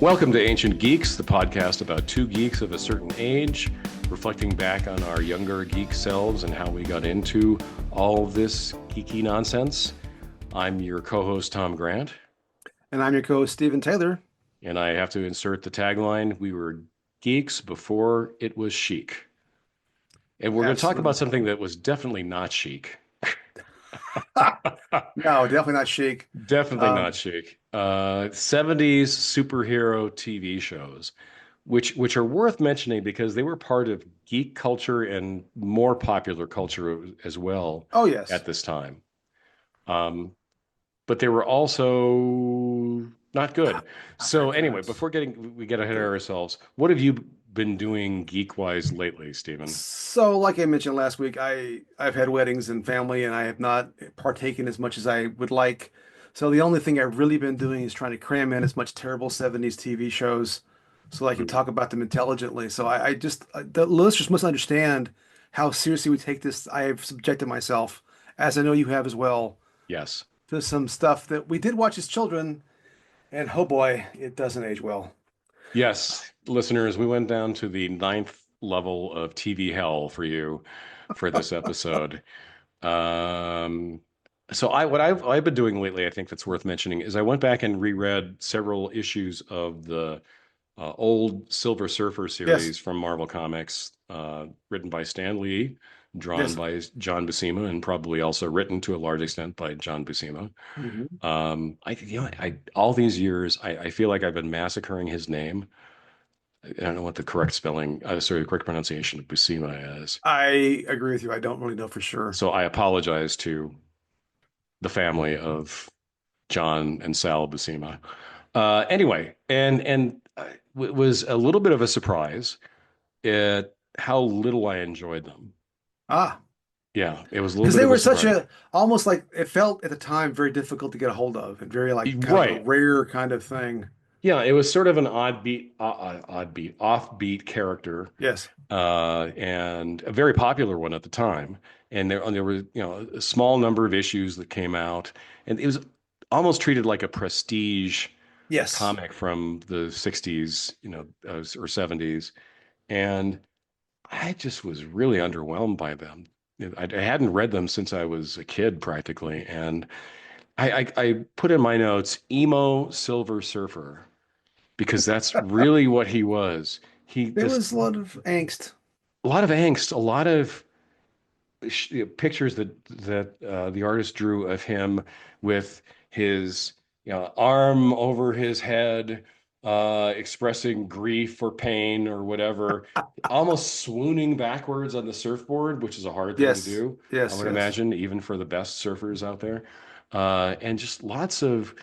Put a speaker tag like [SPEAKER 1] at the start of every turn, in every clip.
[SPEAKER 1] Welcome to Ancient Geeks, the podcast about two geeks of a certain age, reflecting back on our younger geek selves and how we got into all of this geeky nonsense. I'm your co-host, Tom Grant.
[SPEAKER 2] And I'm your co-host, Stephen Taylor.
[SPEAKER 1] And I have to insert the tagline, we were geeks before it was chic. And we're going to talk about
[SPEAKER 2] Absolutely.
[SPEAKER 1] something that was definitely not chic.
[SPEAKER 2] No, definitely not chic.
[SPEAKER 1] Definitely not
[SPEAKER 2] Um,
[SPEAKER 1] chic. 70s superhero TV shows, which are worth mentioning because they were part of geek culture and more popular culture as well
[SPEAKER 2] oh, yes.
[SPEAKER 1] at this time. Um, but they were also not good.
[SPEAKER 2] Not very
[SPEAKER 1] So anyway,
[SPEAKER 2] good.
[SPEAKER 1] before we get ahead of
[SPEAKER 2] Okay.
[SPEAKER 1] ourselves, what have you been doing geek-wise lately, Stephen?
[SPEAKER 2] So, like I mentioned last week, I've had weddings and family, and I have not partaken as much as I would like. So the only thing I've really been doing is trying to cram in as much terrible 70s TV shows so I can
[SPEAKER 1] Mhm.
[SPEAKER 2] talk about them intelligently. So the listeners must understand how seriously we take this. I have subjected myself, as I know you have as well,
[SPEAKER 1] Yes.
[SPEAKER 2] to some stuff that we did watch as children. And oh boy, it doesn't age well.
[SPEAKER 1] Yes, listeners, we went down to the ninth level of TV hell for you for this episode. Um, so what I've been doing lately, I think that's worth mentioning, is I went back and reread several issues of the old Silver Surfer
[SPEAKER 2] Yes,
[SPEAKER 1] series from Marvel Comics, written by Stan Lee, drawn
[SPEAKER 2] yes.
[SPEAKER 1] by John Buscema, and probably also written to a large extent by John Buscema.
[SPEAKER 2] Hmm.
[SPEAKER 1] I all these years, I feel like I've been massacring his name. I don't know what the correct spelling, sorry, the correct pronunciation of Buscema is.
[SPEAKER 2] I agree with you. I don't really know for sure.
[SPEAKER 1] So I apologize to the family of John and Sal Buscema. Anyway, it was a little bit of a surprise at how little I enjoyed them.
[SPEAKER 2] Ah,
[SPEAKER 1] Yeah, it was a little
[SPEAKER 2] because
[SPEAKER 1] bit
[SPEAKER 2] they
[SPEAKER 1] of a
[SPEAKER 2] were such
[SPEAKER 1] surprise.
[SPEAKER 2] a almost like it felt at the time very difficult to get a hold of and very like kind of a
[SPEAKER 1] Right.
[SPEAKER 2] rare kind of thing.
[SPEAKER 1] Yeah, it was sort of an offbeat character,
[SPEAKER 2] Yes,
[SPEAKER 1] and a very popular one at the time. And there were, a small number of issues that came out, and it was almost treated like a prestige
[SPEAKER 2] yes.
[SPEAKER 1] comic from the 60s, or 70s. And I just was really underwhelmed by them. I hadn't read them since I was a kid practically. And I put in my notes, emo Silver Surfer, because that's really what he was. He
[SPEAKER 2] There
[SPEAKER 1] just
[SPEAKER 2] was a lot of angst.
[SPEAKER 1] a lot of angst, a lot of pictures that the artist drew of him with his arm over his head, expressing grief or pain or whatever, almost swooning backwards on the surfboard, which is a hard thing to
[SPEAKER 2] Yes,
[SPEAKER 1] do, I
[SPEAKER 2] yes,
[SPEAKER 1] would
[SPEAKER 2] yes.
[SPEAKER 1] imagine, even for the best surfers out there. And just lots of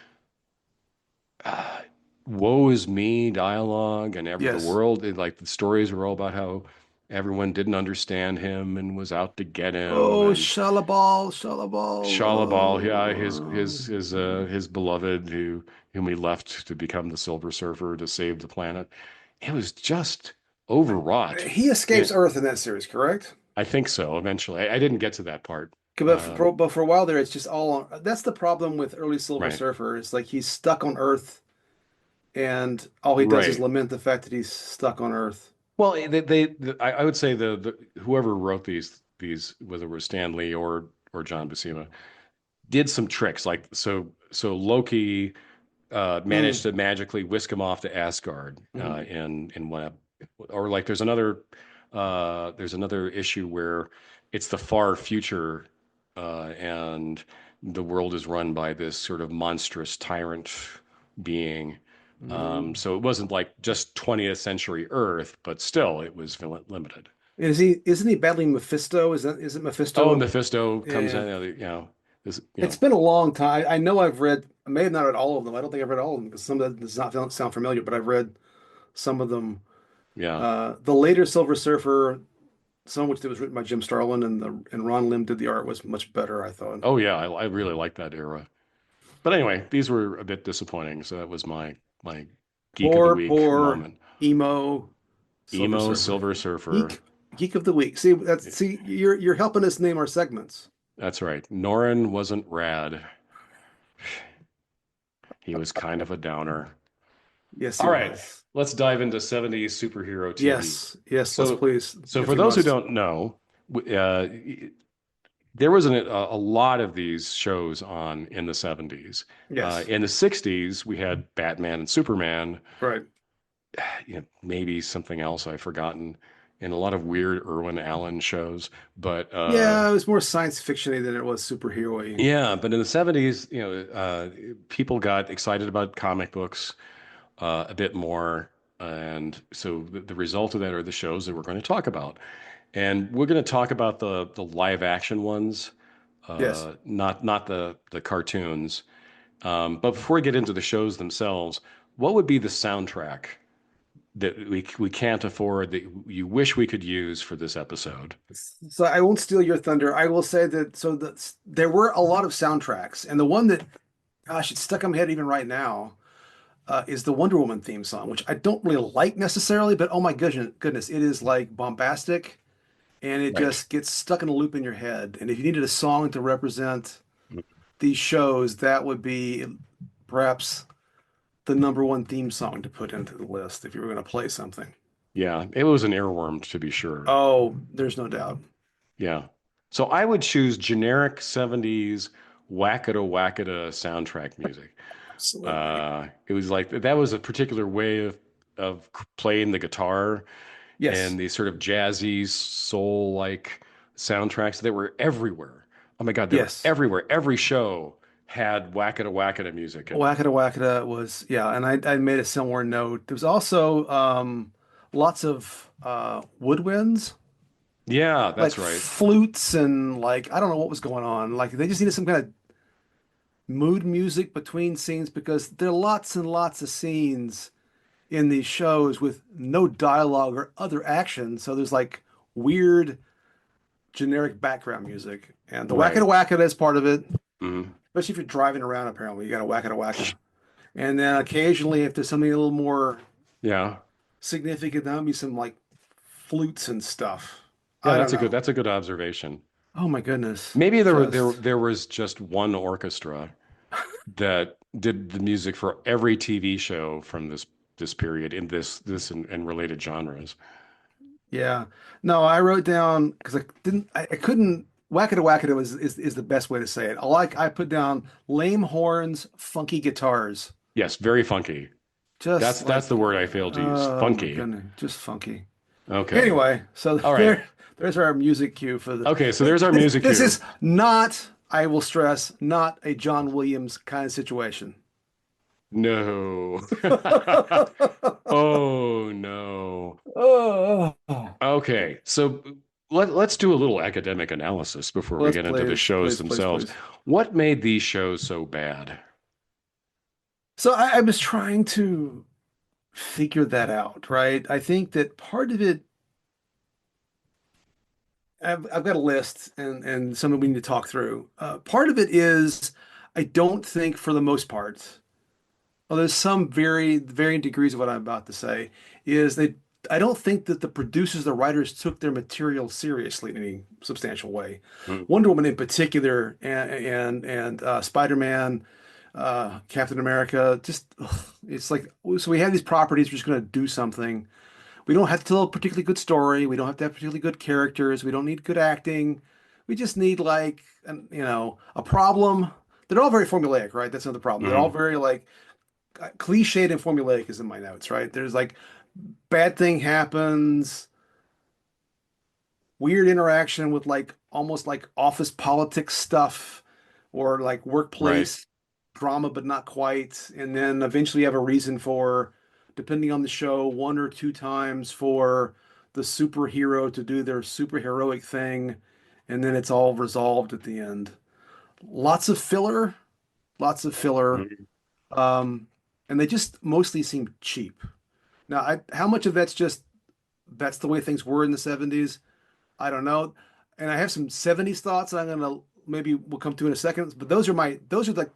[SPEAKER 1] uh, woe is me dialogue, and the
[SPEAKER 2] Yes.
[SPEAKER 1] world, like the stories were all about how everyone didn't understand him and was out to get him,
[SPEAKER 2] Oh,
[SPEAKER 1] and
[SPEAKER 2] Shalabal, Shalabal.
[SPEAKER 1] Shalabal, yeah,
[SPEAKER 2] Oh.
[SPEAKER 1] his beloved whom he left to become the Silver Surfer to save the planet. It was just overwrought.
[SPEAKER 2] He escapes
[SPEAKER 1] It,
[SPEAKER 2] Earth in that series, correct?
[SPEAKER 1] I think so. Eventually, I didn't get to that part.
[SPEAKER 2] But for a while there, it's just all on. That's the problem with early Silver
[SPEAKER 1] Right,
[SPEAKER 2] Surfer. It's like he's stuck on Earth, and all he does is
[SPEAKER 1] right.
[SPEAKER 2] lament the fact that he's stuck on Earth.
[SPEAKER 1] Well, I would say the whoever wrote these, whether it was Stan Lee or John Buscema, did some tricks. Like so Loki managed
[SPEAKER 2] Mm,
[SPEAKER 1] to magically whisk him off to Asgard,
[SPEAKER 2] mhm.
[SPEAKER 1] in one, or like there's another issue where it's the far future, and the world is run by this sort of monstrous tyrant being.
[SPEAKER 2] Mm.
[SPEAKER 1] So it wasn't like just 20th century Earth, but still it was limited.
[SPEAKER 2] Isn't he battling Mephisto? Is it
[SPEAKER 1] Oh, and
[SPEAKER 2] Mephisto?
[SPEAKER 1] Mephisto
[SPEAKER 2] Yeah,
[SPEAKER 1] comes
[SPEAKER 2] yeah.
[SPEAKER 1] in, this,
[SPEAKER 2] It's been a long time. I know I've read. I may have not read all of them. I don't think I've read all of them because some of that does not sound familiar. But I've read some of them.
[SPEAKER 1] yeah.
[SPEAKER 2] The later Silver Surfer, some of which was written by Jim Starlin and Ron Lim did the art was much better, I thought.
[SPEAKER 1] Oh yeah, I really like that era. But anyway, these were a bit disappointing. So that was my geek of the week
[SPEAKER 2] Poor
[SPEAKER 1] moment.
[SPEAKER 2] emo Silver
[SPEAKER 1] Emo
[SPEAKER 2] Surfer.
[SPEAKER 1] Silver Surfer.
[SPEAKER 2] Geek Geek of the week. See, you're helping us name our segments.
[SPEAKER 1] That's right. Norin wasn't rad. He was kind of a downer.
[SPEAKER 2] Yes, he
[SPEAKER 1] All right,
[SPEAKER 2] was.
[SPEAKER 1] let's dive into 70s superhero TV.
[SPEAKER 2] Yes, yes, let's
[SPEAKER 1] So,
[SPEAKER 2] please,
[SPEAKER 1] so
[SPEAKER 2] if
[SPEAKER 1] for
[SPEAKER 2] we
[SPEAKER 1] those who
[SPEAKER 2] must.
[SPEAKER 1] don't know, there was a lot of these shows on in the 70s.
[SPEAKER 2] Yes,
[SPEAKER 1] In the 60s, we had Batman and Superman,
[SPEAKER 2] right.
[SPEAKER 1] maybe something else I've forgotten, and a lot of weird Irwin Allen shows. But
[SPEAKER 2] Yeah, it was more science fiction-y than it was superhero-y.
[SPEAKER 1] yeah, but in the 70s, people got excited about comic books a bit more. And so the result of that are the shows that we're going to talk about. And we're going to talk about the live action ones,
[SPEAKER 2] Yes.
[SPEAKER 1] not the cartoons. But before we get into the shows themselves, what would be the soundtrack that we can't afford that you wish we could use for this episode?
[SPEAKER 2] So I won't steal your thunder. I will say that there were a lot of soundtracks, and the one that, gosh, it's stuck in my head even right now, is the Wonder Woman theme song, which I don't really like necessarily, but oh my goodness, it is like bombastic, and it
[SPEAKER 1] Right.
[SPEAKER 2] just gets stuck in a loop in your head. And if you needed a song to represent these shows, that would be perhaps the number one theme song to put into the list if you were going to play something.
[SPEAKER 1] Yeah, it was an earworm to be sure.
[SPEAKER 2] Oh, there's no doubt.
[SPEAKER 1] Yeah. So I would choose generic 70s wackada wackada soundtrack music.
[SPEAKER 2] Absolutely.
[SPEAKER 1] It was like that was a particular way of playing the guitar
[SPEAKER 2] Yes.
[SPEAKER 1] and these sort of jazzy soul-like soundtracks that were everywhere. Oh my God, they were
[SPEAKER 2] Yes.
[SPEAKER 1] everywhere. Every show had wackada wackada music in it.
[SPEAKER 2] Wackada Wackada was, yeah, and I made a similar note. There was also lots of woodwinds,
[SPEAKER 1] Yeah,
[SPEAKER 2] like
[SPEAKER 1] that's right.
[SPEAKER 2] flutes and like I don't know what was going on. Like they just needed some kind of mood music between scenes because there are lots and lots of scenes in these shows with no dialogue or other action. So there's like weird generic background music. And the Wackada
[SPEAKER 1] Right.
[SPEAKER 2] Wackada is part of it,
[SPEAKER 1] Mhm.
[SPEAKER 2] especially if you're driving around apparently. You got a Wackada Wacka. And then occasionally if there's something a little more
[SPEAKER 1] Yeah.
[SPEAKER 2] significant, that would be some like flutes and stuff.
[SPEAKER 1] Yeah,
[SPEAKER 2] I don't know.
[SPEAKER 1] that's a good observation.
[SPEAKER 2] Oh my goodness.
[SPEAKER 1] Maybe
[SPEAKER 2] Just
[SPEAKER 1] there was just one orchestra that did the music for every TV show from this period in this and related genres.
[SPEAKER 2] yeah. No, I wrote down because I couldn't Wackada Wackada is the best way to say it. I put down lame horns, funky guitars.
[SPEAKER 1] Yes, very funky.
[SPEAKER 2] Just
[SPEAKER 1] That's the
[SPEAKER 2] like
[SPEAKER 1] word I failed to use.
[SPEAKER 2] oh my
[SPEAKER 1] Funky.
[SPEAKER 2] goodness, just funky.
[SPEAKER 1] Okay.
[SPEAKER 2] Anyway, so
[SPEAKER 1] All right.
[SPEAKER 2] there's our music cue for the
[SPEAKER 1] Okay, so there's our music
[SPEAKER 2] this
[SPEAKER 1] cue.
[SPEAKER 2] is not, I will stress, not a John Williams kind of situation.
[SPEAKER 1] No. Oh no.
[SPEAKER 2] Oh,
[SPEAKER 1] Okay, so let's do a little academic analysis before we
[SPEAKER 2] let's
[SPEAKER 1] get into the
[SPEAKER 2] please,
[SPEAKER 1] shows
[SPEAKER 2] please, please,
[SPEAKER 1] themselves.
[SPEAKER 2] please.
[SPEAKER 1] What made these shows so bad?
[SPEAKER 2] So I was trying to figure that out, right? I think that part of it, I've got a list and something we need to talk through. Part of it is I don't think for the most part, well, there's some varying degrees of what I'm about to say, is they I don't think that the producers, the writers took their material seriously in any substantial way.
[SPEAKER 1] Mm,
[SPEAKER 2] Wonder Woman in particular, and Spider-Man, Captain America, just ugh, it's like so we have these properties. We're just going to do something. We don't have to tell a particularly good story. We don't have to have particularly good characters. We don't need good acting. We just need like a problem. They're all very formulaic, right? That's another problem. They're all
[SPEAKER 1] mhm.
[SPEAKER 2] very like cliched and formulaic is in my notes, right? There's like bad thing happens, weird interaction with like almost like office politics stuff or like
[SPEAKER 1] Right.
[SPEAKER 2] workplace drama, but not quite. And then eventually you have a reason for, depending on the show, one or two times for the superhero to do their superheroic thing. And then it's all resolved at the end. Lots of filler, lots of filler.
[SPEAKER 1] Mhm.
[SPEAKER 2] Um, and they just mostly seem cheap. Now, how much of that's the way things were in the 70s? I don't know. And I have some 70s thoughts that I'm gonna maybe we'll come to in a second, but those are like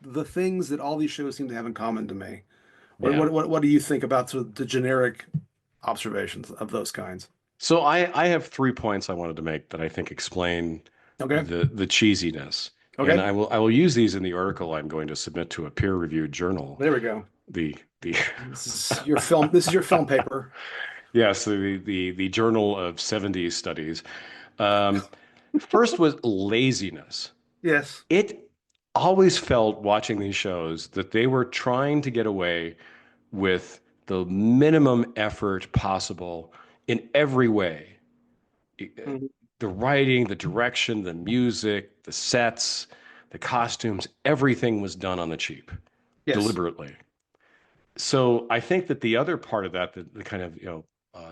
[SPEAKER 2] the things that all these shows seem to have in common to me.
[SPEAKER 1] Yeah.
[SPEAKER 2] What do you think about sort of the generic observations of those kinds?
[SPEAKER 1] So I have 3 points I wanted to make that I think explain
[SPEAKER 2] Okay.
[SPEAKER 1] the cheesiness. And
[SPEAKER 2] Okay.
[SPEAKER 1] I will use these in the article I'm going to submit to a peer-reviewed journal.
[SPEAKER 2] There we go.
[SPEAKER 1] The
[SPEAKER 2] This is your film. This is your film paper.
[SPEAKER 1] yes, the Journal of 70s Studies. Um, First was laziness.
[SPEAKER 2] Yes.
[SPEAKER 1] It always felt watching these shows that they were trying to get away with the minimum effort possible in every way.
[SPEAKER 2] Mhm.
[SPEAKER 1] The writing, the direction, the music, the sets, the costumes, everything was done on the cheap,
[SPEAKER 2] Yes.
[SPEAKER 1] deliberately. So I think that the other part of that, the kind of,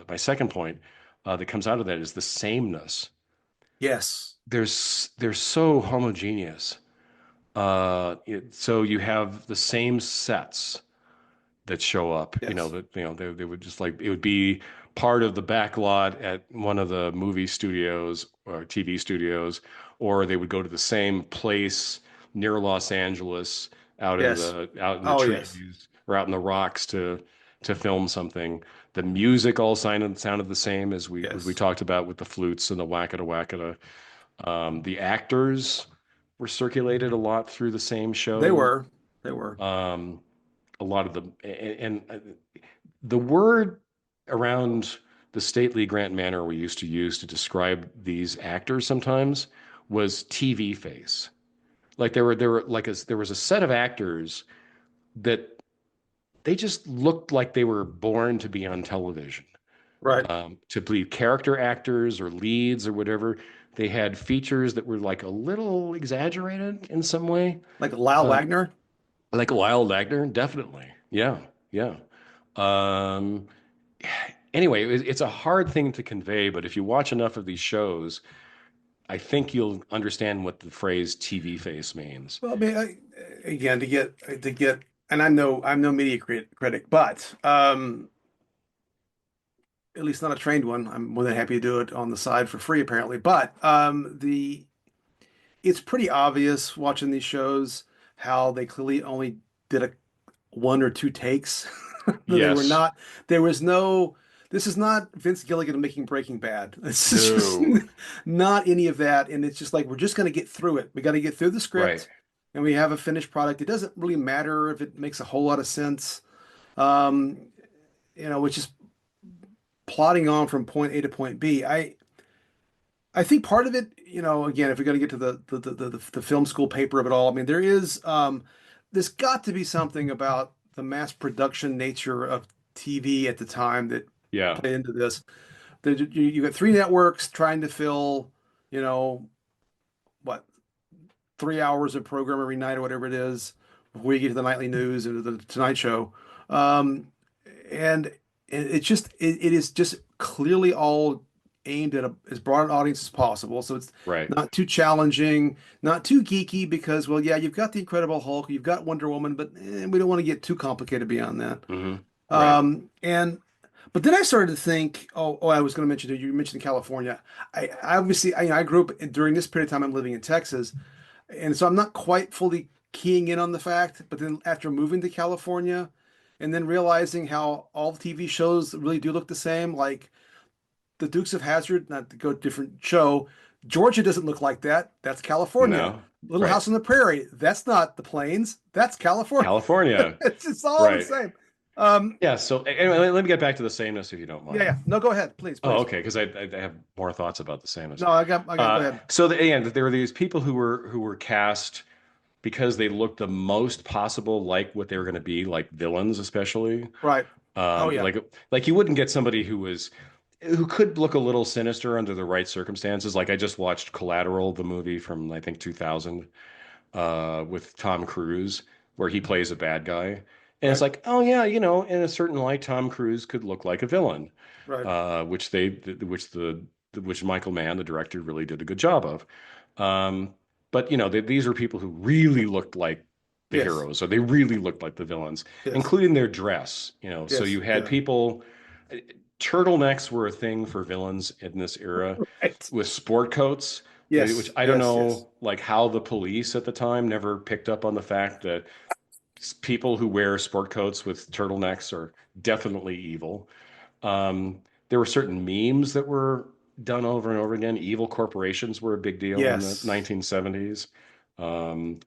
[SPEAKER 1] my second point that comes out of that is the sameness.
[SPEAKER 2] Yes.
[SPEAKER 1] They're so homogeneous. So you have the same sets that show up,
[SPEAKER 2] Yes.
[SPEAKER 1] that, they would just like, it would be part of the back lot at one of the movie studios or TV studios, or they would go to the same place near Los Angeles
[SPEAKER 2] Yes.
[SPEAKER 1] out in the
[SPEAKER 2] Oh, yes.
[SPEAKER 1] trees or out in the rocks to film something. The music all sounded the same as we
[SPEAKER 2] Yes.
[SPEAKER 1] talked about with the flutes and the wackada wackada. The actors were circulated a lot through the same
[SPEAKER 2] They
[SPEAKER 1] show.
[SPEAKER 2] were. They were.
[SPEAKER 1] Um, a lot of the and the word around the stately Grant Manor we used to use to describe these actors sometimes was TV face. Like there was a set of actors that they just looked like they were born to be on television,
[SPEAKER 2] Right.
[SPEAKER 1] to be character actors or leads or whatever. They had features that were like a little exaggerated in some way.
[SPEAKER 2] Like Lyle
[SPEAKER 1] Uh,
[SPEAKER 2] Wagner.
[SPEAKER 1] like Lyle Wagner, definitely. Yeah, yeah. Um, anyway, it's a hard thing to convey, but if you watch enough of these shows, I think you'll understand what the phrase TV face means.
[SPEAKER 2] Well, I mean, again, to get, and I'm no media critic, but at least not a trained one. I'm more than happy to do it on the side for free, apparently. But the it's pretty obvious watching these shows how they clearly only did a one or two takes. They were
[SPEAKER 1] Yes.
[SPEAKER 2] not. There was no. This is not Vince Gilligan making Breaking Bad. This is just
[SPEAKER 1] No.
[SPEAKER 2] not any of that. And it's just like we're just going to get through it. We got to get through the
[SPEAKER 1] Right.
[SPEAKER 2] script, and we have a finished product. It doesn't really matter if it makes a whole lot of sense. Um, which is plotting on from point A to point B. I think part of it, again, if we're going to get to the film school paper of it all, I mean, there's got to be something about the mass production nature of TV at the time that
[SPEAKER 1] Yeah.
[SPEAKER 2] played into this. You got three networks trying to fill, you know, what, 3 hours of program every night or whatever it is before you get to the nightly news and the Tonight Show. Um, and it is just clearly all aimed at as broad an audience as possible. So it's
[SPEAKER 1] Right.
[SPEAKER 2] not too challenging, not too geeky because, well, yeah, you've got the Incredible Hulk, you've got Wonder Woman, but we don't want to get too complicated beyond that.
[SPEAKER 1] Hmm. Right.
[SPEAKER 2] And but then I started to think, I was going to mention you mentioned California. I obviously, I grew up during this period of time. I'm living in Texas, and so I'm not quite fully keying in on the fact. But then after moving to California, and then realizing how all the TV shows really do look the same, like the Dukes of Hazzard, not to go different show. Georgia doesn't look like that. That's California.
[SPEAKER 1] No.
[SPEAKER 2] Little
[SPEAKER 1] Right.
[SPEAKER 2] House on the Prairie. That's not the Plains. That's California.
[SPEAKER 1] California.
[SPEAKER 2] It's all the
[SPEAKER 1] Right.
[SPEAKER 2] same. Um,
[SPEAKER 1] Yeah. So anyway, let me get back to the sameness if you don't
[SPEAKER 2] yeah,
[SPEAKER 1] mind.
[SPEAKER 2] yeah. No, go ahead, please,
[SPEAKER 1] Oh,
[SPEAKER 2] please.
[SPEAKER 1] okay. Because I have more thoughts about the sameness.
[SPEAKER 2] No, I got. Go ahead.
[SPEAKER 1] Again, there were these people who were cast because they looked the most possible like what they were going to be, like villains, especially.
[SPEAKER 2] Right. Oh yeah.
[SPEAKER 1] Like you wouldn't get somebody who could look a little sinister under the right circumstances. Like I just watched Collateral, the movie from I think 2000, with Tom Cruise, where he plays a bad guy. And it's
[SPEAKER 2] Right.
[SPEAKER 1] like, oh yeah, in a certain light, Tom Cruise could look like a villain,
[SPEAKER 2] Right.
[SPEAKER 1] which which Michael Mann, the director, really did a good job of. But these were people who really looked like the
[SPEAKER 2] Yes.
[SPEAKER 1] heroes, or they really looked like the villains,
[SPEAKER 2] Yes.
[SPEAKER 1] including their dress. So
[SPEAKER 2] Yes.
[SPEAKER 1] you had
[SPEAKER 2] Yeah.
[SPEAKER 1] people. Turtlenecks were a thing for villains in this era
[SPEAKER 2] Right.
[SPEAKER 1] with sport coats, which
[SPEAKER 2] Yes.
[SPEAKER 1] I don't
[SPEAKER 2] Yes. Yes.
[SPEAKER 1] know, like how the police at the time never picked up on the fact that people who wear sport coats with turtlenecks are definitely evil. There were certain memes that were done over and over again. Evil corporations were a big deal in the
[SPEAKER 2] Yes.
[SPEAKER 1] 1970s. Um,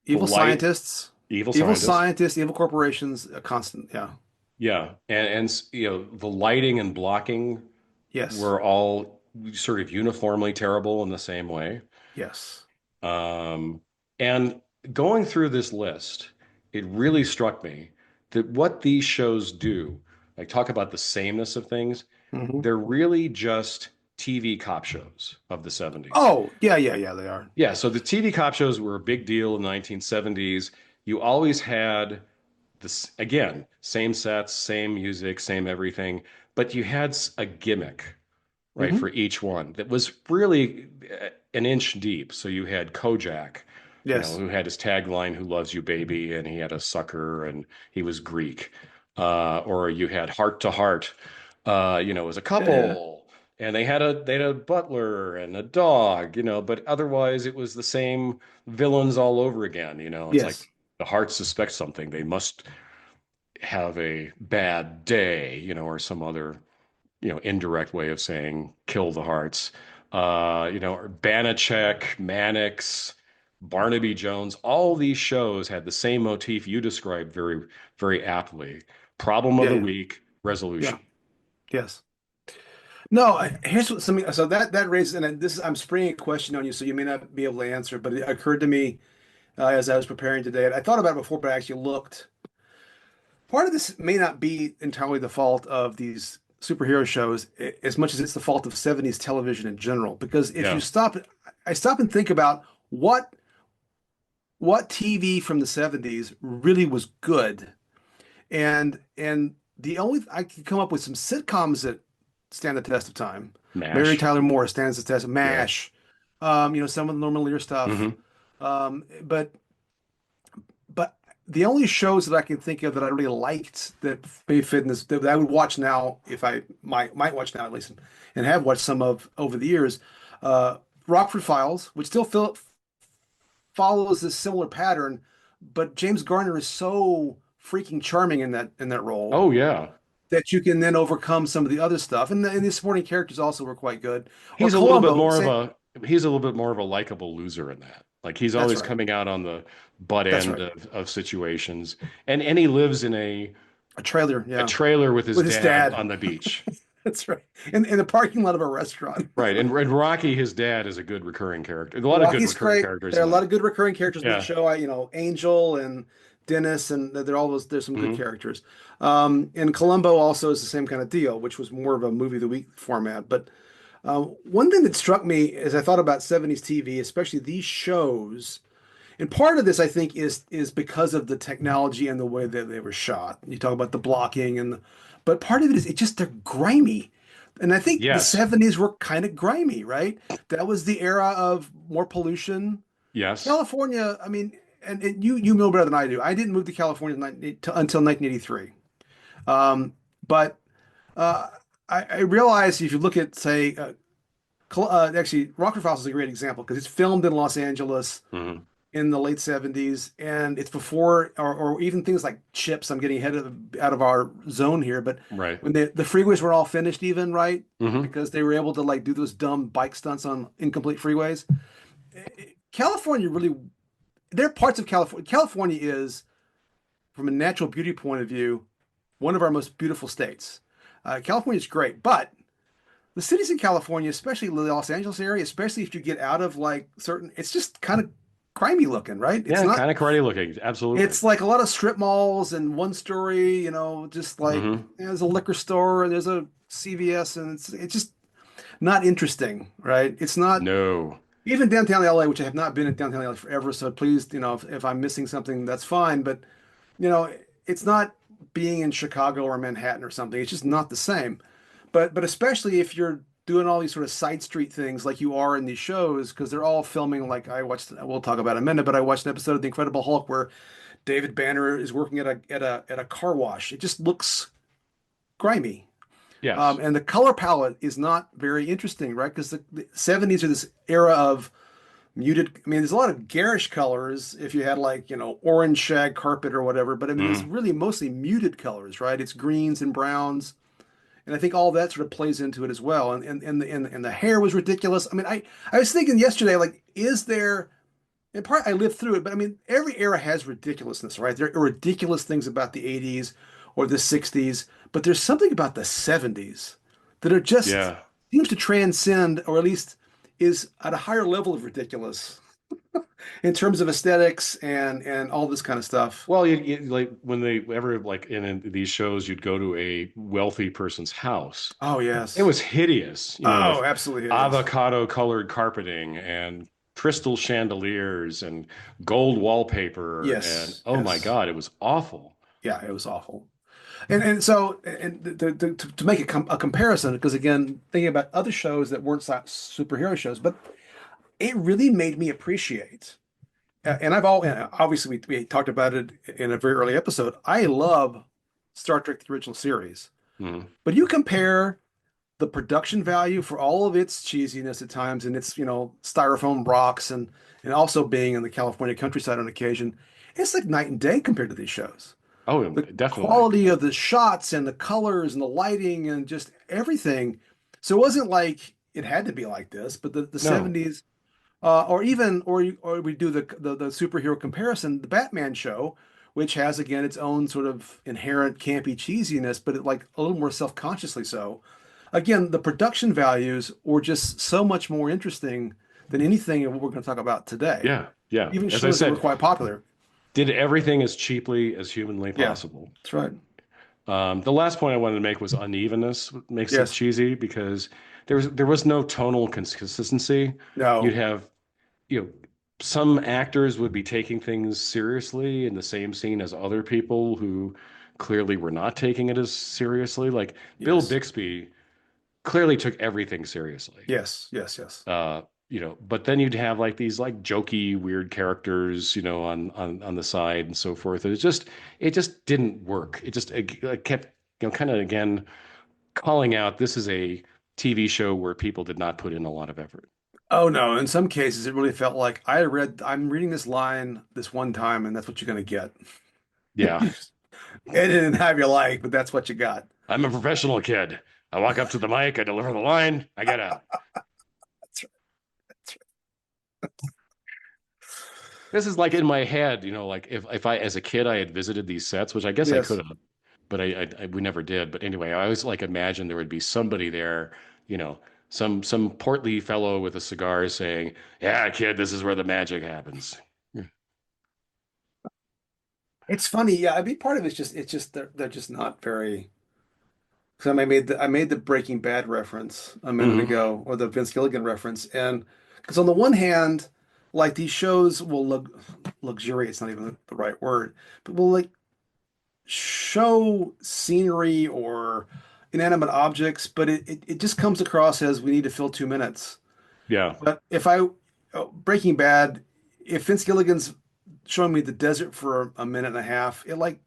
[SPEAKER 1] the
[SPEAKER 2] Evil
[SPEAKER 1] light,
[SPEAKER 2] scientists,
[SPEAKER 1] evil scientists.
[SPEAKER 2] evil corporations, a constant. Yeah.
[SPEAKER 1] Yeah. The lighting and blocking
[SPEAKER 2] Yes.
[SPEAKER 1] were all sort of uniformly terrible in the same way.
[SPEAKER 2] Yes.
[SPEAKER 1] Um, and going through this list, it really struck me that what these shows do, like talk about the sameness of things,
[SPEAKER 2] Hmm.
[SPEAKER 1] they're really just TV cop shows of the 70s.
[SPEAKER 2] Oh, yeah, yeah, yeah, they are.
[SPEAKER 1] Yeah, so the TV cop shows were a big deal in the 1970s. You always had this, again, same sets, same music, same everything, but you had a gimmick, right,
[SPEAKER 2] Hmm.
[SPEAKER 1] for each one that was really an inch deep. So you had Kojak,
[SPEAKER 2] Yes.
[SPEAKER 1] who had his tagline, "Who loves you, baby?" And he had a sucker and he was Greek. Or you had Heart to Heart, it was a
[SPEAKER 2] Yeah.
[SPEAKER 1] couple and they had a butler and a dog, but otherwise it was the same villains all over again. It's like
[SPEAKER 2] Yes.
[SPEAKER 1] the heart suspects something. They must have a bad day, or some other indirect way of saying kill the hearts. Banachek, Mannix, Barnaby Jones, all these shows had the same motif you described very, very aptly. Problem of
[SPEAKER 2] Yeah.
[SPEAKER 1] the
[SPEAKER 2] Yeah.
[SPEAKER 1] week,
[SPEAKER 2] Yeah.
[SPEAKER 1] resolution.
[SPEAKER 2] Yes. No, here's what something. So that raises, and this is I'm springing a question on you, so you may not be able to answer, but it occurred to me as I was preparing today. I thought about it before, but I actually looked. Part of this may not be entirely the fault of these superhero shows as much as it's the fault of 70s television in general. Because if you
[SPEAKER 1] Yeah.
[SPEAKER 2] stop, I stop and think about what TV from the 70s really was good. And the only I can come up with some sitcoms that stand the test of time. Mary
[SPEAKER 1] MASH.
[SPEAKER 2] Tyler Moore stands the test of
[SPEAKER 1] Yeah.
[SPEAKER 2] MASH, some of the Norman Lear stuff.
[SPEAKER 1] Hmm.
[SPEAKER 2] But the only shows that I can think of that I really liked that may fit in this that I would watch now if I might watch now at least and have watched some of over the years, uh, Rockford Files, which still follows this similar pattern, but James Garner is so freaking charming in that role
[SPEAKER 1] Oh yeah.
[SPEAKER 2] that you can then overcome some of the other stuff. And the supporting characters also were quite good. Or
[SPEAKER 1] He's a little bit
[SPEAKER 2] Columbo,
[SPEAKER 1] more of
[SPEAKER 2] same.
[SPEAKER 1] a he's a little bit more of a likable loser in that. Like he's
[SPEAKER 2] That's
[SPEAKER 1] always
[SPEAKER 2] right.
[SPEAKER 1] coming out on the butt
[SPEAKER 2] That's
[SPEAKER 1] end
[SPEAKER 2] right.
[SPEAKER 1] of situations. And he lives in
[SPEAKER 2] A trailer,
[SPEAKER 1] a
[SPEAKER 2] yeah,
[SPEAKER 1] trailer with his
[SPEAKER 2] with his
[SPEAKER 1] dad
[SPEAKER 2] dad.
[SPEAKER 1] on the beach.
[SPEAKER 2] That's right. In the parking lot of a restaurant.
[SPEAKER 1] Right. And Rocky, his dad, is a good recurring character. A lot of good
[SPEAKER 2] Rocky's
[SPEAKER 1] recurring
[SPEAKER 2] great.
[SPEAKER 1] characters
[SPEAKER 2] There are
[SPEAKER 1] in
[SPEAKER 2] a lot
[SPEAKER 1] that.
[SPEAKER 2] of good recurring characters in that
[SPEAKER 1] Yeah.
[SPEAKER 2] show. Angel and Dennis, and they're all those. There's some good
[SPEAKER 1] Hmm.
[SPEAKER 2] characters. And Columbo also is the same kind of deal, which was more of a movie of the week format. But one thing that struck me as I thought about 70s TV, especially these shows, and part of this I think is because of the technology and the way that they were shot. You talk about the blocking but part of it is it just they're grimy. And I think the
[SPEAKER 1] Yes.
[SPEAKER 2] 70s were kind of grimy, right? That was the era of more pollution.
[SPEAKER 1] Yes.
[SPEAKER 2] California, I mean, and you know better than I do. I didn't move to California until 1983. Um, but uh, I realized if you look at, say, actually, Rocker Falls is a great example because it's filmed in Los Angeles
[SPEAKER 1] Hmm.
[SPEAKER 2] in the late 70s, and it's before, or even things like Chips. I'm getting out of our zone here, but
[SPEAKER 1] Right.
[SPEAKER 2] when the freeways were all finished, even right,
[SPEAKER 1] Hmm.
[SPEAKER 2] because they were able to like do those dumb bike stunts on incomplete freeways. California really, there are parts of California. California is, from a natural beauty point of view, one of our most beautiful states. California is great, but the cities in California, especially the Los Angeles area, especially if you get out of like certain, it's just kind of grimy looking, right? It's
[SPEAKER 1] Yeah,
[SPEAKER 2] not,
[SPEAKER 1] kind of karate looking. Absolutely.
[SPEAKER 2] it's like a lot of strip malls and one story, just like
[SPEAKER 1] Hmm.
[SPEAKER 2] there's a liquor store and there's a CVS and it's just not interesting, right? It's not
[SPEAKER 1] No.
[SPEAKER 2] even downtown LA, which I have not been in downtown LA forever. So please, if I'm missing something, that's fine. But you know, it's not being in Chicago or Manhattan or something. It's just not the same. But especially if you're doing all these sort of side street things like you are in these shows, because they're all filming. Like I watched, we'll talk about it in a minute, but I watched an episode of The Incredible Hulk where David Banner is working at a car wash. It just looks grimy.
[SPEAKER 1] Yes.
[SPEAKER 2] And the color palette is not very interesting, right? Because the 70s are this era of muted. I mean, there's a lot of garish colors if you had like, orange shag carpet or whatever, but I mean, it's
[SPEAKER 1] Hmm.
[SPEAKER 2] really mostly muted colors, right? It's greens and browns. And I think all that sort of plays into it as well. And the hair was ridiculous. I mean, I was thinking yesterday, like, is there in part I lived through it, but I mean, every era has ridiculousness, right? There are ridiculous things about the 80s or the 60s, but there's something about the 70s that are just
[SPEAKER 1] Yeah.
[SPEAKER 2] seems to transcend, or at least is at a higher level of ridiculous in terms of aesthetics and all this kind of stuff.
[SPEAKER 1] Well, like when they ever like in these shows, you'd go to a wealthy person's house.
[SPEAKER 2] Oh
[SPEAKER 1] It
[SPEAKER 2] yes.
[SPEAKER 1] was hideous,
[SPEAKER 2] Oh,
[SPEAKER 1] with
[SPEAKER 2] absolutely it is.
[SPEAKER 1] avocado colored carpeting and crystal chandeliers and gold wallpaper. And
[SPEAKER 2] Yes,
[SPEAKER 1] oh my
[SPEAKER 2] yes.
[SPEAKER 1] God, it was awful.
[SPEAKER 2] Yeah, it was awful. And so to make a comparison, because again, thinking about other shows that weren't superhero shows, but it really made me appreciate. And and obviously we talked about it in a very early episode. I love Star Trek the original series,
[SPEAKER 1] Mhm.
[SPEAKER 2] but you compare the production value for all of its cheesiness at times and its styrofoam rocks and also being in the California countryside on occasion, it's like night and day compared to these shows.
[SPEAKER 1] Oh,
[SPEAKER 2] The
[SPEAKER 1] definitely.
[SPEAKER 2] quality of the shots and the colors and the lighting and just everything. So it wasn't like it had to be like this, but the
[SPEAKER 1] No.
[SPEAKER 2] 70s, or we do the superhero comparison, the Batman show, which has again its own sort of inherent campy cheesiness, but it like a little more self-consciously so. Again, the production values were just so much more interesting than anything of what we're going to talk about today.
[SPEAKER 1] Yeah. Yeah.
[SPEAKER 2] Even
[SPEAKER 1] As I
[SPEAKER 2] shows that were
[SPEAKER 1] said,
[SPEAKER 2] quite popular.
[SPEAKER 1] did everything as cheaply as humanly
[SPEAKER 2] Yeah,
[SPEAKER 1] possible.
[SPEAKER 2] that's right.
[SPEAKER 1] The last point I wanted to make was unevenness makes it
[SPEAKER 2] Yes.
[SPEAKER 1] cheesy because there was no tonal consistency. You'd
[SPEAKER 2] No.
[SPEAKER 1] have, you know, some actors would be taking things seriously in the same scene as other people who clearly were not taking it as seriously. Like Bill
[SPEAKER 2] Yes.
[SPEAKER 1] Bixby clearly took everything seriously.
[SPEAKER 2] Yes. Yes. Yes.
[SPEAKER 1] Uh, but then you'd have like these like jokey, weird characters, on the side and so forth. And it just didn't work. It kept, kind of again calling out this is a TV show where people did not put in a lot of effort.
[SPEAKER 2] Oh no. In some cases, it really felt like I'm reading this line this one time, and that's what you're going to get.
[SPEAKER 1] Yeah,
[SPEAKER 2] You just edit and have you like, but that's what you got.
[SPEAKER 1] I'm a professional kid. I walk up to the mic, I deliver the line, I get out.
[SPEAKER 2] That's right. That's
[SPEAKER 1] This is like in my head, like if I as a kid I had visited these sets, which I guess
[SPEAKER 2] right.
[SPEAKER 1] I could
[SPEAKER 2] Yes.
[SPEAKER 1] have, but we never did. But anyway, I always like imagine there would be somebody there, you know, some portly fellow with a cigar saying, "Yeah, kid, this is where the magic happens." Yeah.
[SPEAKER 2] It's funny. Yeah. I mean, part of it's just they're just not very. So I made the Breaking Bad reference a minute
[SPEAKER 1] Hmm.
[SPEAKER 2] ago, or the Vince Gilligan reference, and because on the one hand, like these shows will luxuriate, it's not even the right word, but will like show scenery or inanimate objects, but it just comes across as we need to fill 2 minutes.
[SPEAKER 1] Yeah,
[SPEAKER 2] But Breaking Bad, if Vince Gilligan's showing me the desert for a minute and a half, it like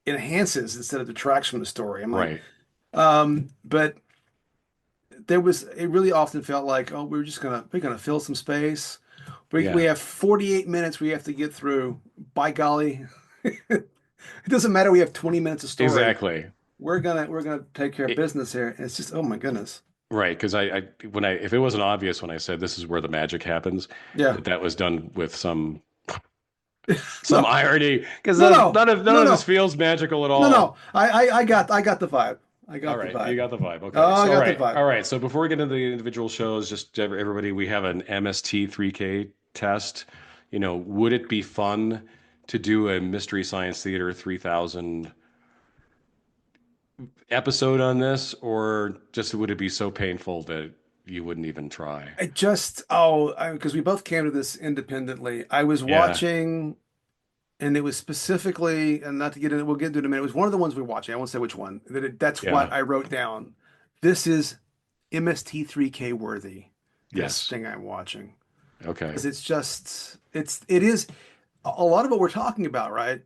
[SPEAKER 2] enhances instead of detracts from the story. I'm like,
[SPEAKER 1] right.
[SPEAKER 2] but it really often felt like, oh, we're gonna fill some space. We
[SPEAKER 1] Yeah,
[SPEAKER 2] have 48 minutes we have to get through. By golly, it doesn't matter. We have 20 minutes of story.
[SPEAKER 1] exactly.
[SPEAKER 2] We're gonna take care of
[SPEAKER 1] It,
[SPEAKER 2] business here. And it's just, oh my goodness.
[SPEAKER 1] right, because if it wasn't obvious when I said this is where the magic happens,
[SPEAKER 2] Yeah.
[SPEAKER 1] that was done with some
[SPEAKER 2] No,
[SPEAKER 1] irony, because
[SPEAKER 2] no, no,
[SPEAKER 1] none
[SPEAKER 2] no,
[SPEAKER 1] of this
[SPEAKER 2] no,
[SPEAKER 1] feels magical at
[SPEAKER 2] no,
[SPEAKER 1] all.
[SPEAKER 2] no. I got the vibe. I
[SPEAKER 1] All
[SPEAKER 2] got the
[SPEAKER 1] right, you
[SPEAKER 2] vibe.
[SPEAKER 1] got the vibe.
[SPEAKER 2] Oh,
[SPEAKER 1] Okay,
[SPEAKER 2] I
[SPEAKER 1] so all
[SPEAKER 2] got the
[SPEAKER 1] right,
[SPEAKER 2] vibe.
[SPEAKER 1] all right. So before we get into the individual shows, just everybody, we have an MST 3K test. Would it be fun to do a Mystery Science Theater 3000 episode on this, or just would it be so painful that you wouldn't even try?
[SPEAKER 2] Because we both came to this independently. I was
[SPEAKER 1] Yeah,
[SPEAKER 2] watching, and it was specifically, and not to get into, we'll get into it in a minute. It was one of the ones we were watching. I won't say which one. That's what
[SPEAKER 1] yeah,
[SPEAKER 2] I wrote down. This is MST3K worthy. This
[SPEAKER 1] yes.
[SPEAKER 2] thing I'm watching
[SPEAKER 1] Okay,
[SPEAKER 2] because it is a lot of what we're talking about, right?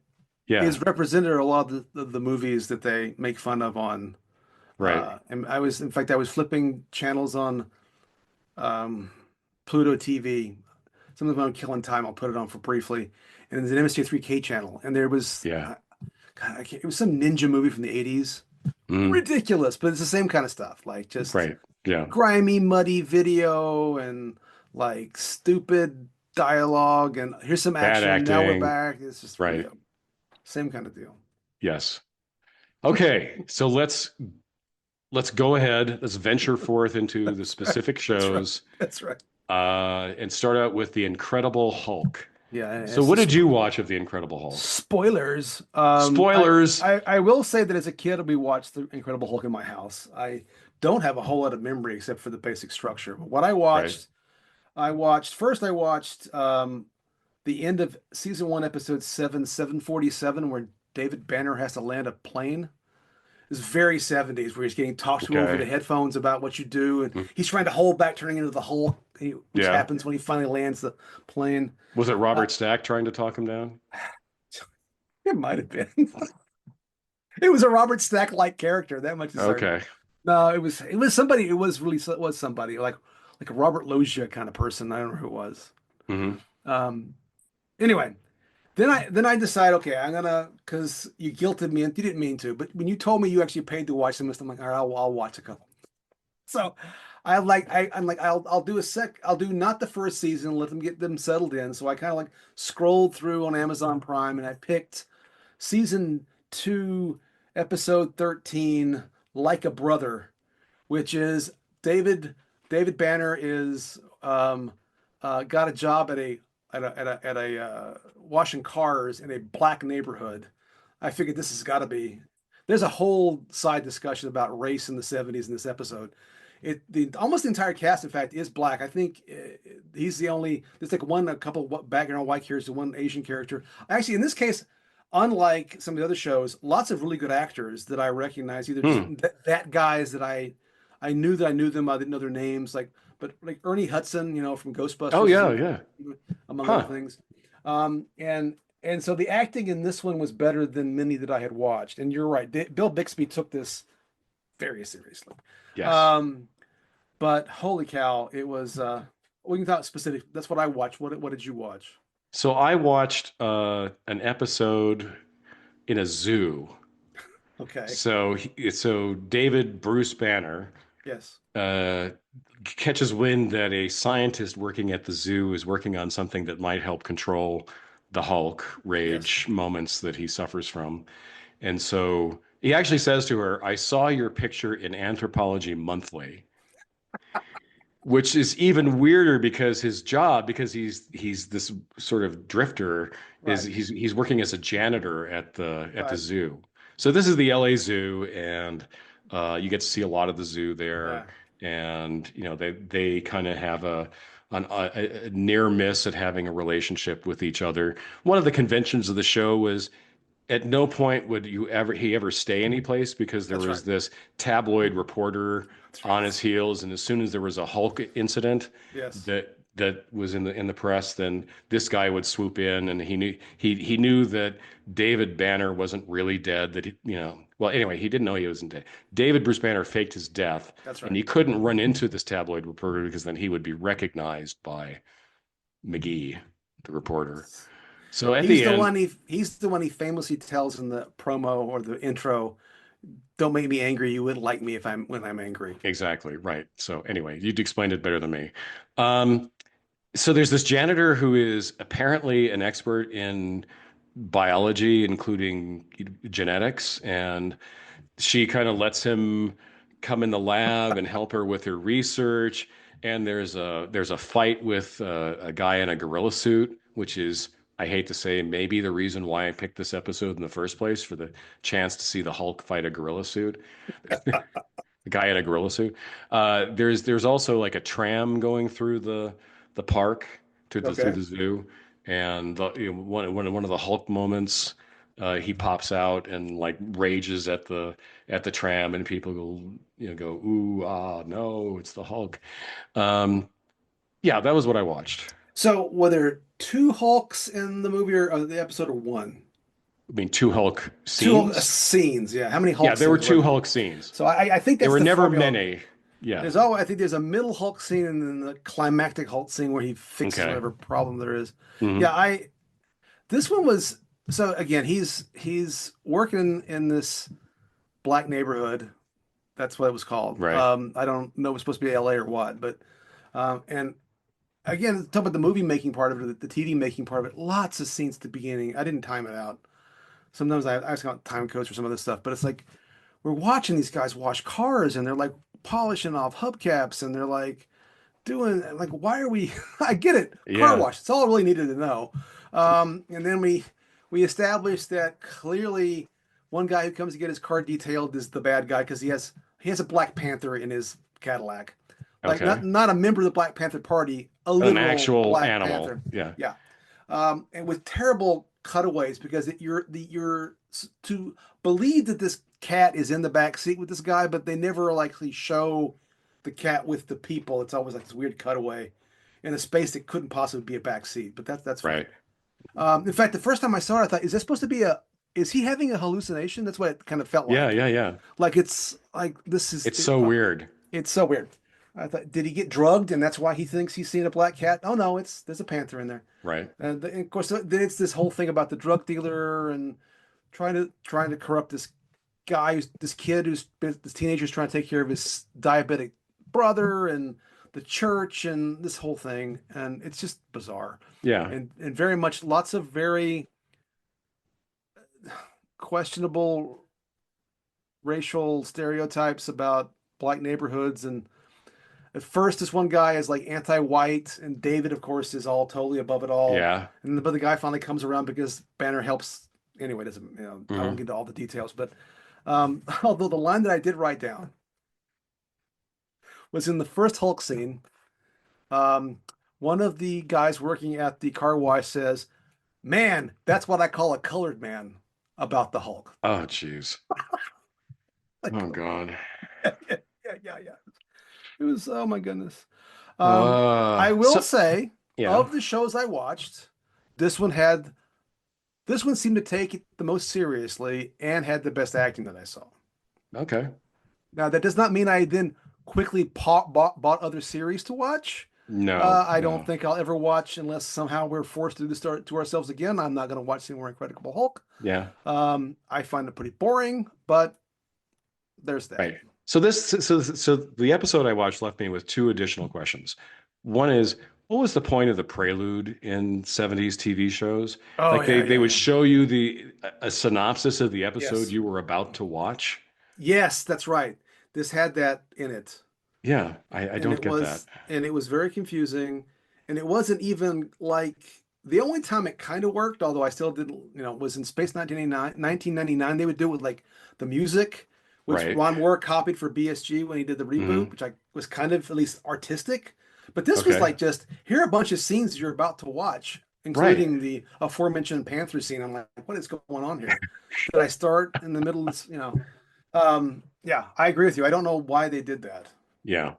[SPEAKER 1] yeah,
[SPEAKER 2] Is represented in a lot of the movies that they make fun of on.
[SPEAKER 1] right,
[SPEAKER 2] And in fact, I was flipping channels on um, Pluto TV. Something about killing time. I'll put it on for briefly. And there's an MST3K channel, and there was,
[SPEAKER 1] yeah,
[SPEAKER 2] God, it was some ninja movie from the 80s.
[SPEAKER 1] mm,
[SPEAKER 2] Ridiculous, but it's the same kind of stuff. Like just
[SPEAKER 1] right, yeah,
[SPEAKER 2] grimy, muddy video and like stupid. dialogue and here's some
[SPEAKER 1] Bad
[SPEAKER 2] action. Now we're
[SPEAKER 1] acting.
[SPEAKER 2] back. It's just
[SPEAKER 1] Right.
[SPEAKER 2] yeah, same kind of deal.
[SPEAKER 1] Yes. Okay. So let's go ahead. Let's venture forth into the
[SPEAKER 2] That's right.
[SPEAKER 1] specific
[SPEAKER 2] That's right.
[SPEAKER 1] shows
[SPEAKER 2] That's right.
[SPEAKER 1] and start out with The Incredible Hulk.
[SPEAKER 2] Yeah,
[SPEAKER 1] So
[SPEAKER 2] it's
[SPEAKER 1] what
[SPEAKER 2] just
[SPEAKER 1] did you watch of The Incredible Hulk?
[SPEAKER 2] spoilers.
[SPEAKER 1] Spoilers.
[SPEAKER 2] I will say that as a kid, we watched The Incredible Hulk in my house. I don't have a whole lot of memory except for the basic structure. But what
[SPEAKER 1] Right.
[SPEAKER 2] I watched first. I watched the end of season one, episode seven, 747, where David Banner has to land a plane. It's very 70s, where he's getting talked to over the
[SPEAKER 1] Okay.
[SPEAKER 2] headphones about what you do, and
[SPEAKER 1] Mm.
[SPEAKER 2] he's trying to hold back turning into the Hulk, which
[SPEAKER 1] Yeah.
[SPEAKER 2] happens when he finally lands the plane.
[SPEAKER 1] Was it
[SPEAKER 2] Uh,
[SPEAKER 1] Robert Stack trying to talk him down?
[SPEAKER 2] it might have been. It was a Robert Stack-like character. That much is certain.
[SPEAKER 1] Okay.
[SPEAKER 2] No, it was somebody. It was somebody like a Robert Loggia kind of person. I don't know who it was.
[SPEAKER 1] Hmm.
[SPEAKER 2] Um, anyway, then I decide, okay, I'm gonna because you guilted me and you didn't mean to, but when you told me you actually paid to watch them, I'm like, all right, I'll watch a couple. So I'm like I'll do I'll do not the first season, let them get them settled in. So I kind of like scrolled through on Amazon Prime and I picked season two, episode 13, Like a Brother, which is David David Banner is got a job at a washing cars in a black neighborhood. I figured this has got to be. There's a whole side discussion about race in the 70s in this episode. The almost the entire cast, in fact, is black. I think he's the only. There's like a couple background white characters, one Asian character. Actually, in this case, unlike some of the other shows, lots of really good actors that I recognize, either just
[SPEAKER 1] Hmm.
[SPEAKER 2] that guys I knew that I knew them, I didn't know their names, but like Ernie Hudson, from
[SPEAKER 1] Oh
[SPEAKER 2] Ghostbusters is
[SPEAKER 1] yeah,
[SPEAKER 2] in
[SPEAKER 1] yeah.
[SPEAKER 2] among other
[SPEAKER 1] Huh.
[SPEAKER 2] things. And so the acting in this one was better than many that I had watched. And you're right, Bill Bixby took this very seriously.
[SPEAKER 1] Yes.
[SPEAKER 2] Um, but holy cow, it was we can talk specific. That's what I watched. What did you watch?
[SPEAKER 1] So I watched an episode in a zoo.
[SPEAKER 2] Okay.
[SPEAKER 1] So David Bruce Banner
[SPEAKER 2] Yes.
[SPEAKER 1] uh, catches wind that a scientist working at the zoo is working on something that might help control the Hulk
[SPEAKER 2] Yes.
[SPEAKER 1] rage moments that he suffers from. And so he actually says to her, I saw your picture in Anthropology Monthly, which is even weirder because his job, because he's this sort of drifter, is
[SPEAKER 2] Right.
[SPEAKER 1] he's working as a janitor at the
[SPEAKER 2] Right.
[SPEAKER 1] zoo. So this is the LA Zoo, and you get to see a lot of the zoo there,
[SPEAKER 2] Yeah.
[SPEAKER 1] and they kind of have a near miss at having a relationship with each other. One of the conventions of the show was at no point would he ever stay any place because there
[SPEAKER 2] That's
[SPEAKER 1] was
[SPEAKER 2] right.
[SPEAKER 1] this tabloid reporter
[SPEAKER 2] That's
[SPEAKER 1] on
[SPEAKER 2] right.
[SPEAKER 1] his heels, and as soon as there was a Hulk incident
[SPEAKER 2] Yes.
[SPEAKER 1] that was in the press, then this guy would swoop in, and he knew that David Banner wasn't really dead. Well, anyway, he didn't know he wasn't dead. David Bruce Banner faked his death,
[SPEAKER 2] That's
[SPEAKER 1] and
[SPEAKER 2] right.
[SPEAKER 1] he couldn't run into this tabloid reporter because then he would be recognized by McGee, the reporter. So at
[SPEAKER 2] He's
[SPEAKER 1] the
[SPEAKER 2] the
[SPEAKER 1] end,
[SPEAKER 2] one he's the one he famously tells in the promo or the intro, "Don't make me angry. You wouldn't like me if I'm when I'm angry."
[SPEAKER 1] exactly, right. So anyway, you'd explained it better than me. Um, so there's this janitor who is apparently an expert in biology, including genetics, and she kind of lets him come in the lab and help her with her research. And there's a fight with a guy in a gorilla suit, which is, I hate to say, maybe the reason why I picked this episode in the first place, for the chance to see the Hulk fight a gorilla suit. The guy in a gorilla suit. There's also like a tram going through the park through
[SPEAKER 2] Okay.
[SPEAKER 1] the zoo, and one of the Hulk moments, he pops out and like rages at the tram, and people go ooh ah no, it's the Hulk. Um, yeah, that was what I watched.
[SPEAKER 2] So were there two Hulks in the movie or the episode or one?
[SPEAKER 1] I mean, two Hulk
[SPEAKER 2] Two Hulk
[SPEAKER 1] scenes.
[SPEAKER 2] scenes. Yeah. How many
[SPEAKER 1] Yeah,
[SPEAKER 2] Hulk
[SPEAKER 1] there were
[SPEAKER 2] scenes were
[SPEAKER 1] two
[SPEAKER 2] there?
[SPEAKER 1] Hulk scenes.
[SPEAKER 2] So I think
[SPEAKER 1] There
[SPEAKER 2] that's
[SPEAKER 1] were
[SPEAKER 2] the
[SPEAKER 1] never
[SPEAKER 2] formula.
[SPEAKER 1] many. Yeah.
[SPEAKER 2] I think there's a middle Hulk scene and then the climactic Hulk scene where he fixes
[SPEAKER 1] Okay.
[SPEAKER 2] whatever problem there is.
[SPEAKER 1] Hmm.
[SPEAKER 2] Yeah, this one was so again, he's working in this black neighborhood. That's what it was called.
[SPEAKER 1] Right.
[SPEAKER 2] I don't know if it's supposed to be LA or what, but and again, talk about the movie making part of it, the TV making part of it. Lots of scenes at the beginning. I didn't time it out. Sometimes I was got time codes or some other stuff, but it's like we're watching these guys wash cars and they're like polishing off hubcaps and they're like doing like why are we I get it, car
[SPEAKER 1] Yeah.
[SPEAKER 2] wash, it's all I really needed to know. And then we established that clearly one guy who comes to get his car detailed is the bad guy because he has a Black Panther in his Cadillac, like
[SPEAKER 1] Okay.
[SPEAKER 2] not a member of the Black Panther party, a
[SPEAKER 1] An
[SPEAKER 2] literal
[SPEAKER 1] actual
[SPEAKER 2] Black
[SPEAKER 1] animal.
[SPEAKER 2] Panther.
[SPEAKER 1] Yeah.
[SPEAKER 2] Yeah. And with terrible cutaways because you're to believe that this cat is in the back seat with this guy, but they never likely show the cat with the people. It's always like this weird cutaway in a space that couldn't possibly be a back seat, but that's fine.
[SPEAKER 1] Right.
[SPEAKER 2] In fact, the first time I saw it, I thought, is this supposed to be a? Is he having a hallucination? That's what it kind of felt
[SPEAKER 1] Yeah.
[SPEAKER 2] like.
[SPEAKER 1] Yeah. Yeah.
[SPEAKER 2] Like it's like this is
[SPEAKER 1] It's so weird.
[SPEAKER 2] it's so weird. I thought, did he get drugged and that's why he thinks he's seen a black cat? Oh no, it's there's a panther in there.
[SPEAKER 1] Right.
[SPEAKER 2] And of course, then it's this whole thing about the drug dealer and trying to corrupt this guy, this kid this teenager's trying to take care of his diabetic brother and the church and this whole thing, and it's just bizarre
[SPEAKER 1] Yeah.
[SPEAKER 2] and very much lots of very questionable racial stereotypes about black neighborhoods. And at first, this one guy is like anti-white, and David, of course, is all totally above it all.
[SPEAKER 1] Yeah.
[SPEAKER 2] But the guy finally comes around because Banner helps. Anyway, doesn't I won't
[SPEAKER 1] Hmm.
[SPEAKER 2] get into all the details, but although the line that I did write down was in the first Hulk scene. Um, one of the guys working at the car wash says, "Man, that's what I call a colored man," about the Hulk.
[SPEAKER 1] Oh, jeez.
[SPEAKER 2] Like,
[SPEAKER 1] Oh, God.
[SPEAKER 2] yeah. It was, oh my goodness. I will
[SPEAKER 1] So
[SPEAKER 2] say,
[SPEAKER 1] yeah.
[SPEAKER 2] of the shows I watched, this one had this one seemed to take it the most seriously and had the best acting that I saw.
[SPEAKER 1] Okay.
[SPEAKER 2] Now, that does not mean I then quickly bought other series to watch.
[SPEAKER 1] No,
[SPEAKER 2] I don't
[SPEAKER 1] no.
[SPEAKER 2] think I'll ever watch unless somehow we're forced to do this to ourselves again. I'm not going to watch any more Incredible Hulk.
[SPEAKER 1] Yeah.
[SPEAKER 2] I find it pretty boring, but there's that.
[SPEAKER 1] Right. So the episode I watched left me with two additional questions. One is, what was the point of the prelude in 70s TV shows?
[SPEAKER 2] Oh
[SPEAKER 1] Like they would
[SPEAKER 2] yeah.
[SPEAKER 1] show you the a synopsis of the episode
[SPEAKER 2] Yes.
[SPEAKER 1] you were about to watch.
[SPEAKER 2] Yes, that's right. This had that in it.
[SPEAKER 1] Yeah, I don't get that.
[SPEAKER 2] And it was very confusing. And it wasn't even like the only time it kind of worked, although I still didn't, was in Space 1999. They would do it with like the music, which
[SPEAKER 1] Right.
[SPEAKER 2] Ron Moore copied for BSG when he did the reboot,
[SPEAKER 1] Hmm.
[SPEAKER 2] which I was kind of at least artistic. But this was
[SPEAKER 1] Okay.
[SPEAKER 2] like just here are a bunch of scenes you're about to watch,
[SPEAKER 1] Right.
[SPEAKER 2] including the aforementioned Panther scene. I'm like, what is going on here? Did I start in the middle of this? Yeah, I agree with you. I don't know why they did that.
[SPEAKER 1] Yeah.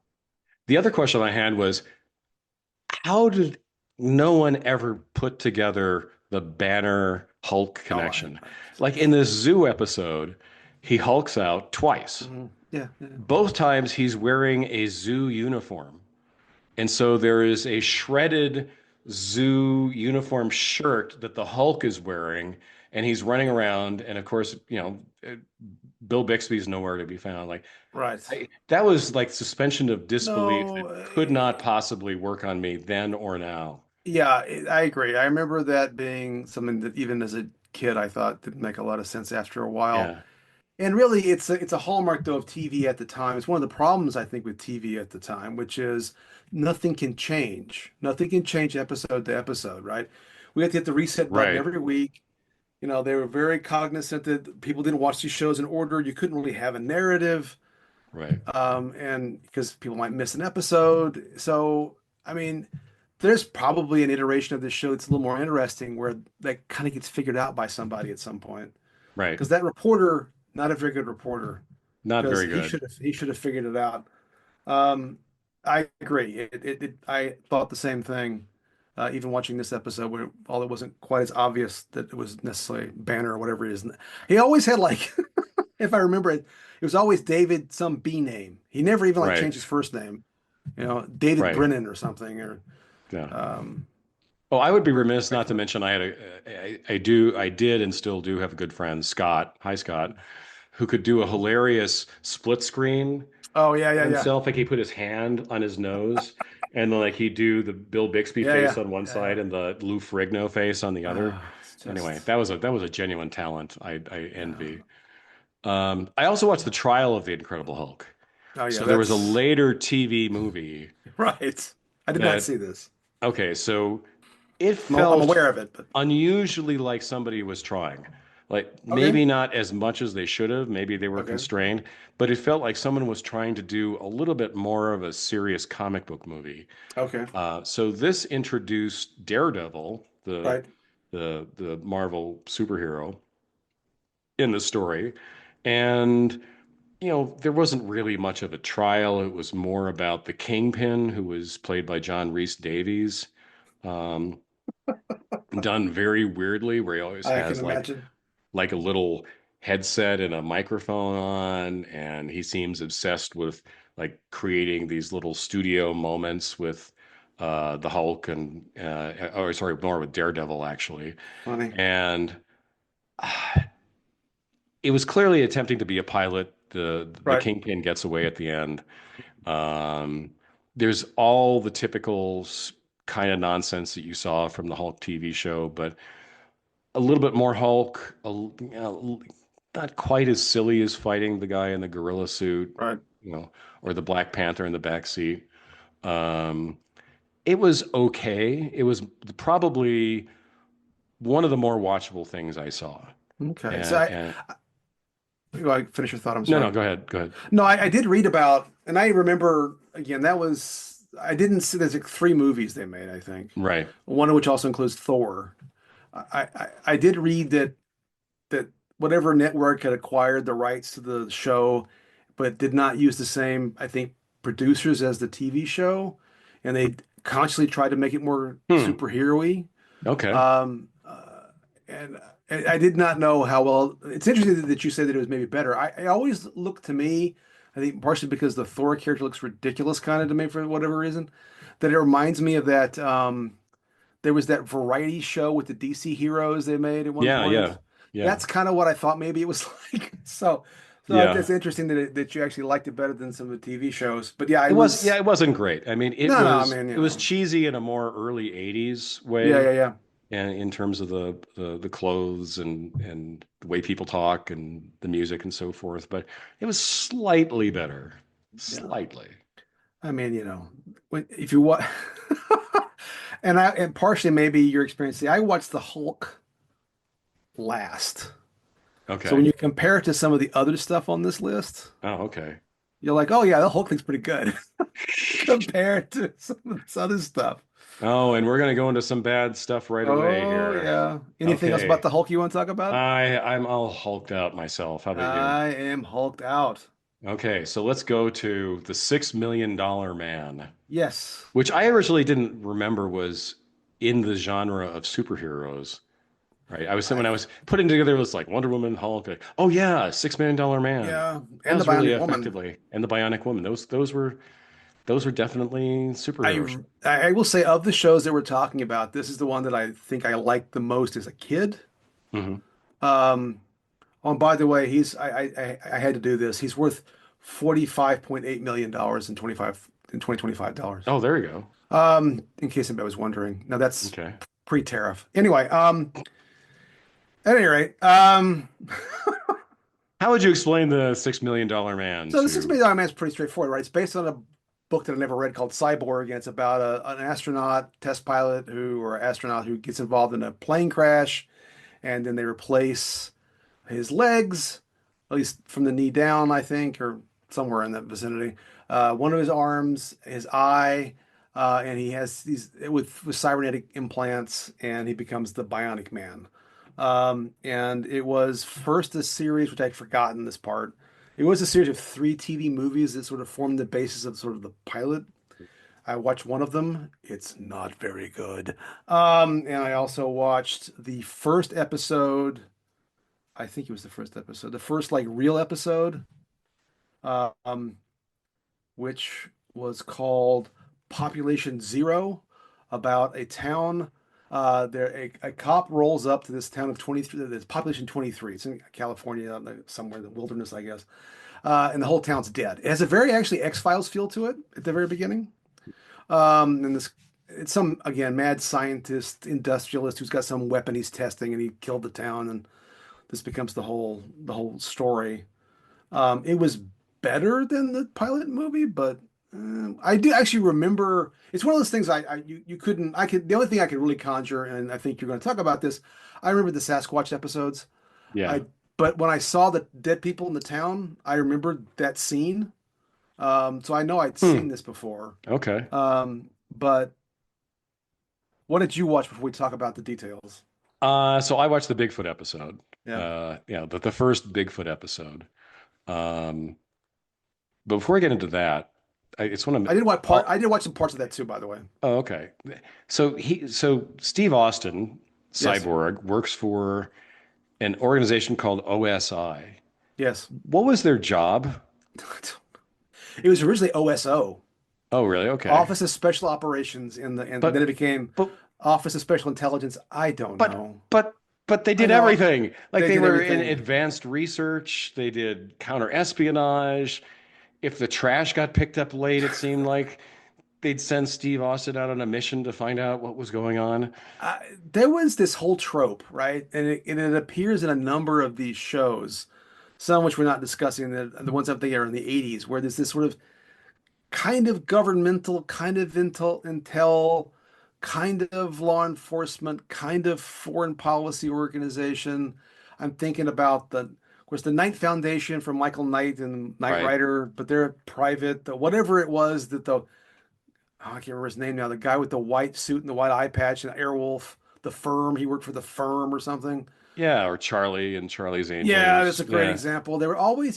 [SPEAKER 1] The other question I had was, how did no one ever put together the Banner Hulk
[SPEAKER 2] Oh,
[SPEAKER 1] connection? Like in this zoo episode, he hulks out twice.
[SPEAKER 2] yeah.
[SPEAKER 1] Both times he's wearing a zoo uniform. And so there is a shredded zoo uniform shirt that the Hulk is wearing, and he's running around. And of course, Bill Bixby's nowhere to be found. Like
[SPEAKER 2] Right.
[SPEAKER 1] that was like suspension of disbelief
[SPEAKER 2] No,
[SPEAKER 1] that could not possibly work on me then or now.
[SPEAKER 2] yeah, I agree. I remember that being something that even as a kid I thought didn't make a lot of sense after a while.
[SPEAKER 1] Yeah.
[SPEAKER 2] And really, it's a hallmark though of TV at the time. It's one of the problems I think with TV at the time, which is nothing can change. Nothing can change episode to episode, right? We had to hit the reset button
[SPEAKER 1] Right.
[SPEAKER 2] every week. They were very cognizant that people didn't watch these shows in order. You couldn't really have a narrative.
[SPEAKER 1] Right.
[SPEAKER 2] And because people might miss an episode. So, I mean, there's probably an iteration of this show that's a little more interesting where that kind of gets figured out by somebody at some point.
[SPEAKER 1] Right.
[SPEAKER 2] Because that reporter, not a very good reporter,
[SPEAKER 1] Not
[SPEAKER 2] because
[SPEAKER 1] very good.
[SPEAKER 2] he should have figured it out. Um, I agree. I thought the same thing. Even watching this episode, where all it wasn't quite as obvious that it was necessarily Banner or whatever it is. He always had like if I remember it, it was always David, some B name. He never even like
[SPEAKER 1] Right.
[SPEAKER 2] changed his first name. David
[SPEAKER 1] Right.
[SPEAKER 2] Brennan or something. Or
[SPEAKER 1] Yeah.
[SPEAKER 2] um,
[SPEAKER 1] Oh, I would be
[SPEAKER 2] very
[SPEAKER 1] remiss not to
[SPEAKER 2] particular.
[SPEAKER 1] mention I did and still do have a good friend, Scott. Hi, Scott, who could do a hilarious split screen
[SPEAKER 2] Oh
[SPEAKER 1] of
[SPEAKER 2] yeah.
[SPEAKER 1] himself. Like he put his hand on his nose And then like he'd do the Bill Bixby
[SPEAKER 2] Yeah,
[SPEAKER 1] face
[SPEAKER 2] yeah,
[SPEAKER 1] on one
[SPEAKER 2] yeah, yeah.
[SPEAKER 1] side and the Lou Ferrigno face on the other.
[SPEAKER 2] It's
[SPEAKER 1] Anyway,
[SPEAKER 2] just.
[SPEAKER 1] that was a genuine talent I
[SPEAKER 2] Yeah.
[SPEAKER 1] envy. I also watched the trial of the Incredible Hulk.
[SPEAKER 2] Oh yeah,
[SPEAKER 1] So there was a
[SPEAKER 2] that's
[SPEAKER 1] later TV movie
[SPEAKER 2] right. I did not
[SPEAKER 1] that
[SPEAKER 2] see this.
[SPEAKER 1] okay, so it
[SPEAKER 2] I'm
[SPEAKER 1] felt
[SPEAKER 2] aware of it, but
[SPEAKER 1] unusually like somebody was trying. Like
[SPEAKER 2] okay,
[SPEAKER 1] maybe not as much as they should have, maybe they were
[SPEAKER 2] okay,
[SPEAKER 1] constrained, but it felt like someone was trying to do a little bit more of a serious comic book movie.
[SPEAKER 2] okay.
[SPEAKER 1] So this introduced Daredevil,
[SPEAKER 2] Right,
[SPEAKER 1] the Marvel superhero in the story, and there wasn't really much of a trial. It was more about the Kingpin, who was played by John Rhys Davies, um, done very weirdly, where he always
[SPEAKER 2] I can
[SPEAKER 1] has
[SPEAKER 2] imagine.
[SPEAKER 1] like a little headset and a microphone on, and he seems obsessed with like creating these little studio moments with the Hulk and or sorry, more with Daredevil actually,
[SPEAKER 2] Funny.
[SPEAKER 1] and it was clearly attempting to be a pilot. The
[SPEAKER 2] Right,
[SPEAKER 1] Kingpin gets away at the end. Um, there's all the typical kind of nonsense that you saw from the Hulk TV show, but a little bit more Hulk, not quite as silly as fighting the guy in the gorilla suit,
[SPEAKER 2] right.
[SPEAKER 1] you know, or the Black Panther in the back seat. Um, it was okay. It was probably one of the more watchable things I saw.
[SPEAKER 2] Okay. So
[SPEAKER 1] And
[SPEAKER 2] I finish your thought. I'm
[SPEAKER 1] no, no,
[SPEAKER 2] sorry.
[SPEAKER 1] go ahead, go ahead.
[SPEAKER 2] No, I did read about, and I remember again that was I didn't see. There's like three movies they made, I think.
[SPEAKER 1] Right.
[SPEAKER 2] One of which also includes Thor. I did read that whatever network had acquired the rights to the show, but did not use the same, I think, producers as the TV show, and they consciously tried to make it more
[SPEAKER 1] Hmm.
[SPEAKER 2] superhero-y.
[SPEAKER 1] Okay.
[SPEAKER 2] Um, and I did not know how well. It's interesting that you said that it was maybe better. I always look to me, I think partially because the Thor character looks ridiculous kind of to me for whatever reason, that it reminds me of that. There was that variety show with the DC heroes they made at one
[SPEAKER 1] Yeah,
[SPEAKER 2] point.
[SPEAKER 1] yeah, yeah,
[SPEAKER 2] That's kind of what I thought maybe it was like. So
[SPEAKER 1] yeah.
[SPEAKER 2] it's interesting that you actually liked it better than some of the TV shows. But yeah, I
[SPEAKER 1] It was, yeah,
[SPEAKER 2] was
[SPEAKER 1] it wasn't great. I mean,
[SPEAKER 2] no, no. I mean,
[SPEAKER 1] it was cheesy in a more early 80s
[SPEAKER 2] yeah,
[SPEAKER 1] way,
[SPEAKER 2] yeah, yeah,
[SPEAKER 1] and in terms of the clothes and the way people talk and the music and so forth, but it was slightly better.
[SPEAKER 2] yeah.
[SPEAKER 1] Slightly.
[SPEAKER 2] I mean, when if you watch, and partially maybe your experience. See, I watched the Hulk last, so when
[SPEAKER 1] Okay.
[SPEAKER 2] you compare it to some of the other stuff on this list,
[SPEAKER 1] Oh, okay.
[SPEAKER 2] you're like, oh yeah, the Hulk thing's pretty good compared to some of this other stuff.
[SPEAKER 1] Oh, and we're gonna go into some bad stuff right away
[SPEAKER 2] Oh
[SPEAKER 1] here.
[SPEAKER 2] yeah. Anything else about
[SPEAKER 1] Okay.
[SPEAKER 2] the Hulk you want to talk about?
[SPEAKER 1] I'm all hulked out myself. How about you?
[SPEAKER 2] I am hulked out.
[SPEAKER 1] Okay, so let's go to the $6 Million Man,
[SPEAKER 2] Yes.
[SPEAKER 1] which I originally didn't remember was in the genre of superheroes, right? When I
[SPEAKER 2] I
[SPEAKER 1] was putting together, it was like Wonder Woman, Hulk, like, oh yeah, $6 Million Man.
[SPEAKER 2] yeah,
[SPEAKER 1] That
[SPEAKER 2] and the
[SPEAKER 1] was really
[SPEAKER 2] Bionic Woman.
[SPEAKER 1] effectively, and the Bionic Woman. Those were definitely superhero
[SPEAKER 2] I
[SPEAKER 1] shows.
[SPEAKER 2] I will say of the shows that we're talking about, this is the one that I think I liked the most as a kid.
[SPEAKER 1] Hmm.
[SPEAKER 2] Um, oh, and by the way, I had to do this. He's worth $45.8 million in 2025 dollars.
[SPEAKER 1] Oh, there you go.
[SPEAKER 2] In case anybody was wondering. Now that's
[SPEAKER 1] Okay.
[SPEAKER 2] pre-tariff. Anyway, at any rate,
[SPEAKER 1] How would you explain the $6 Million Man
[SPEAKER 2] so the Six
[SPEAKER 1] to?
[SPEAKER 2] Million Dollar Man is pretty straightforward, right? It's based on a book that I never read called Cyborg, and it's about an astronaut, test pilot or astronaut who gets involved in a plane crash, and then they replace his legs, at least from the knee down, I think, or somewhere in that vicinity. One of his arms, his eye, and he has these with cybernetic implants, and he becomes the Bionic Man. And it was first a series, which I'd forgotten this part. It was a series of three TV movies that sort of formed the basis of sort of the pilot. I watched one of them. It's not very good. And I also watched the first episode. I think it was the first episode, the first like real episode, um, which was called Population Zero, about a town. A cop rolls up to this town of 23, this population 23. It's in California, somewhere in the wilderness, I guess. And the whole town's dead. It has a very actually X-Files feel to it at the very beginning. And this it's some again mad scientist industrialist who's got some weapon he's testing and he killed the town and this becomes the whole story. It was better than the pilot movie, but I do actually remember. It's one of those things you couldn't. I could. The only thing I could really conjure, and I think you're going to talk about this. I remember the Sasquatch episodes.
[SPEAKER 1] Yeah.
[SPEAKER 2] I but when I saw the dead people in the town, I remembered that scene. So I know I'd seen
[SPEAKER 1] Hmm.
[SPEAKER 2] this before.
[SPEAKER 1] Okay.
[SPEAKER 2] But what did you watch before we talk about the details?
[SPEAKER 1] So I watched the Bigfoot episode.
[SPEAKER 2] Yeah,
[SPEAKER 1] Yeah, the first Bigfoot episode. Um, but before I get into that, it's one of
[SPEAKER 2] I
[SPEAKER 1] all.
[SPEAKER 2] did watch some parts of that too, by the way.
[SPEAKER 1] Oh, okay. So Steve Austin,
[SPEAKER 2] Yes,
[SPEAKER 1] Cyborg, works for an organization called OSI.
[SPEAKER 2] yes.
[SPEAKER 1] What was their job?
[SPEAKER 2] It was originally OSO,
[SPEAKER 1] Oh, really? Okay.
[SPEAKER 2] Office of Special Operations, and then
[SPEAKER 1] But
[SPEAKER 2] it became
[SPEAKER 1] but
[SPEAKER 2] Office of Special Intelligence. I don't
[SPEAKER 1] but
[SPEAKER 2] know.
[SPEAKER 1] but they
[SPEAKER 2] I
[SPEAKER 1] did
[SPEAKER 2] know
[SPEAKER 1] everything. Like
[SPEAKER 2] they
[SPEAKER 1] they
[SPEAKER 2] did
[SPEAKER 1] were in
[SPEAKER 2] everything.
[SPEAKER 1] advanced research, they did counter espionage. If the trash got picked up late, it seemed like they'd send Steve Austin out on a mission to find out what was going on.
[SPEAKER 2] There was this whole trope, right? And it appears in a number of these shows, some of which we're not discussing, the ones up there in the 80s, where there's this sort of kind of governmental, kind of intel, kind of law enforcement, kind of foreign policy organization. I'm thinking about of course, the Knight Foundation from Michael Knight and Knight
[SPEAKER 1] Right.
[SPEAKER 2] Rider, but they're private. Whatever it was that I can't remember his name now. The guy with the white suit and the white eye patch and Airwolf, the firm. He worked for the firm or something.
[SPEAKER 1] Yeah, or Charlie and Charlie's
[SPEAKER 2] Yeah, that's
[SPEAKER 1] Angels.
[SPEAKER 2] a great
[SPEAKER 1] Yeah.
[SPEAKER 2] example. There were always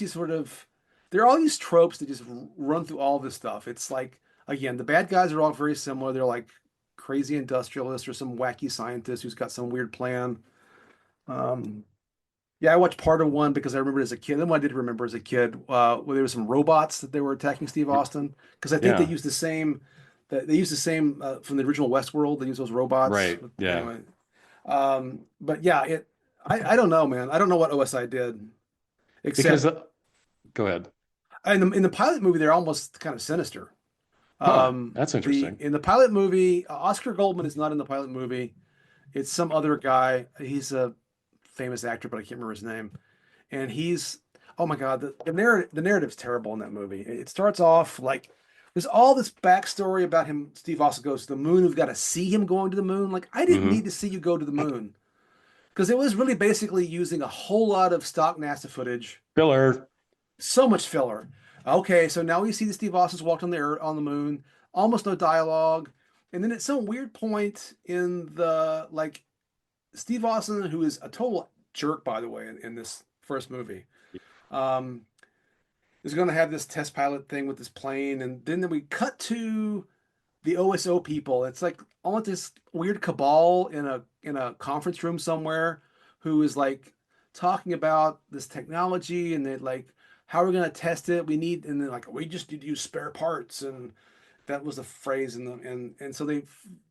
[SPEAKER 2] there are all these tropes that just run through all this stuff. It's like, again, the bad guys are all very similar. They're like crazy industrialists or some wacky scientist who's got some weird plan. Um, yeah, I watched part of one because I remember as a kid. Then what I did remember as a kid, where there were some robots that they were attacking Steve Austin because I think they
[SPEAKER 1] Yeah.
[SPEAKER 2] used the same. They used the same from the original Westworld. They used those robots.
[SPEAKER 1] Right. Yeah.
[SPEAKER 2] Anyway, but yeah, I don't know, man. I don't know what OSI did,
[SPEAKER 1] Because
[SPEAKER 2] except
[SPEAKER 1] go ahead.
[SPEAKER 2] in the pilot movie, they're almost kind of sinister.
[SPEAKER 1] Huh. That's
[SPEAKER 2] The
[SPEAKER 1] interesting.
[SPEAKER 2] in the pilot movie, Oscar Goldman is not in the pilot movie. It's some other guy. He's a famous actor, but I can't remember his name. And he's oh my God, the narrative's terrible in that movie. It starts off like there's all this backstory about him. Steve also goes to the moon. We've got to see him going to the moon. Like I didn't need
[SPEAKER 1] Hmm.
[SPEAKER 2] to see you go to the moon because it was really basically using a whole lot of stock NASA footage.
[SPEAKER 1] Filler.
[SPEAKER 2] So much filler. Okay, so now we see the Steve Austin's walked on the earth, on the moon, almost no dialogue. And then at some weird point in the like Steve Austin, who is a total jerk, by the way, in this first movie, um, is going to have this test pilot thing with this plane, and then we cut to the OSO people. It's like almost this weird cabal in a conference room somewhere who is like talking about this technology and they like how are we going to test it? We need and then like we just need to use spare parts and that was the phrase and so they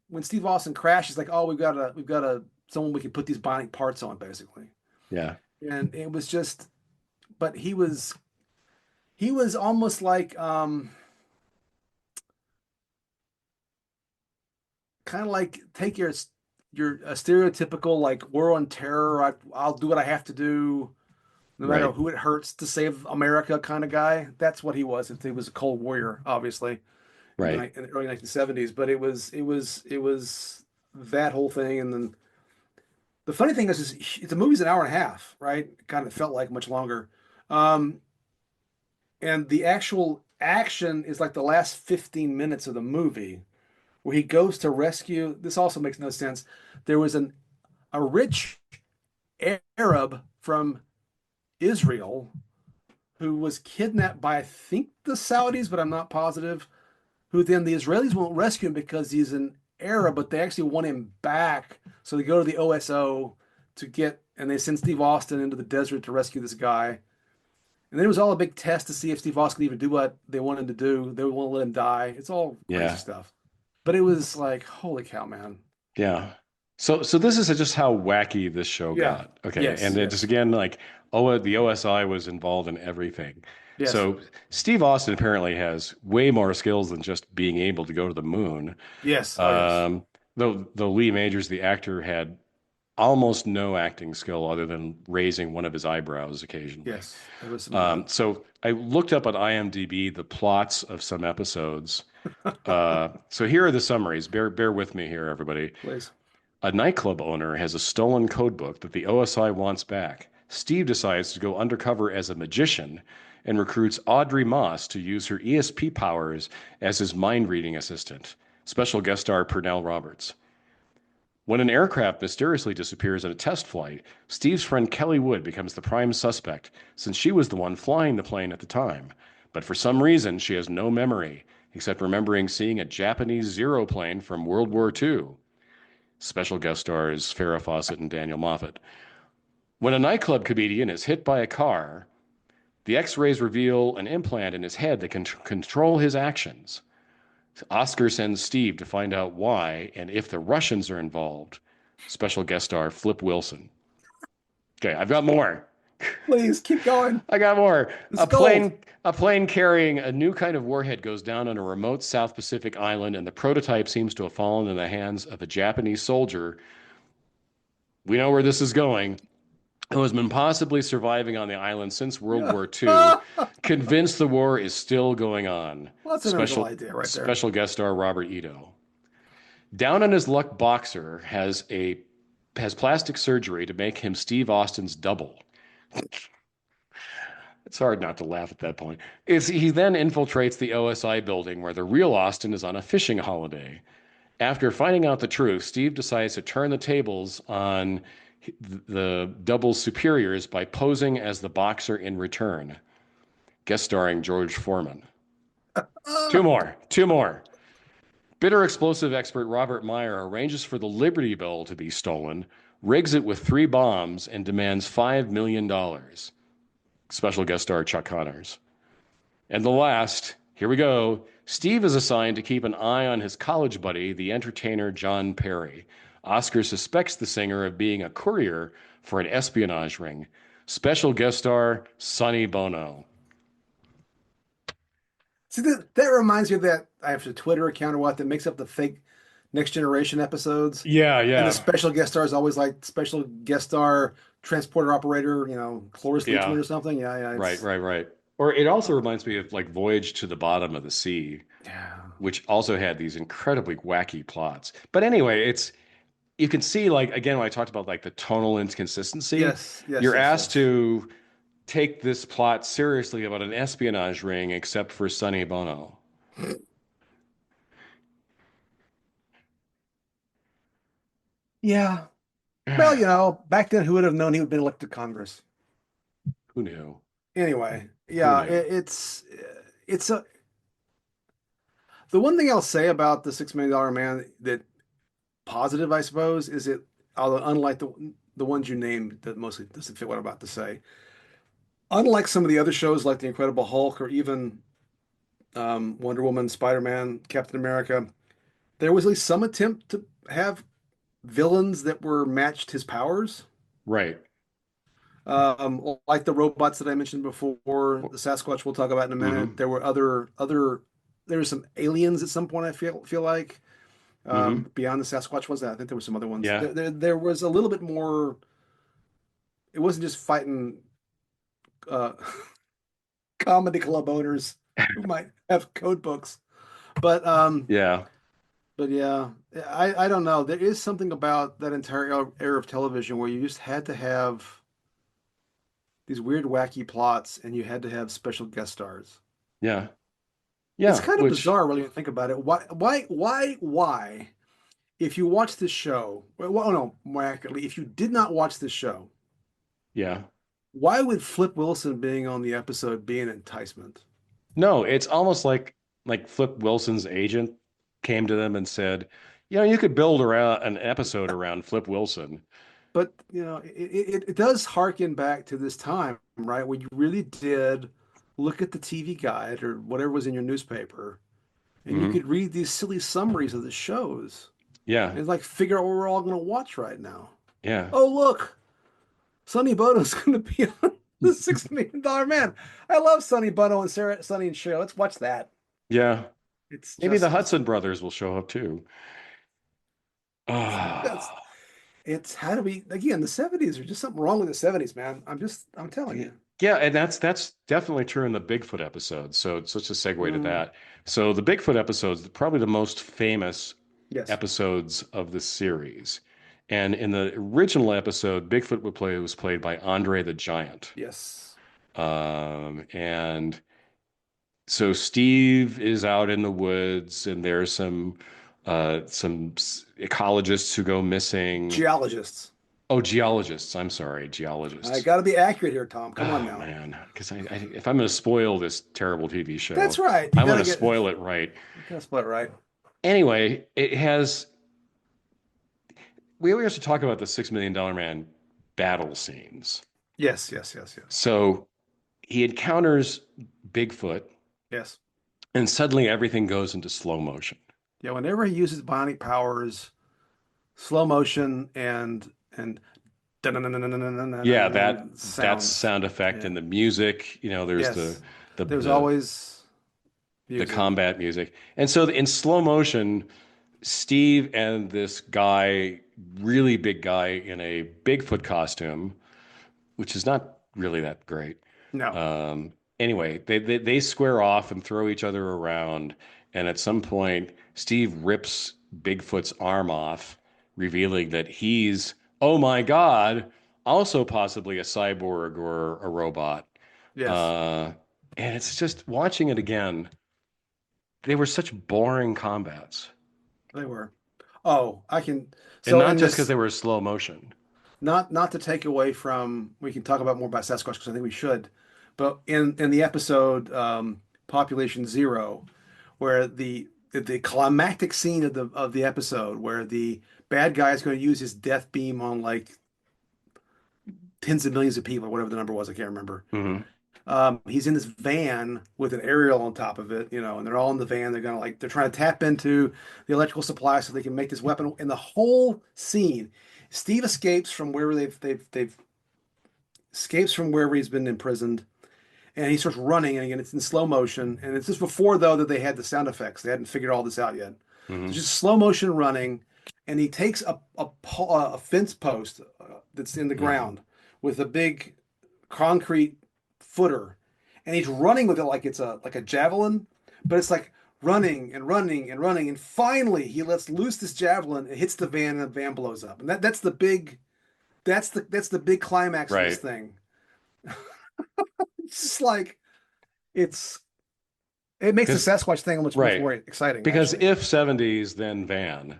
[SPEAKER 2] when Steve Austin crashes like oh we've got a someone we can put these bionic parts on basically.
[SPEAKER 1] Yeah.
[SPEAKER 2] And it was just but he was almost like kind of like take your a stereotypical like war on terror. I'll do what I have to do, no matter
[SPEAKER 1] Right.
[SPEAKER 2] who it hurts to save America kind of guy. That's what he was. He was a Cold Warrior, obviously,
[SPEAKER 1] Right.
[SPEAKER 2] in the early 1970s. But it was that whole thing. And then the funny thing is the movie's an hour and a half, right? It kind of felt like much longer. Um, and the actual action is like the last 15 minutes of the movie where he goes to rescue. This also makes no sense. There was a rich Arab from Israel who was kidnapped by I think the Saudis, but I'm not positive. Who then the Israelis won't rescue him because he's an Arab, but they actually want him back. So they go to the OSO to get, and they send Steve Austin into the desert to rescue this guy. And then it was all a big test to see if Steve Austin could even do what they wanted him to do. They would want to let him die. It's all crazy
[SPEAKER 1] Yeah.
[SPEAKER 2] stuff. But it was like, holy cow, man.
[SPEAKER 1] Yeah. So this is just how wacky this show
[SPEAKER 2] Yeah.
[SPEAKER 1] got. Okay,
[SPEAKER 2] Yes.
[SPEAKER 1] and it just
[SPEAKER 2] Yes.
[SPEAKER 1] again like the OSI was involved in everything.
[SPEAKER 2] Yes.
[SPEAKER 1] So Steve Austin apparently has way more skills than just being able to go to the moon.
[SPEAKER 2] Yes. Oh, yes.
[SPEAKER 1] Um, though Lee Majors, the actor, had almost no acting skill other than raising one of his eyebrows occasionally.
[SPEAKER 2] Yes. There was some of that.
[SPEAKER 1] So I looked up on IMDb the plots of some episodes. So here are the summaries. Bear with me here, everybody.
[SPEAKER 2] Please.
[SPEAKER 1] A nightclub owner has a stolen code book that the OSI wants back. Steve decides to go undercover as a magician and recruits Audrey Moss to use her ESP powers as his mind reading assistant. Special guest star Pernell Roberts. When an aircraft mysteriously disappears in a test flight, Steve's friend Kelly Wood becomes the prime suspect since she was the one flying the plane at the time. But for some reason, she has no memory, except remembering seeing a Japanese Zero plane from World War II. Special guest stars Farrah Fawcett and Daniel Moffat. When a nightclub comedian is hit by a car, the x rays reveal an implant in his head that can control his actions. Oscar sends Steve to find out why and if the Russians are involved. Special guest star Flip Wilson. Okay, I've got more.
[SPEAKER 2] Please keep going.
[SPEAKER 1] I got more.
[SPEAKER 2] It's gold.
[SPEAKER 1] A plane carrying a new kind of warhead goes down on a remote South Pacific island, and the prototype seems to have fallen in the hands of a Japanese soldier. We know where this is going. Who has been possibly surviving on the island since World
[SPEAKER 2] Yeah.
[SPEAKER 1] War II,
[SPEAKER 2] Well,
[SPEAKER 1] convinced the war is still going on.
[SPEAKER 2] that's an original idea right there.
[SPEAKER 1] Special guest star Robert Ito. Down on his luck boxer has plastic surgery to make him Steve Austin's double. It's hard not to laugh at that point. Is he then infiltrates the OSI building where the real Austin is on a fishing holiday. After finding out the truth, Steve decides to turn the tables on the double superiors by posing as the boxer in return. Guest starring George Foreman.
[SPEAKER 2] Ah,
[SPEAKER 1] Two more. Bitter explosive expert Robert Meyer arranges for the Liberty Bell to be stolen, rigs it with three bombs, and demands $5 million. Special guest star Chuck Connors. And the last, here we go. Steve is assigned to keep an eye on his college buddy, the entertainer John Perry. Oscar suspects the singer of being a courier for an espionage ring. Special guest star Sonny Bono.
[SPEAKER 2] see, that reminds me of that. I have a Twitter account or what that makes up the fake Next Generation episodes.
[SPEAKER 1] Yeah,
[SPEAKER 2] And the
[SPEAKER 1] yeah,
[SPEAKER 2] special guest star is always like special guest star transporter operator, Cloris Leachman
[SPEAKER 1] yeah.
[SPEAKER 2] or something. Yeah, yeah,
[SPEAKER 1] Right. Or it also reminds me of like Voyage to the Bottom of the Sea,
[SPEAKER 2] yeah.
[SPEAKER 1] which also had these incredibly wacky plots. But anyway, it's you can see like again when I talked about like the tonal inconsistency,
[SPEAKER 2] Yes, yes,
[SPEAKER 1] you're
[SPEAKER 2] yes,
[SPEAKER 1] asked
[SPEAKER 2] yes.
[SPEAKER 1] to take this plot seriously about an espionage ring, except for Sonny Bono.
[SPEAKER 2] Yeah. Well, back then, who would have known he would have been elected to Congress?
[SPEAKER 1] Who knew?
[SPEAKER 2] Anyway,
[SPEAKER 1] Who
[SPEAKER 2] yeah,
[SPEAKER 1] knew?
[SPEAKER 2] it's the one thing I'll say about the $6 Million Man that positive, I suppose, is it, although unlike the ones you named that mostly doesn't fit what I'm about to say, unlike some of the other shows like The Incredible Hulk or even Wonder Woman, Spider-Man, Captain America, there was at least some attempt to have villains that were matched his powers.
[SPEAKER 1] Right.
[SPEAKER 2] Like the robots that I mentioned before, the Sasquatch we'll talk about in a minute.
[SPEAKER 1] Mm-hmm.
[SPEAKER 2] There were there were some aliens at some point. I feel like
[SPEAKER 1] Mm-hmm.
[SPEAKER 2] beyond the Sasquatch ones. I think there were some other ones.
[SPEAKER 1] Yeah.
[SPEAKER 2] There was a little bit more. It wasn't just fighting uh, comedy club owners who might have code books, but
[SPEAKER 1] Yeah.
[SPEAKER 2] but yeah, I don't know. There is something about that entire era of television where you just had to have these weird, wacky plots, and you had to have special guest stars.
[SPEAKER 1] Yeah.
[SPEAKER 2] It's
[SPEAKER 1] Yeah.
[SPEAKER 2] kind of
[SPEAKER 1] Which,
[SPEAKER 2] bizarre, really, when you think about it. Why? If you watch this show, well, no, more accurately, if you did not watch this show,
[SPEAKER 1] yeah.
[SPEAKER 2] why would Flip Wilson being on the episode be an enticement?
[SPEAKER 1] No, it's almost like Flip Wilson's agent came to them and said, you could build around an episode around Flip Wilson.
[SPEAKER 2] But it does harken back to this time, right? When you really did look at the TV guide or whatever was in your newspaper, and you
[SPEAKER 1] Hmm.
[SPEAKER 2] could read these silly summaries of the shows.
[SPEAKER 1] Yeah.
[SPEAKER 2] and like figure out what we're all going to watch right now.
[SPEAKER 1] Yeah.
[SPEAKER 2] Oh, look, Sonny Bono's going to be on the $6 Million Man. I love Sonny Bono and Sarah, Sonny and Cher. Let's watch that.
[SPEAKER 1] Yeah.
[SPEAKER 2] It's
[SPEAKER 1] Maybe the
[SPEAKER 2] just, it's,
[SPEAKER 1] Hudson brothers will show up too.
[SPEAKER 2] that's,
[SPEAKER 1] Ah.
[SPEAKER 2] it's how do we, again, the 70s are just something wrong with the 70s, man. I'm telling you.
[SPEAKER 1] Yeah, and that's definitely true in the Bigfoot episode. So it's such a segue to
[SPEAKER 2] Mm,
[SPEAKER 1] that. So the Bigfoot episodes, probably the most famous
[SPEAKER 2] yes,
[SPEAKER 1] episodes of the series. And in the original episode, Bigfoot was played by Andre the Giant.
[SPEAKER 2] yes,
[SPEAKER 1] And so Steve is out in the woods, and there's ecologists who go missing.
[SPEAKER 2] geologists.
[SPEAKER 1] Oh, geologists. I'm sorry,
[SPEAKER 2] I
[SPEAKER 1] geologists.
[SPEAKER 2] got to be accurate here, Tom. Come on
[SPEAKER 1] Oh
[SPEAKER 2] now.
[SPEAKER 1] man, because if I'm going to spoil this terrible TV
[SPEAKER 2] That's
[SPEAKER 1] show,
[SPEAKER 2] right. You
[SPEAKER 1] I
[SPEAKER 2] got
[SPEAKER 1] want
[SPEAKER 2] to
[SPEAKER 1] to
[SPEAKER 2] get,
[SPEAKER 1] spoil it right.
[SPEAKER 2] you got to split it right.
[SPEAKER 1] Anyway, it has. We always have to talk about the $6 Million Man battle scenes.
[SPEAKER 2] Yes, yes, yes, yes,
[SPEAKER 1] So he encounters Bigfoot,
[SPEAKER 2] yes.
[SPEAKER 1] and suddenly everything goes into slow motion.
[SPEAKER 2] Yeah, whenever he uses bionic powers, slow motion and
[SPEAKER 1] Yeah, that
[SPEAKER 2] sounds.
[SPEAKER 1] sound effect
[SPEAKER 2] Yeah.
[SPEAKER 1] and the music. There's
[SPEAKER 2] Yes.
[SPEAKER 1] the
[SPEAKER 2] There's
[SPEAKER 1] the
[SPEAKER 2] always
[SPEAKER 1] the
[SPEAKER 2] music.
[SPEAKER 1] combat music, and so in slow motion, Steve and this guy, really big guy in a Bigfoot costume, which is not really that great.
[SPEAKER 2] No.
[SPEAKER 1] Anyway, they square off and throw each other around, and at some point, Steve rips Bigfoot's arm off, revealing that he's, oh my God, also possibly a cyborg or a robot.
[SPEAKER 2] Yes,
[SPEAKER 1] Uh, and it's just watching it again. They were such boring combats,
[SPEAKER 2] they were. Oh, I can.
[SPEAKER 1] and
[SPEAKER 2] So
[SPEAKER 1] not
[SPEAKER 2] in
[SPEAKER 1] just because
[SPEAKER 2] this,
[SPEAKER 1] they were slow motion.
[SPEAKER 2] not to take away from, we can talk about more about Sasquatch because I think we should, but in the episode Population Zero, where the climactic scene of the episode where the bad guy is going to use his death beam on like tens of millions of people or whatever the number was, I can't remember.
[SPEAKER 1] Hmm.
[SPEAKER 2] He's in this van with an aerial on top of it, and they're all in the van. They're trying to tap into the electrical supply so they can make this weapon. And the whole scene, Steve escapes from wherever they've escapes from wherever he's been imprisoned, and he starts running. And again, it's in slow motion, and it's just before though that they had the sound effects. They hadn't figured all this out yet. So
[SPEAKER 1] Hmm.
[SPEAKER 2] just slow motion running, and he takes a fence post that's in the
[SPEAKER 1] Hmm.
[SPEAKER 2] ground with a big concrete footer, and he's running with it like it's a javelin, but it's like running and running and running, and finally he lets loose this javelin. It hits the van, and the van blows up, and that's the big climax of this
[SPEAKER 1] Right.
[SPEAKER 2] thing. It's just like it's it makes the
[SPEAKER 1] Because
[SPEAKER 2] Sasquatch thing much
[SPEAKER 1] right.
[SPEAKER 2] more exciting,
[SPEAKER 1] Because
[SPEAKER 2] actually.
[SPEAKER 1] if 70s, then Van.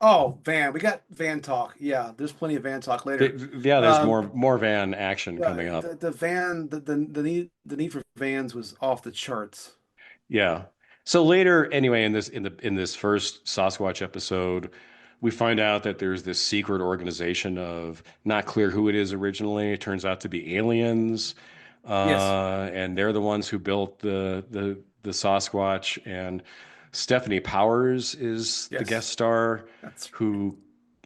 [SPEAKER 2] Oh, van, we got van talk. Yeah, there's plenty of van talk later.
[SPEAKER 1] Yeah, there's
[SPEAKER 2] Um,
[SPEAKER 1] more Van action coming up.
[SPEAKER 2] the van the need for vans was off the charts.
[SPEAKER 1] Yeah. So later, anyway, in this first Sasquatch episode, we find out that there's this secret organization of not clear who it is originally. It turns out to be aliens,
[SPEAKER 2] Yes,
[SPEAKER 1] and they're the ones who built the Sasquatch. And Stephanie Powers is the
[SPEAKER 2] yes,
[SPEAKER 1] guest star,
[SPEAKER 2] that's
[SPEAKER 1] who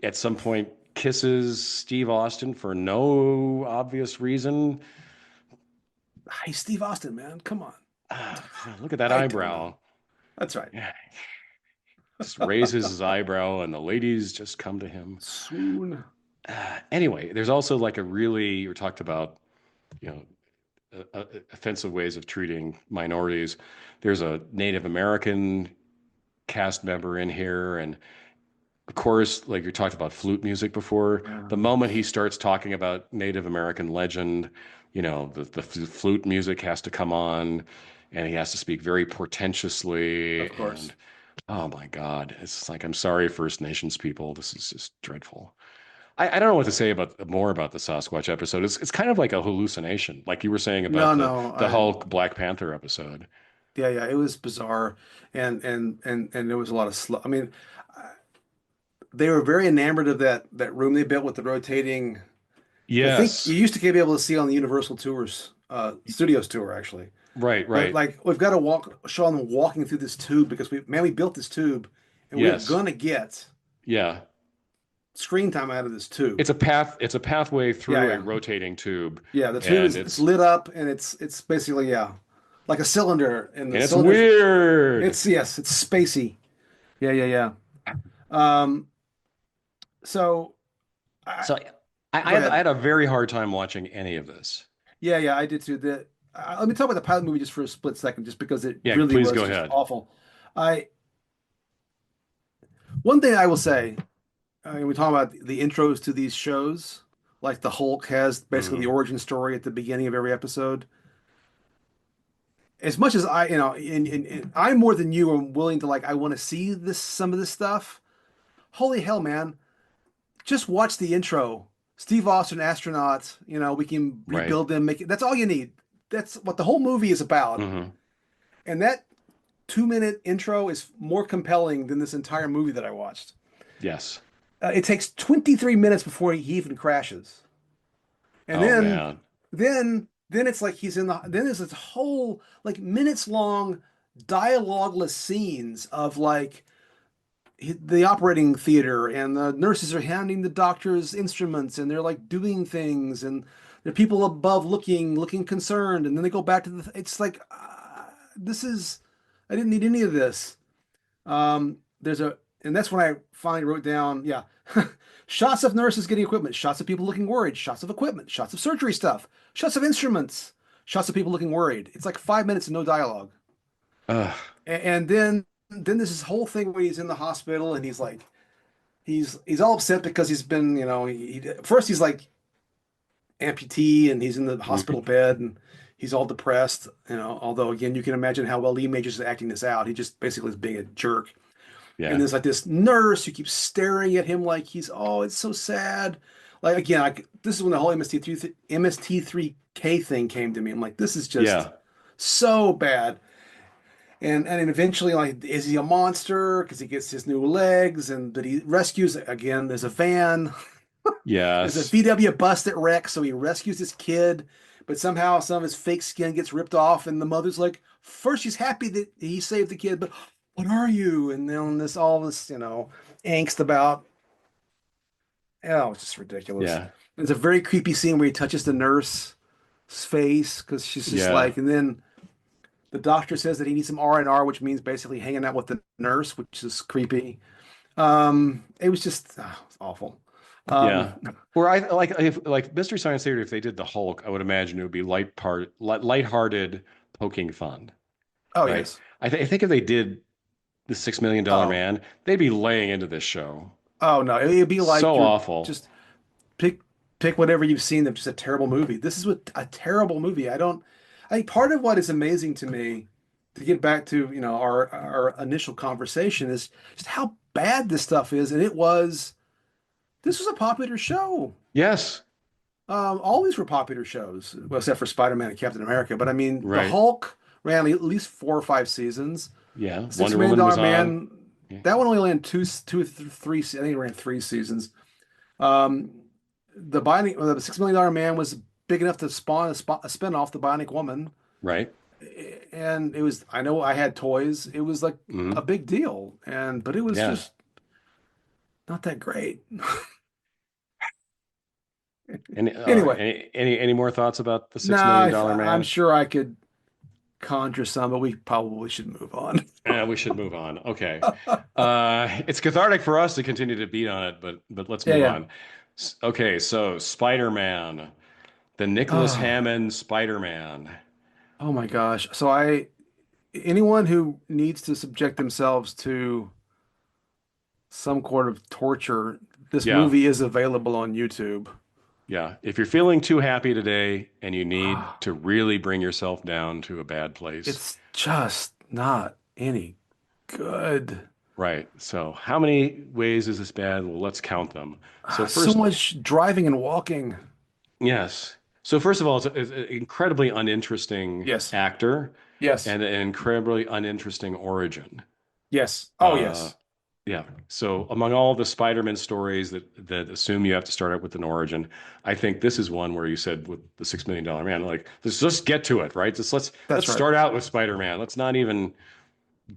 [SPEAKER 1] at some point kisses Steve Austin for no obvious reason.
[SPEAKER 2] Hey, Steve Austin, man, come on.
[SPEAKER 1] Look at that
[SPEAKER 2] I don't know.
[SPEAKER 1] eyebrow.
[SPEAKER 2] That's right.
[SPEAKER 1] Yeah, just raises his eyebrow, and the ladies just come to him.
[SPEAKER 2] Swoon.
[SPEAKER 1] Anyway, there's also like a really, you talked about, you know, offensive ways of treating minorities. There's a Native American cast member in here, and of course, like you talked about flute music before,
[SPEAKER 2] Yeah,
[SPEAKER 1] the moment he starts talking about Native American legend, the flute music has to come on, and he has to speak very portentously.
[SPEAKER 2] of course.
[SPEAKER 1] And oh my God, it's like, I'm sorry, First Nations people. This is just dreadful. I don't know what to say about more about the Sasquatch episode. It's kind of like a hallucination, like you were saying about
[SPEAKER 2] No,
[SPEAKER 1] the
[SPEAKER 2] no,
[SPEAKER 1] the Hulk Black Panther episode.
[SPEAKER 2] yeah, yeah, it was bizarre, and there was a lot of slow. I mean, they were very enamored of that room they built with the rotating. I think you
[SPEAKER 1] Yes,
[SPEAKER 2] used to be able to see on the Universal tours, Studios tour actually.
[SPEAKER 1] right,
[SPEAKER 2] But
[SPEAKER 1] right.
[SPEAKER 2] like we've got to show them walking through this tube because we built this tube, and we are
[SPEAKER 1] Yes,
[SPEAKER 2] gonna get
[SPEAKER 1] Yeah.
[SPEAKER 2] screen time out of this tube.
[SPEAKER 1] It's a pathway
[SPEAKER 2] Yeah,
[SPEAKER 1] through a
[SPEAKER 2] yeah.
[SPEAKER 1] rotating tube,
[SPEAKER 2] Yeah, the tube
[SPEAKER 1] and
[SPEAKER 2] is it's lit up and it's basically yeah, like a cylinder and the
[SPEAKER 1] it's
[SPEAKER 2] cylinders
[SPEAKER 1] weird.
[SPEAKER 2] it's yes, it's spacey. Yeah, yeah, yeah. Um so I
[SPEAKER 1] So
[SPEAKER 2] go
[SPEAKER 1] I
[SPEAKER 2] ahead.
[SPEAKER 1] had a very hard time watching any of this.
[SPEAKER 2] Yeah, yeah, I did too. Let me talk about the pilot movie just for a split second, just because it
[SPEAKER 1] Yeah,
[SPEAKER 2] really
[SPEAKER 1] please
[SPEAKER 2] was
[SPEAKER 1] go
[SPEAKER 2] just
[SPEAKER 1] ahead.
[SPEAKER 2] awful. I One thing I will say, we talk about the intros to these shows, like the Hulk has basically the
[SPEAKER 1] Hmm.
[SPEAKER 2] origin story at the beginning of every episode. As much as I, I'm more than you am willing to like, I want to see this some of this stuff. Holy hell, man! Just watch the intro. Steve Austin, astronaut. We can
[SPEAKER 1] Right.
[SPEAKER 2] rebuild them. Make it. That's all you need. That's what the whole movie is about.
[SPEAKER 1] Hmm.
[SPEAKER 2] And that 2-minute intro is more compelling than this entire movie that I watched.
[SPEAKER 1] Yes.
[SPEAKER 2] It takes 23 minutes before he even crashes. And
[SPEAKER 1] Oh
[SPEAKER 2] then
[SPEAKER 1] man.
[SPEAKER 2] then it's like then there's this whole like minutes long dialogueless scenes of like the operating theater and the nurses are handing the doctors instruments and they're like doing things and there are people above looking concerned and then they go back to it's like this is I didn't need any of this. There's a and that's when I finally wrote down, yeah, shots of nurses getting equipment, shots of people looking worried, shots of equipment, shots of surgery stuff, shots of instruments, shots of people looking worried. It's like 5 minutes and no dialogue.
[SPEAKER 1] Ugh.
[SPEAKER 2] And then there's this whole thing where he's in the hospital and he's like he's all upset because he's been, first he's like amputee and he's in the hospital
[SPEAKER 1] Mhm.
[SPEAKER 2] bed and he's all depressed, although again you can imagine how well Lee Majors is acting this out. He just basically is being a jerk. And
[SPEAKER 1] Yeah.
[SPEAKER 2] there's like this nurse who keeps staring at him like it's so sad. Like again, this is when the whole MST3K thing came to me. I'm like, this is just
[SPEAKER 1] Yeah.
[SPEAKER 2] so bad. And eventually, like, is he a monster? Because he gets his new legs, and but he rescues again. There's a van. There's a
[SPEAKER 1] Yes.
[SPEAKER 2] VW bus that wrecks, so he rescues his kid, but somehow some of his fake skin gets ripped off, and the mother's like, first she's happy that he saved the kid, but what are you? And then all this, angst about, oh, it's just ridiculous.
[SPEAKER 1] Yeah.
[SPEAKER 2] There's a very creepy scene where he touches the nurse's face because she's just
[SPEAKER 1] Yeah.
[SPEAKER 2] like, and then the doctor says that he needs some R&R, which means basically hanging out with the nurse, which is creepy. It was just it's awful.
[SPEAKER 1] Yeah.
[SPEAKER 2] Um,
[SPEAKER 1] Or I like if like Mystery Science Theater, if they did the Hulk, I would imagine it would be lighthearted poking fun,
[SPEAKER 2] oh
[SPEAKER 1] right?
[SPEAKER 2] yes.
[SPEAKER 1] I think if they did the $6 million
[SPEAKER 2] Oh,
[SPEAKER 1] man, they'd be laying into this show.
[SPEAKER 2] oh no, it'd be like
[SPEAKER 1] So
[SPEAKER 2] you're
[SPEAKER 1] awful.
[SPEAKER 2] just pick pick whatever you've seen that's just a terrible movie. This is what a terrible movie. I think part of what is amazing to me, to get back to, our initial conversation, is just how bad this stuff is. And this was a popular show.
[SPEAKER 1] Yes.
[SPEAKER 2] All these were popular shows, well, except for Spider-Man and Captain America. But I mean, the
[SPEAKER 1] Right.
[SPEAKER 2] Hulk ran at least 4 or 5 seasons.
[SPEAKER 1] Yeah.
[SPEAKER 2] The Six
[SPEAKER 1] Wonder
[SPEAKER 2] Million
[SPEAKER 1] Woman
[SPEAKER 2] Dollar
[SPEAKER 1] was on.
[SPEAKER 2] Man,
[SPEAKER 1] Yeah.
[SPEAKER 2] that one only ran three. I think it ran 3 seasons. Um, the $6 Million Man was big enough to spawn a spinoff, The Bionic Woman,
[SPEAKER 1] Right.
[SPEAKER 2] and it was. I know I had toys. It was like a
[SPEAKER 1] Hmm.
[SPEAKER 2] big deal, but it was
[SPEAKER 1] Yeah.
[SPEAKER 2] just not that great. Anyway,
[SPEAKER 1] Any more thoughts about the six
[SPEAKER 2] nah,
[SPEAKER 1] million dollar
[SPEAKER 2] I'm
[SPEAKER 1] man?
[SPEAKER 2] sure I could conjure some, but we probably should move on.
[SPEAKER 1] We should move on. Okay. It's cathartic for us to continue to beat on it, but let's
[SPEAKER 2] Yeah,
[SPEAKER 1] move
[SPEAKER 2] yeah.
[SPEAKER 1] on. Okay, so Spider-Man, the Nicholas
[SPEAKER 2] Oh,
[SPEAKER 1] Hammond Spider-Man.
[SPEAKER 2] oh my gosh. Anyone who needs to subject themselves to some kind of torture, this
[SPEAKER 1] Yeah,
[SPEAKER 2] movie is available on YouTube.
[SPEAKER 1] yeah. If you're feeling too happy today and you need
[SPEAKER 2] Ah,
[SPEAKER 1] to really bring yourself down to a bad place,
[SPEAKER 2] it's just not any good.
[SPEAKER 1] right? So how many ways is this bad? Well, let's count them. So
[SPEAKER 2] So
[SPEAKER 1] first,
[SPEAKER 2] much driving and walking.
[SPEAKER 1] yes. So first of all, it's an incredibly uninteresting
[SPEAKER 2] Yes.
[SPEAKER 1] actor
[SPEAKER 2] Yes.
[SPEAKER 1] and an incredibly uninteresting origin.
[SPEAKER 2] Yes. Oh,
[SPEAKER 1] Uh,
[SPEAKER 2] yes.
[SPEAKER 1] yeah. So among all the Spider-Man stories that assume you have to start out with an origin, I think this is one where you said with the $6 million man, like let's just get to it, right? Just
[SPEAKER 2] That's
[SPEAKER 1] let's
[SPEAKER 2] right.
[SPEAKER 1] start out with Spider-Man. Let's not even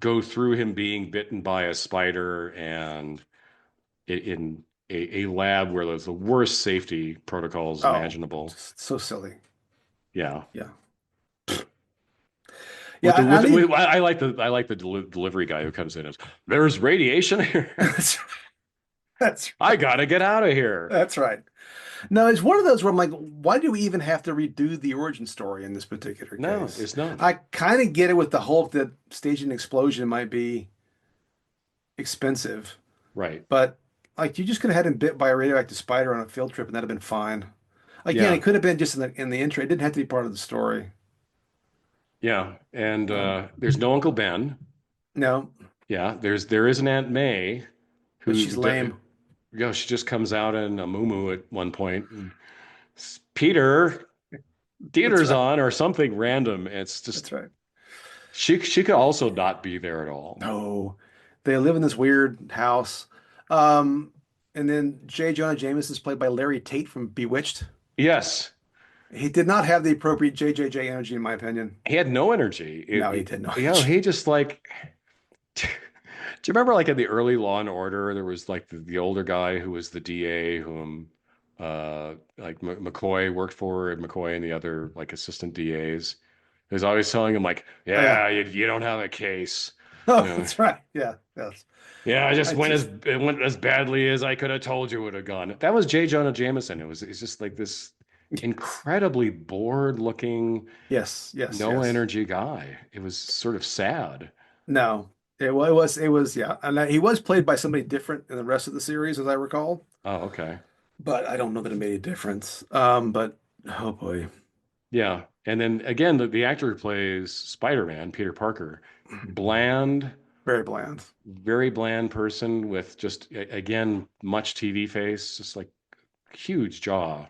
[SPEAKER 1] go through him being bitten by a spider and in a lab where there's the worst safety protocols
[SPEAKER 2] Oh,
[SPEAKER 1] imaginable.
[SPEAKER 2] just so silly.
[SPEAKER 1] Yeah.
[SPEAKER 2] Yeah. Yeah,
[SPEAKER 1] With the
[SPEAKER 2] I need
[SPEAKER 1] I like the delivery guy who comes in as there's radiation here.
[SPEAKER 2] that's that's
[SPEAKER 1] I gotta get out of here.
[SPEAKER 2] that's right. No, it's one of those where I'm like, why do we even have to redo the origin story in this particular
[SPEAKER 1] No,
[SPEAKER 2] case?
[SPEAKER 1] it's not.
[SPEAKER 2] I kind of get it with the Hulk that staging an explosion might be expensive,
[SPEAKER 1] Right.
[SPEAKER 2] but like you just could have had him bit by a radioactive spider on a field trip and that'd have been fine. Again, it
[SPEAKER 1] Yeah.
[SPEAKER 2] could have been just in the intro. It didn't have to be part of the story.
[SPEAKER 1] Yeah. And
[SPEAKER 2] Um,
[SPEAKER 1] there's no Uncle Ben.
[SPEAKER 2] no,
[SPEAKER 1] Yeah. There is an Aunt May
[SPEAKER 2] but
[SPEAKER 1] who
[SPEAKER 2] she's lame.
[SPEAKER 1] you know, she just comes out in a muumuu at one point and Peter,
[SPEAKER 2] That's
[SPEAKER 1] theater's
[SPEAKER 2] right.
[SPEAKER 1] on or something random. It's just
[SPEAKER 2] That's right.
[SPEAKER 1] she could also not be there at all.
[SPEAKER 2] No, they live in this weird house. Um, and then J. Jonah Jameson is played by Larry Tate from Bewitched.
[SPEAKER 1] Yes.
[SPEAKER 2] He did not have the appropriate JJJ energy, in my opinion.
[SPEAKER 1] He had no energy.
[SPEAKER 2] No, he did
[SPEAKER 1] You know,
[SPEAKER 2] not.
[SPEAKER 1] he just like do you remember like in the early Law and Order, there was like the older guy who was the DA whom like McCoy worked for, and McCoy and the other like assistant DAs. He was always telling him like,
[SPEAKER 2] Oh yeah.
[SPEAKER 1] yeah, you don't have a case. You
[SPEAKER 2] Oh,
[SPEAKER 1] know,
[SPEAKER 2] that's right. Yeah. Yes.
[SPEAKER 1] yeah, I just
[SPEAKER 2] I just
[SPEAKER 1] it went as badly as I could have told you it would have gone. That was J. Jonah Jameson. It's just like this incredibly bored looking,
[SPEAKER 2] yes, yes,
[SPEAKER 1] no
[SPEAKER 2] yes.
[SPEAKER 1] energy guy. It was sort of sad.
[SPEAKER 2] No, it was yeah, and he was played by somebody different in the rest of the series, as I recall.
[SPEAKER 1] Oh, okay.
[SPEAKER 2] But I don't know that it made a difference. But oh boy,
[SPEAKER 1] Yeah. And then again, the actor who plays Spider-Man, Peter Parker, bland,
[SPEAKER 2] very bland.
[SPEAKER 1] very bland person with just, again, much TV face, just like huge jaw.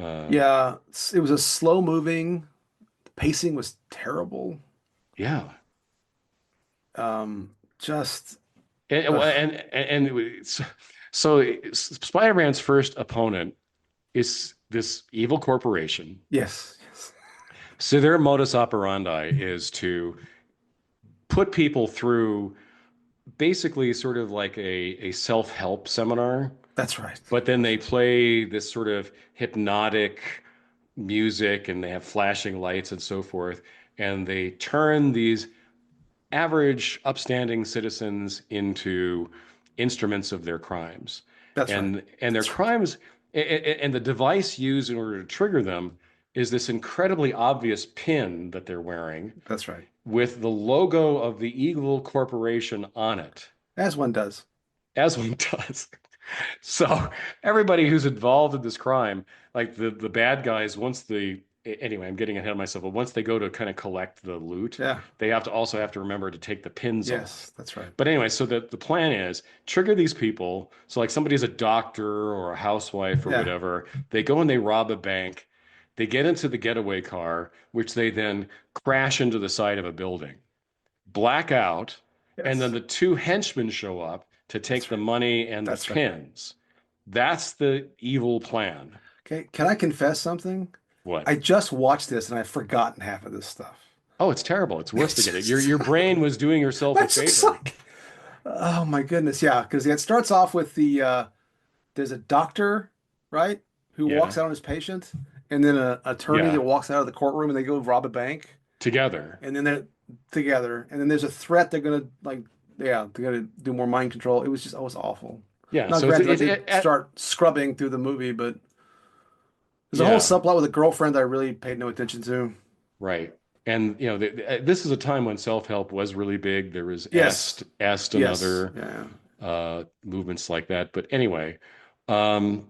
[SPEAKER 1] Uh,
[SPEAKER 2] Yeah, it was a slow moving. The pacing was terrible.
[SPEAKER 1] yeah.
[SPEAKER 2] Just
[SPEAKER 1] And,
[SPEAKER 2] ugh.
[SPEAKER 1] so Spider-Man's first opponent is this evil corporation.
[SPEAKER 2] Yes, yes,
[SPEAKER 1] So their modus operandi is to put people through basically sort of like a self-help seminar,
[SPEAKER 2] that's right.
[SPEAKER 1] but then they play this sort of hypnotic music and they have flashing lights and so forth, and they turn these average upstanding citizens into instruments of their crimes.
[SPEAKER 2] That's right.
[SPEAKER 1] And their
[SPEAKER 2] That's right.
[SPEAKER 1] crimes and the device used in order to trigger them is this incredibly obvious pin that they're wearing
[SPEAKER 2] That's right.
[SPEAKER 1] with the logo of the Eagle Corporation on it,
[SPEAKER 2] As one does.
[SPEAKER 1] as one does. So everybody who's involved in this crime, like the bad guys, once the anyway, I'm getting ahead of myself, but once they go to kind of collect the loot,
[SPEAKER 2] Yeah.
[SPEAKER 1] they have to also have to remember to take the pins off.
[SPEAKER 2] Yes, that's right.
[SPEAKER 1] But anyway, so the plan is trigger these people. So like somebody's a doctor or a housewife or
[SPEAKER 2] Yeah.
[SPEAKER 1] whatever, they go and they rob a bank. They get into the getaway car, which they then crash into the side of a building, black out, and then
[SPEAKER 2] Yes.
[SPEAKER 1] the two henchmen show up to
[SPEAKER 2] That's
[SPEAKER 1] take the
[SPEAKER 2] right.
[SPEAKER 1] money and the
[SPEAKER 2] That's right.
[SPEAKER 1] pins. That's the evil plan.
[SPEAKER 2] Okay. Can I confess something?
[SPEAKER 1] What?
[SPEAKER 2] I just watched this and I've forgotten half of this stuff.
[SPEAKER 1] Oh, it's terrible. It's worth to
[SPEAKER 2] It's
[SPEAKER 1] get it.
[SPEAKER 2] just,
[SPEAKER 1] Your brain was doing yourself a
[SPEAKER 2] that's just
[SPEAKER 1] favor.
[SPEAKER 2] like, oh my goodness. Yeah. Because it starts off with there's a doctor, right, who walks
[SPEAKER 1] Yeah.
[SPEAKER 2] out on his patient, and then an attorney that
[SPEAKER 1] Yeah.
[SPEAKER 2] walks out of the courtroom and they go rob a bank.
[SPEAKER 1] Together.
[SPEAKER 2] And then they're together. And then there's a threat they're gonna like, yeah, they're gonna do more mind control. It was just, oh, it was awful.
[SPEAKER 1] Yeah.
[SPEAKER 2] Now,
[SPEAKER 1] So
[SPEAKER 2] granted, I did start scrubbing through the movie, but there's a whole
[SPEAKER 1] yeah.
[SPEAKER 2] subplot with a girlfriend I really paid no attention to.
[SPEAKER 1] Right. And you know, this is a time when self-help was really big. There was
[SPEAKER 2] Yes,
[SPEAKER 1] Est and
[SPEAKER 2] yes,
[SPEAKER 1] other
[SPEAKER 2] yeah.
[SPEAKER 1] movements like that. But anyway, um,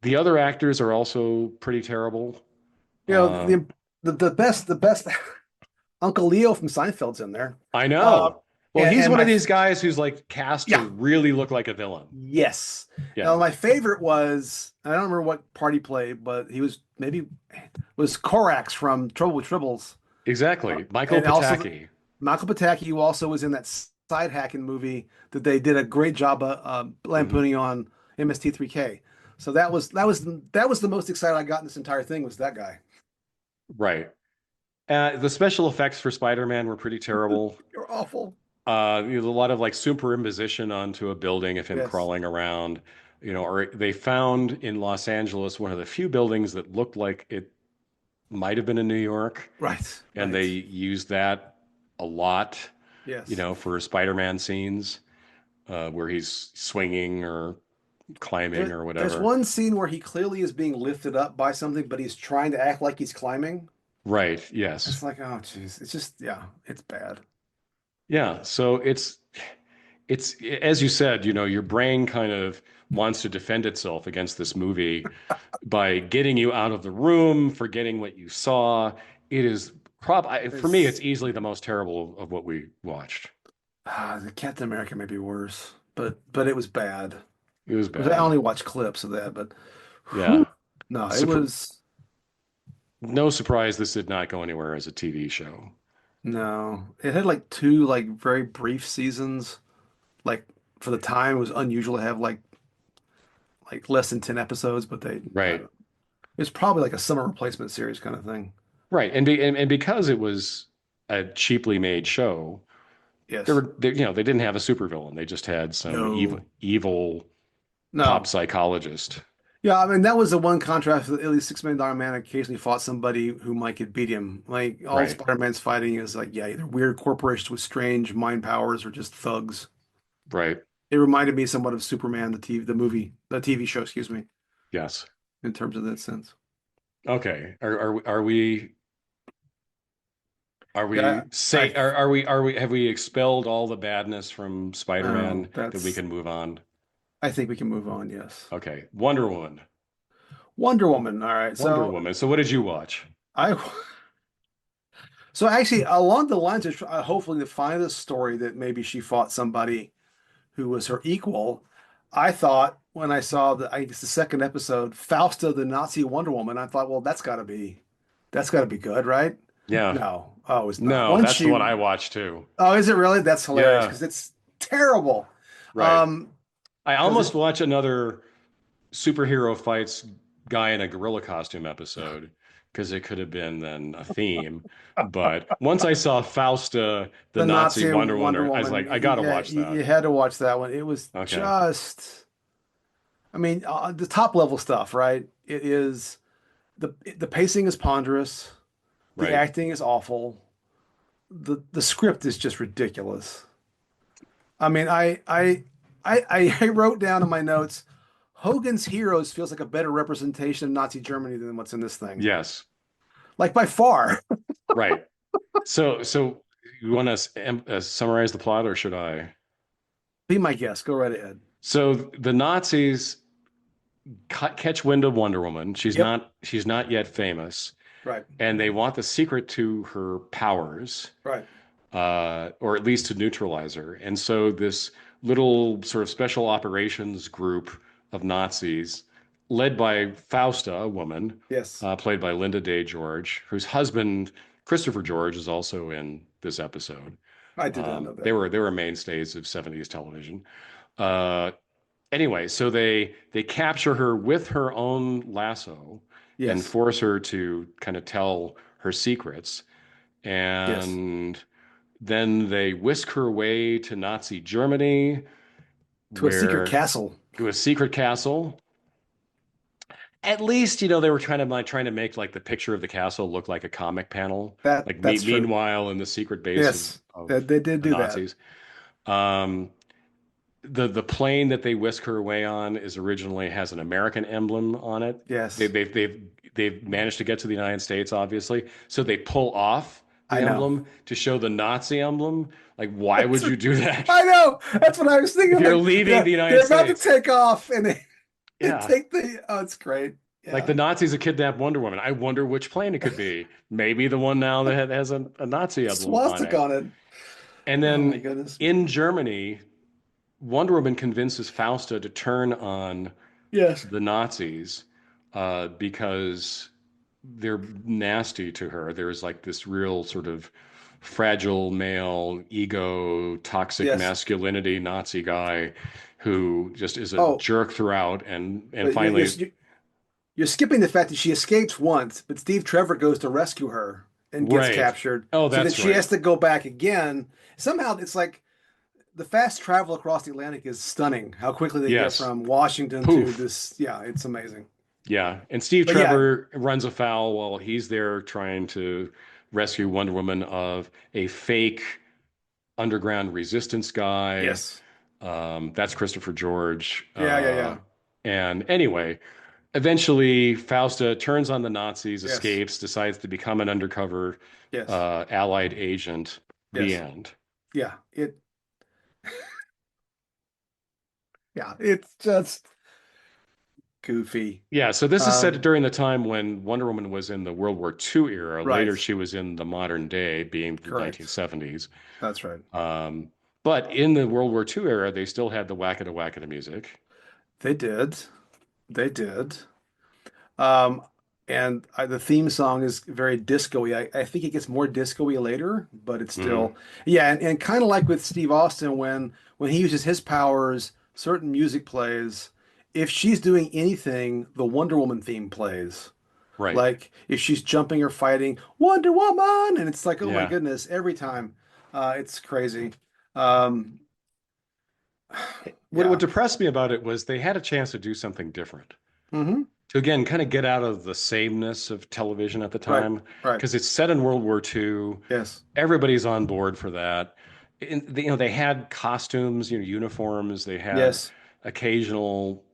[SPEAKER 1] the other actors are also pretty terrible.
[SPEAKER 2] You know,
[SPEAKER 1] Um,
[SPEAKER 2] the best Uncle Leo from Seinfeld's in there.
[SPEAKER 1] I
[SPEAKER 2] Uh,
[SPEAKER 1] know. Well,
[SPEAKER 2] and,
[SPEAKER 1] he's
[SPEAKER 2] and
[SPEAKER 1] one of
[SPEAKER 2] my
[SPEAKER 1] these guys who's like cast to
[SPEAKER 2] yeah,
[SPEAKER 1] really look like a villain.
[SPEAKER 2] yes. Now
[SPEAKER 1] Yeah,
[SPEAKER 2] my favorite was I don't remember what part he played, but he was maybe was Korax from Trouble with Tribbles.
[SPEAKER 1] exactly. Michael
[SPEAKER 2] And also
[SPEAKER 1] Pataki.
[SPEAKER 2] Michael Pataki, who also was in that side hacking movie that they did a great job of
[SPEAKER 1] Mhm.
[SPEAKER 2] lampooning on MST3K. So that was the most excited I got in this entire thing was that guy.
[SPEAKER 1] Right. The special effects for Spider-Man were pretty terrible.
[SPEAKER 2] You're awful.
[SPEAKER 1] a lot of like superimposition onto a building of him
[SPEAKER 2] Yes.
[SPEAKER 1] crawling around, or they found in Los Angeles one of the few buildings that looked like it might have been in New York,
[SPEAKER 2] Right.
[SPEAKER 1] and they
[SPEAKER 2] Right.
[SPEAKER 1] used that a lot,
[SPEAKER 2] Yes.
[SPEAKER 1] for Spider-Man scenes, where he's swinging or climbing or
[SPEAKER 2] There's
[SPEAKER 1] whatever.
[SPEAKER 2] one scene where he clearly is being lifted up by something, but he's trying to act like he's climbing.
[SPEAKER 1] Right, yes.
[SPEAKER 2] It's like, oh, jeez. It's just, yeah, it's bad.
[SPEAKER 1] Yeah, so it's as you said, your brain kind of wants to defend itself against this movie by getting you out of the room, forgetting what you saw. It is for me, it's
[SPEAKER 2] It's
[SPEAKER 1] easily the most terrible of what we watched.
[SPEAKER 2] the Captain America may be worse, but it was bad.
[SPEAKER 1] It was
[SPEAKER 2] Which I
[SPEAKER 1] bad.
[SPEAKER 2] only watched clips of that, but whew,
[SPEAKER 1] Yeah.
[SPEAKER 2] no, it
[SPEAKER 1] Surpr
[SPEAKER 2] was
[SPEAKER 1] no surprise this did not go anywhere as a TV show.
[SPEAKER 2] no. It had like two like very brief seasons. Like for the time, it was unusual to have like less than 10 episodes, but I don't
[SPEAKER 1] Right.
[SPEAKER 2] know. It's probably like a summer replacement series kind of thing.
[SPEAKER 1] Right. And because it was a cheaply made show,
[SPEAKER 2] Yes.
[SPEAKER 1] they didn't have a supervillain. They just had some evil
[SPEAKER 2] No.
[SPEAKER 1] evil pop
[SPEAKER 2] No.
[SPEAKER 1] psychologist.
[SPEAKER 2] Yeah, I mean that was the one contrast with at least $6 million man occasionally fought somebody who might could beat him. Like all
[SPEAKER 1] Right.
[SPEAKER 2] Spider-Man's fighting is like, yeah, either weird corporations with strange mind powers or just thugs.
[SPEAKER 1] Right.
[SPEAKER 2] It reminded me somewhat of Superman, the TV show, excuse me,
[SPEAKER 1] Yes.
[SPEAKER 2] in terms of that sense.
[SPEAKER 1] Okay. Are we
[SPEAKER 2] Yeah,
[SPEAKER 1] say are we have we expelled all the badness from
[SPEAKER 2] oh,
[SPEAKER 1] Spider-Man that we
[SPEAKER 2] that's
[SPEAKER 1] can move on?
[SPEAKER 2] I think we can move on, yes.
[SPEAKER 1] Okay. Wonder Woman.
[SPEAKER 2] Wonder Woman. All right.
[SPEAKER 1] Wonder
[SPEAKER 2] So
[SPEAKER 1] Woman. So what did you watch?
[SPEAKER 2] I so actually along the lines of hopefully to find a story that maybe she fought somebody who was her equal. I thought when I saw I guess the second episode, Fausta, the Nazi Wonder Woman, I thought, well, that's gotta be good, right?
[SPEAKER 1] Yeah.
[SPEAKER 2] No, oh, it's not.
[SPEAKER 1] No,
[SPEAKER 2] Once
[SPEAKER 1] that's the one
[SPEAKER 2] she,
[SPEAKER 1] I watched too.
[SPEAKER 2] oh, is it really? That's hilarious
[SPEAKER 1] Yeah.
[SPEAKER 2] because it's terrible.
[SPEAKER 1] Right. I
[SPEAKER 2] Because
[SPEAKER 1] almost watched another superhero fights guy in a gorilla costume episode because it could have been then a theme. But once I saw Fausta, the
[SPEAKER 2] the
[SPEAKER 1] Nazi
[SPEAKER 2] Nazi
[SPEAKER 1] Wonder
[SPEAKER 2] Wonder
[SPEAKER 1] Woman, I was
[SPEAKER 2] Woman,
[SPEAKER 1] like, I gotta
[SPEAKER 2] yeah,
[SPEAKER 1] watch that.
[SPEAKER 2] you had to watch that one. It was
[SPEAKER 1] Okay.
[SPEAKER 2] just, I mean, the top level stuff, right? It is the pacing is ponderous, the
[SPEAKER 1] Right.
[SPEAKER 2] acting is awful, the script is just ridiculous. I mean, I wrote down in my notes, Hogan's Heroes feels like a better representation of Nazi Germany than what's in this thing,
[SPEAKER 1] Yes.
[SPEAKER 2] like by far.
[SPEAKER 1] Right. So you want to summarize the plot, or should I?
[SPEAKER 2] Be my guest. Go right ahead.
[SPEAKER 1] So the Nazis catch wind of Wonder Woman.
[SPEAKER 2] Yep.
[SPEAKER 1] She's not yet famous,
[SPEAKER 2] Right.
[SPEAKER 1] and they want the secret to her powers,
[SPEAKER 2] Right.
[SPEAKER 1] or at least to neutralize her. And so this little sort of special operations group of Nazis, led by Fausta, a woman,
[SPEAKER 2] Yes.
[SPEAKER 1] played by Linda Day George, whose husband Christopher George is also in this episode.
[SPEAKER 2] I did not know
[SPEAKER 1] They
[SPEAKER 2] that.
[SPEAKER 1] were mainstays of 70s television. Uh, anyway, so they capture her with her own lasso and
[SPEAKER 2] Yes.
[SPEAKER 1] force her to kind of tell her secrets.
[SPEAKER 2] Yes.
[SPEAKER 1] And then they whisk her away to Nazi Germany,
[SPEAKER 2] To a secret
[SPEAKER 1] where
[SPEAKER 2] castle.
[SPEAKER 1] to a secret castle. At least, they were trying to make like the picture of the castle look like a comic panel. Like
[SPEAKER 2] That's true.
[SPEAKER 1] meanwhile, in the secret base
[SPEAKER 2] Yes.
[SPEAKER 1] of
[SPEAKER 2] They did
[SPEAKER 1] the
[SPEAKER 2] do that.
[SPEAKER 1] Nazis. Um, the plane that they whisk her away on is originally has an American emblem on it. They,
[SPEAKER 2] Yes.
[SPEAKER 1] they've they've they've managed to get to the United States, obviously. So they pull off
[SPEAKER 2] I
[SPEAKER 1] the
[SPEAKER 2] know.
[SPEAKER 1] emblem to show the Nazi emblem. Like, why would you do that
[SPEAKER 2] I know. That's what I was thinking.
[SPEAKER 1] if
[SPEAKER 2] I'm
[SPEAKER 1] you're
[SPEAKER 2] like,
[SPEAKER 1] leaving
[SPEAKER 2] yeah,
[SPEAKER 1] the United
[SPEAKER 2] they're about to
[SPEAKER 1] States?
[SPEAKER 2] take off and they
[SPEAKER 1] Yeah.
[SPEAKER 2] take oh, it's great.
[SPEAKER 1] Like
[SPEAKER 2] Yeah.
[SPEAKER 1] the Nazis have kidnapped Wonder Woman. I wonder which plane it could be. Maybe the one now that has a Nazi emblem on
[SPEAKER 2] Swastika
[SPEAKER 1] it.
[SPEAKER 2] on it.
[SPEAKER 1] And
[SPEAKER 2] Oh my
[SPEAKER 1] then
[SPEAKER 2] goodness.
[SPEAKER 1] in Germany, Wonder Woman convinces Fausta to turn on
[SPEAKER 2] Yes.
[SPEAKER 1] the Nazis because they're nasty to her. There's like this real sort of fragile male ego, toxic
[SPEAKER 2] Yes.
[SPEAKER 1] masculinity Nazi guy who just is a
[SPEAKER 2] Oh,
[SPEAKER 1] jerk throughout. And
[SPEAKER 2] but
[SPEAKER 1] finally,
[SPEAKER 2] you're skipping the fact that she escapes once, but Steve Trevor goes to rescue her and gets
[SPEAKER 1] right.
[SPEAKER 2] captured,
[SPEAKER 1] Oh,
[SPEAKER 2] so that
[SPEAKER 1] that's
[SPEAKER 2] she has
[SPEAKER 1] right.
[SPEAKER 2] to go back again. Somehow it's like the fast travel across the Atlantic is stunning. How quickly they get
[SPEAKER 1] Yes.
[SPEAKER 2] from Washington to
[SPEAKER 1] Poof.
[SPEAKER 2] this. Yeah, it's amazing.
[SPEAKER 1] Yeah. And Steve
[SPEAKER 2] But yeah,
[SPEAKER 1] Trevor runs afoul while he's there trying to rescue Wonder Woman of a fake underground resistance guy.
[SPEAKER 2] yes.
[SPEAKER 1] That's Christopher George.
[SPEAKER 2] Yeah, yeah, yeah.
[SPEAKER 1] And anyway, eventually Fausta turns on the Nazis,
[SPEAKER 2] Yes.
[SPEAKER 1] escapes, decides to become an undercover
[SPEAKER 2] Yes.
[SPEAKER 1] Allied agent. The
[SPEAKER 2] Yes.
[SPEAKER 1] end.
[SPEAKER 2] Yeah. Yeah, it's just goofy.
[SPEAKER 1] Yeah, so this is set
[SPEAKER 2] Um,
[SPEAKER 1] during the time when Wonder Woman was in the World War II era.
[SPEAKER 2] right.
[SPEAKER 1] Later, she was in the modern day, being the
[SPEAKER 2] Correct.
[SPEAKER 1] 1970s.
[SPEAKER 2] That's right.
[SPEAKER 1] Um, but in the World War II era, they still had the wackada wackada music.
[SPEAKER 2] They did. They did. Um, and the theme song is very disco-y. I think it gets more disco-y later, but it's
[SPEAKER 1] Hmm.
[SPEAKER 2] still, yeah. And kind of like with Steve Austin, when he uses his powers, certain music plays. If she's doing anything, the Wonder Woman theme plays.
[SPEAKER 1] Right.
[SPEAKER 2] Like if she's jumping or fighting, Wonder Woman, and it's like, oh my
[SPEAKER 1] Yeah.
[SPEAKER 2] goodness, every time. It's crazy. Um,
[SPEAKER 1] What
[SPEAKER 2] yeah.
[SPEAKER 1] depressed me about it was they had a chance to do something different.
[SPEAKER 2] Hmm.
[SPEAKER 1] To again kind of get out of the sameness of television at the
[SPEAKER 2] Right.
[SPEAKER 1] time,
[SPEAKER 2] Right.
[SPEAKER 1] because it's set in World War II.
[SPEAKER 2] Yes.
[SPEAKER 1] Everybody's on board for that. They had costumes, uniforms. They had
[SPEAKER 2] Yes.
[SPEAKER 1] occasional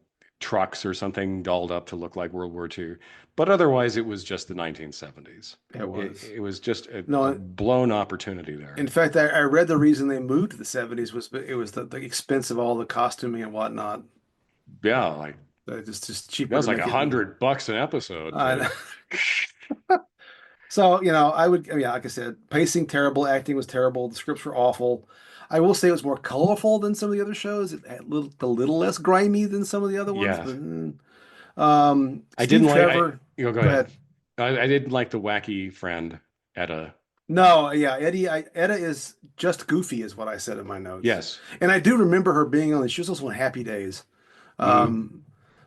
[SPEAKER 1] trucks or something dolled up to look like World War II, but otherwise it was just the 1970s.
[SPEAKER 2] It
[SPEAKER 1] It,
[SPEAKER 2] was.
[SPEAKER 1] it was just a
[SPEAKER 2] No,
[SPEAKER 1] blown opportunity there.
[SPEAKER 2] in fact, I read the reason they moved to the 70s was it was the expense of all the costuming and whatnot.
[SPEAKER 1] Yeah, like
[SPEAKER 2] Just cheaper
[SPEAKER 1] that's
[SPEAKER 2] to
[SPEAKER 1] like
[SPEAKER 2] make
[SPEAKER 1] a
[SPEAKER 2] it.
[SPEAKER 1] hundred bucks an episode.
[SPEAKER 2] Uh, so, I would, yeah, like I said, pacing terrible, acting was terrible, the scripts were awful. I will say it was more colorful than some of the other shows. It had a little less grimy than some of the other ones,
[SPEAKER 1] Yeah,
[SPEAKER 2] but
[SPEAKER 1] I didn't
[SPEAKER 2] Steve
[SPEAKER 1] like. I
[SPEAKER 2] Trevor,
[SPEAKER 1] go
[SPEAKER 2] go
[SPEAKER 1] ahead.
[SPEAKER 2] ahead.
[SPEAKER 1] I didn't like the wacky friend at a.
[SPEAKER 2] No, yeah, Etta is just goofy, is what I said in my notes.
[SPEAKER 1] Yes.
[SPEAKER 2] And I do remember her being on. She was also on Happy Days.
[SPEAKER 1] Hmm.
[SPEAKER 2] Um,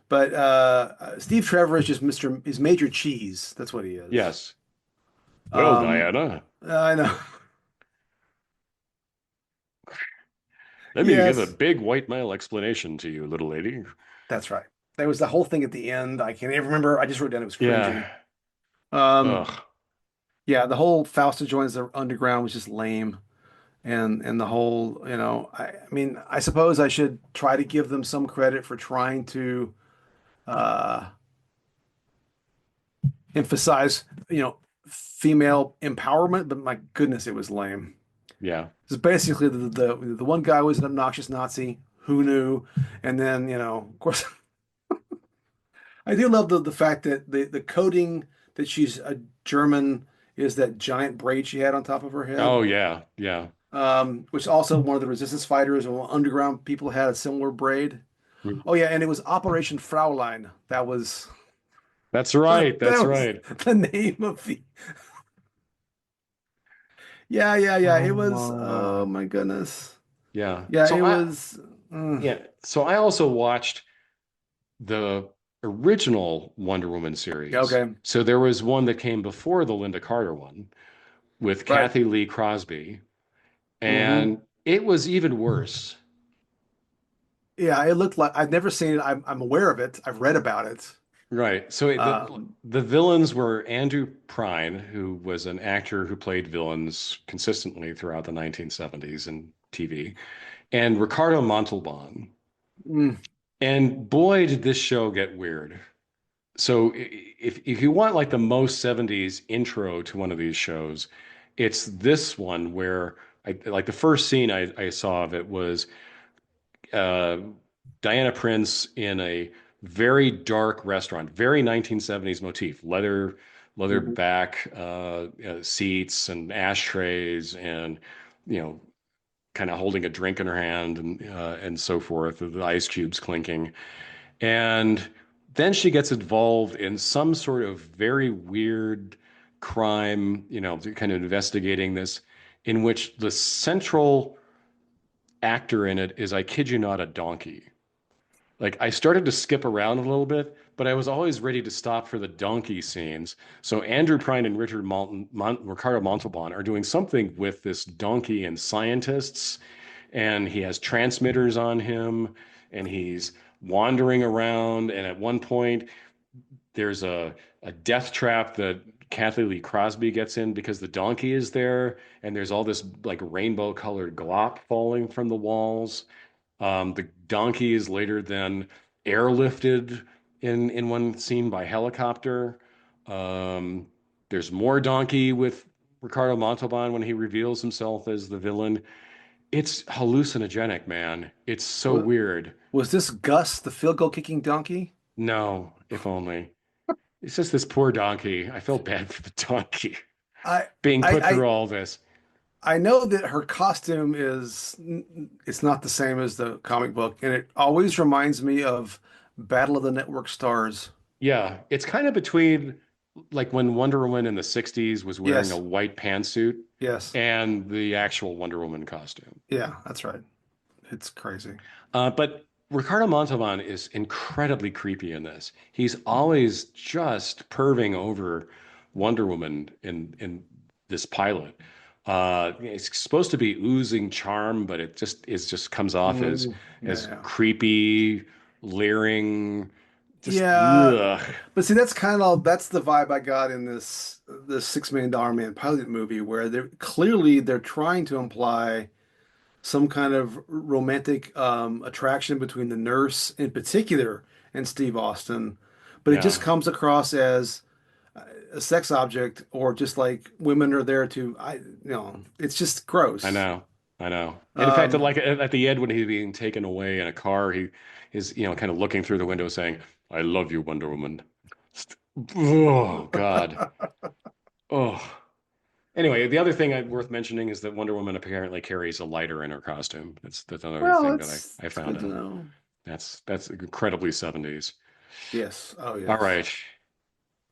[SPEAKER 2] but Steve Trevor is just is Major Cheese. That's what he is.
[SPEAKER 1] Yes. Well,
[SPEAKER 2] Um,
[SPEAKER 1] Diana,
[SPEAKER 2] I know.
[SPEAKER 1] let me give a
[SPEAKER 2] Yes,
[SPEAKER 1] big white male explanation to you, little lady.
[SPEAKER 2] that's right. There was the whole thing at the end. I can't even remember. I just wrote down it was cringy.
[SPEAKER 1] Yeah.
[SPEAKER 2] Um,
[SPEAKER 1] Ugh.
[SPEAKER 2] yeah, the whole Fausta joins the underground was just lame. And the whole, I mean, I suppose I should try to give them some credit for trying to uh, emphasize, female empowerment, but my goodness, it was lame.
[SPEAKER 1] Yeah.
[SPEAKER 2] It's basically the one guy was an obnoxious Nazi. Who knew? And then, of course, I do love the fact that the coding that she's a German is that giant braid she had on top of her
[SPEAKER 1] Oh,
[SPEAKER 2] head.
[SPEAKER 1] yeah. Yeah.
[SPEAKER 2] Which also one of the resistance fighters or underground people had a similar braid. Oh yeah, and it was Operation Fraulein.
[SPEAKER 1] That's
[SPEAKER 2] That
[SPEAKER 1] right. That's
[SPEAKER 2] was
[SPEAKER 1] right.
[SPEAKER 2] the name of the. Yeah, yeah, yeah. It was.
[SPEAKER 1] Oh,
[SPEAKER 2] Oh my goodness.
[SPEAKER 1] yeah.
[SPEAKER 2] Yeah,
[SPEAKER 1] So
[SPEAKER 2] it
[SPEAKER 1] I,
[SPEAKER 2] was.
[SPEAKER 1] yeah. So I also watched the original Wonder Woman
[SPEAKER 2] Yeah,
[SPEAKER 1] series.
[SPEAKER 2] okay.
[SPEAKER 1] So there was one that came before the Linda Carter one with
[SPEAKER 2] Right.
[SPEAKER 1] Kathy Lee Crosby,
[SPEAKER 2] Hmm.
[SPEAKER 1] and it was even worse.
[SPEAKER 2] Yeah, it looked like I've never seen it. I'm aware of it. I've read about it.
[SPEAKER 1] Right. So
[SPEAKER 2] Um,
[SPEAKER 1] the villains were Andrew Prine, who was an actor who played villains consistently throughout the 1970s in TV, and Ricardo Montalban.
[SPEAKER 2] mm,
[SPEAKER 1] And boy, did this show get weird. So if you want like the most 70s intro to one of these shows, it's this one where I like the first scene I saw of it was uh, Diana Prince in a very dark restaurant, very 1970s motif, leather
[SPEAKER 2] mhm.
[SPEAKER 1] back seats and ashtrays, and you know, kind of holding a drink in her hand and so forth, the ice cubes clinking, and then she gets involved in some sort of very weird crime, kind of investigating this, in which the central actor in it is, I kid you not, a donkey. Like I started to skip around a little bit, but I was always ready to stop for the donkey scenes. So Andrew Prine and Ricardo Montalban are doing something with this donkey and scientists, and he has transmitters on him, and he's wandering around. And at one point, there's a death trap that Kathy Lee Crosby gets in because the donkey is there, and there's all this like rainbow colored glop falling from the walls. The donkey is later then airlifted in one scene by helicopter. Um, there's more donkey with Ricardo Montalban when he reveals himself as the villain. It's hallucinogenic, man. It's so
[SPEAKER 2] Was,
[SPEAKER 1] weird.
[SPEAKER 2] was this Gus, the field goal kicking donkey?
[SPEAKER 1] No, if only. It's just this poor donkey. I feel bad for the donkey
[SPEAKER 2] I
[SPEAKER 1] being
[SPEAKER 2] I
[SPEAKER 1] put
[SPEAKER 2] I
[SPEAKER 1] through all this.
[SPEAKER 2] I know that her costume it's not the same as the comic book, and it always reminds me of Battle of the Network Stars.
[SPEAKER 1] Yeah, it's kind of between like when Wonder Woman in the 60s was wearing a
[SPEAKER 2] Yes,
[SPEAKER 1] white pantsuit
[SPEAKER 2] yes,
[SPEAKER 1] and the actual Wonder Woman costume.
[SPEAKER 2] yeah, that's right. It's crazy.
[SPEAKER 1] But Ricardo Montalban is incredibly creepy in this. He's always just perving over Wonder Woman in this pilot. It's supposed to be oozing charm, but it just comes off as
[SPEAKER 2] Yeah,
[SPEAKER 1] creepy, leering, just
[SPEAKER 2] yeah,
[SPEAKER 1] ugh.
[SPEAKER 2] but see, that's the vibe I got in this $6 Million Man pilot movie, where they're trying to imply some kind of romantic attraction between the nurse in particular and Steve Austin, but it just
[SPEAKER 1] Yeah,
[SPEAKER 2] comes across as a sex object or just like women are there to it's just
[SPEAKER 1] I
[SPEAKER 2] gross.
[SPEAKER 1] know. I know. And in fact,
[SPEAKER 2] Um,
[SPEAKER 1] like at the end when he's being taken away in a car, he is, kind of looking through the window saying, "I love you, Wonder Woman." Oh God. Oh. Anyway, the other thing worth mentioning is that Wonder Woman apparently carries a lighter in her costume. That's another
[SPEAKER 2] well,
[SPEAKER 1] thing that
[SPEAKER 2] it's
[SPEAKER 1] I
[SPEAKER 2] it's
[SPEAKER 1] found
[SPEAKER 2] good to
[SPEAKER 1] out.
[SPEAKER 2] know.
[SPEAKER 1] That's incredibly 70s.
[SPEAKER 2] Yes. Oh,
[SPEAKER 1] All
[SPEAKER 2] yes.
[SPEAKER 1] right.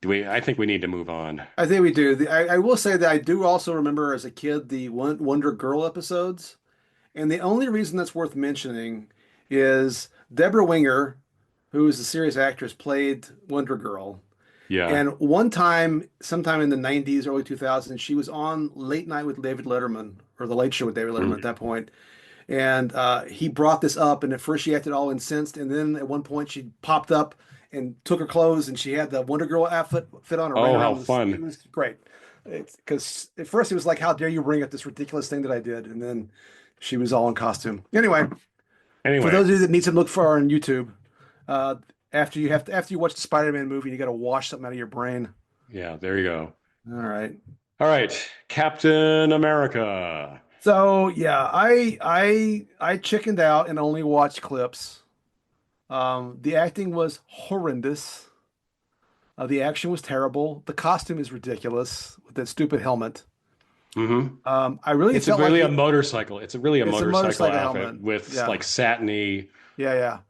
[SPEAKER 1] I think we need to move on.
[SPEAKER 2] I think we do. I will say that I do also remember as a kid the Wonder Girl episodes. And the only reason that's worth mentioning is Deborah Winger, who is a serious actress, played Wonder Girl.
[SPEAKER 1] Yeah.
[SPEAKER 2] And one time, sometime in the 90s, early 2000s, she was on Late Night with David Letterman, or The Late Show with David Letterman at
[SPEAKER 1] Mm.
[SPEAKER 2] that point. And he brought this up, and at first she acted all incensed, and then at one point she popped up and took her clothes, and she had the Wonder Girl outfit fit on her, ran
[SPEAKER 1] Oh, how
[SPEAKER 2] around. It
[SPEAKER 1] fun.
[SPEAKER 2] was great. It's because at first it was like, "How dare you bring up this ridiculous thing that I did?" And then she was all in costume. Anyway, for
[SPEAKER 1] Anyway,
[SPEAKER 2] those of you that need to look for her on YouTube, uh, after you watch the Spider-Man movie, you got to wash something out of your brain.
[SPEAKER 1] yeah, there you go.
[SPEAKER 2] All right.
[SPEAKER 1] All right, Captain America.
[SPEAKER 2] So yeah, I chickened out and only watched clips. The acting was horrendous. The action was terrible. The costume is ridiculous with that stupid helmet.
[SPEAKER 1] Hmm.
[SPEAKER 2] I really
[SPEAKER 1] It's a
[SPEAKER 2] felt like
[SPEAKER 1] really a motorcycle. It's a really a
[SPEAKER 2] it's a
[SPEAKER 1] motorcycle
[SPEAKER 2] motorcycle
[SPEAKER 1] outfit
[SPEAKER 2] helmet.
[SPEAKER 1] with
[SPEAKER 2] Yeah,
[SPEAKER 1] like satiny
[SPEAKER 2] yeah, yeah.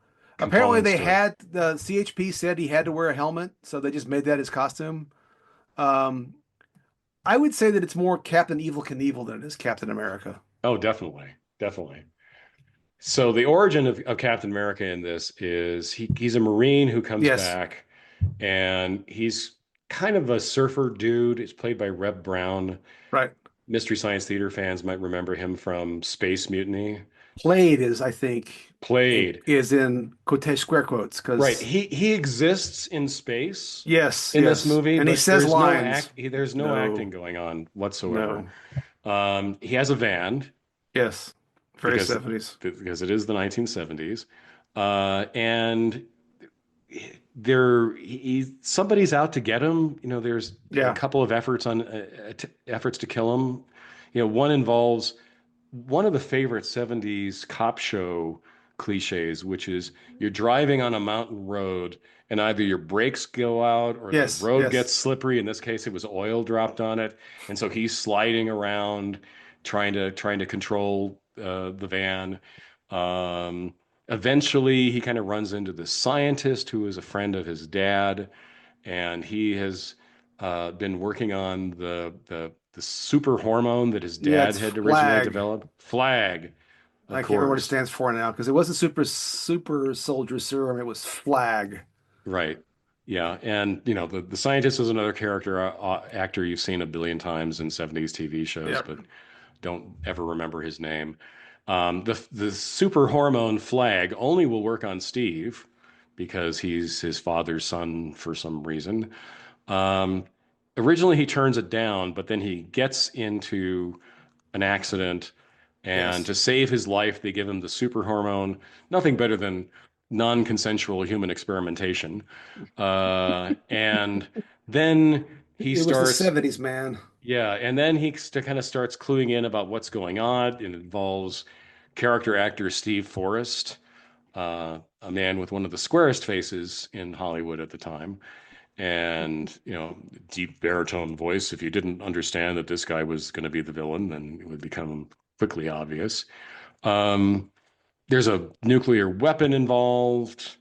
[SPEAKER 2] Apparently,
[SPEAKER 1] components
[SPEAKER 2] they
[SPEAKER 1] to it.
[SPEAKER 2] had the CHP said he had to wear a helmet, so they just made that his costume. Um, I would say that it's more Captain Evil Knievel than it is Captain America.
[SPEAKER 1] Oh, definitely, definitely. So the origin of Captain America in this is he's a Marine who comes
[SPEAKER 2] Yes,
[SPEAKER 1] back and he's kind of a surfer dude. It's played by Reb Brown.
[SPEAKER 2] right.
[SPEAKER 1] Mystery Science Theater fans might remember him from Space Mutiny.
[SPEAKER 2] Played is, I think,
[SPEAKER 1] Played.
[SPEAKER 2] is in quotation square quotes
[SPEAKER 1] Right.
[SPEAKER 2] because
[SPEAKER 1] He exists in space
[SPEAKER 2] yes,
[SPEAKER 1] in this
[SPEAKER 2] yes,
[SPEAKER 1] movie,
[SPEAKER 2] and he
[SPEAKER 1] but
[SPEAKER 2] says lines.
[SPEAKER 1] there's no acting
[SPEAKER 2] No,
[SPEAKER 1] going on whatsoever.
[SPEAKER 2] no,
[SPEAKER 1] He has a van
[SPEAKER 2] yes, very
[SPEAKER 1] because
[SPEAKER 2] 70s.
[SPEAKER 1] because it is the 1970s. And somebody's out to get him. There's a
[SPEAKER 2] Yeah,
[SPEAKER 1] couple of efforts to kill him. One involves one of the favorite 70s cop show cliches, which is you're driving on a mountain road and either your brakes go out or the
[SPEAKER 2] yes,
[SPEAKER 1] road gets
[SPEAKER 2] yes,
[SPEAKER 1] slippery. In this case, it was oil dropped on it. And so he's sliding around trying to control the van. Um, Eventually, he kind of runs into the scientist who is a friend of his dad, and he has been working on the super hormone that his
[SPEAKER 2] yeah.
[SPEAKER 1] dad
[SPEAKER 2] It's
[SPEAKER 1] had originally
[SPEAKER 2] flag.
[SPEAKER 1] developed. Flag, of
[SPEAKER 2] I can't remember what it
[SPEAKER 1] course.
[SPEAKER 2] stands for now because it wasn't super soldier serum. It was flag.
[SPEAKER 1] Right. Yeah. And, the scientist is another character, actor you've seen a billion times in 70s TV shows,
[SPEAKER 2] Yep.
[SPEAKER 1] but don't ever remember his name. The super hormone flag only will work on Steve because he's his father's son for some reason. Um, Originally, he turns it down, but then he gets into an accident, and
[SPEAKER 2] Yes.
[SPEAKER 1] to save his life, they give him the super hormone. Nothing better than non-consensual human experimentation. And then he
[SPEAKER 2] It was the
[SPEAKER 1] starts,
[SPEAKER 2] 70s, man.
[SPEAKER 1] yeah, and then he kind of starts cluing in about what's going on. It involves character actor Steve Forrest, a man with one of the squarest faces in Hollywood at the time, and deep baritone voice. If you didn't understand that this guy was going to be the villain, then it would become quickly obvious. Um, there's a nuclear weapon involved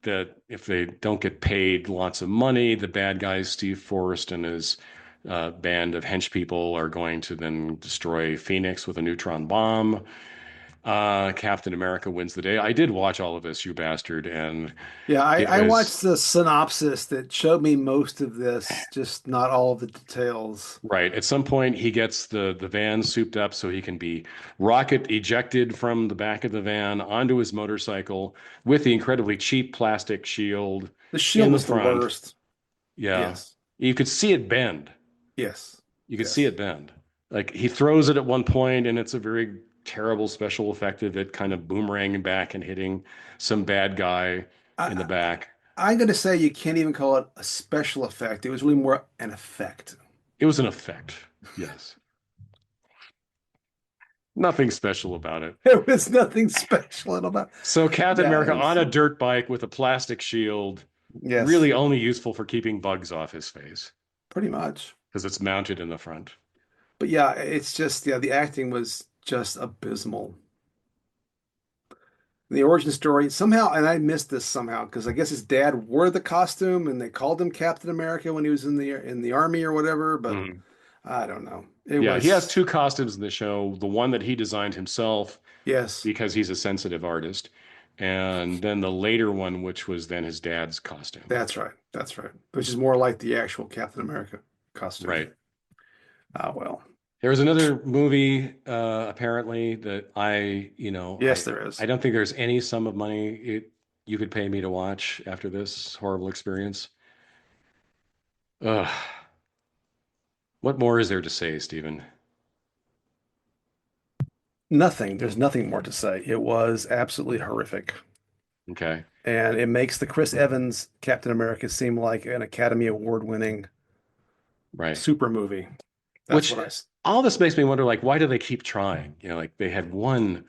[SPEAKER 1] that if they don't get paid lots of money, the bad guys, Steve Forrest and his band of hench people, are going to then destroy Phoenix with a neutron bomb. Captain America wins the day. I did watch all of this, you bastard, and
[SPEAKER 2] Yeah,
[SPEAKER 1] it
[SPEAKER 2] I
[SPEAKER 1] was
[SPEAKER 2] watched the synopsis that showed me most of this, just not all of the details.
[SPEAKER 1] right. At some point, he gets the van souped up so he can be rocket ejected from the back of the van onto his motorcycle with the incredibly cheap plastic shield
[SPEAKER 2] The shield
[SPEAKER 1] in the
[SPEAKER 2] was the
[SPEAKER 1] front.
[SPEAKER 2] worst.
[SPEAKER 1] Yeah.
[SPEAKER 2] Yes.
[SPEAKER 1] You could see it bend.
[SPEAKER 2] Yes.
[SPEAKER 1] You could see
[SPEAKER 2] Yes.
[SPEAKER 1] it bend. Like he throws it at one point, and it's a very terrible special effect of it kind of boomeranging back and hitting some bad guy in the
[SPEAKER 2] I,
[SPEAKER 1] back.
[SPEAKER 2] I'm going to say you can't even call it a special effect. It was really more an effect.
[SPEAKER 1] It was an effect. Yes. Nothing special about it.
[SPEAKER 2] There was nothing special about.
[SPEAKER 1] So Captain
[SPEAKER 2] Yeah,
[SPEAKER 1] America
[SPEAKER 2] it
[SPEAKER 1] on
[SPEAKER 2] was,
[SPEAKER 1] a dirt bike with a plastic shield,
[SPEAKER 2] yes,
[SPEAKER 1] really only useful for keeping bugs off his face
[SPEAKER 2] pretty much.
[SPEAKER 1] because it's mounted in the front.
[SPEAKER 2] But yeah, it's just yeah, the acting was just abysmal. The origin story somehow, and I missed this somehow because I guess his dad wore the costume and they called him Captain America when he was in the army or whatever. But
[SPEAKER 1] Mhm.
[SPEAKER 2] I don't know. It
[SPEAKER 1] Yeah, he has
[SPEAKER 2] was
[SPEAKER 1] two costumes in the show. The one that he designed himself
[SPEAKER 2] yes,
[SPEAKER 1] because he's a sensitive artist, and then the later one, which was then his dad's costume.
[SPEAKER 2] that's right, that's right. Which is more like the actual Captain America costume.
[SPEAKER 1] Right.
[SPEAKER 2] Ah, well,
[SPEAKER 1] There was another movie, apparently, that
[SPEAKER 2] yes, there
[SPEAKER 1] I
[SPEAKER 2] is.
[SPEAKER 1] don't think there's any sum of money you could pay me to watch after this horrible experience. Ugh. What more is there to say, Stephen?
[SPEAKER 2] Nothing. There's nothing more to say. It was absolutely horrific.
[SPEAKER 1] Okay,
[SPEAKER 2] And it makes the Chris Evans Captain America seem like an Academy Award winning
[SPEAKER 1] right.
[SPEAKER 2] super movie. That's
[SPEAKER 1] Which
[SPEAKER 2] what
[SPEAKER 1] all this makes me wonder, like, why do they keep trying? Like they had one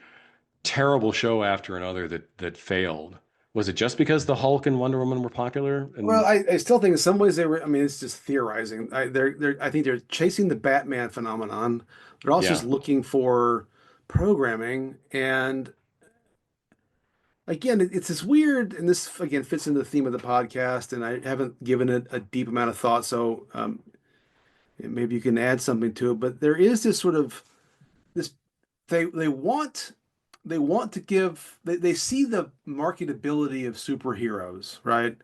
[SPEAKER 1] terrible show after another that failed. Was it just because the Hulk and Wonder Woman were popular?
[SPEAKER 2] well,
[SPEAKER 1] And
[SPEAKER 2] I still think in some ways they were, I mean, it's just theorizing. I think they're chasing the Batman phenomenon. They're also just
[SPEAKER 1] yeah,
[SPEAKER 2] looking for programming. And again, it's this weird, and this again fits into the theme of the podcast. And I haven't given it a deep amount of thought. So maybe you can add something to it. But there is this sort of this they want to give they see the marketability of superheroes, right?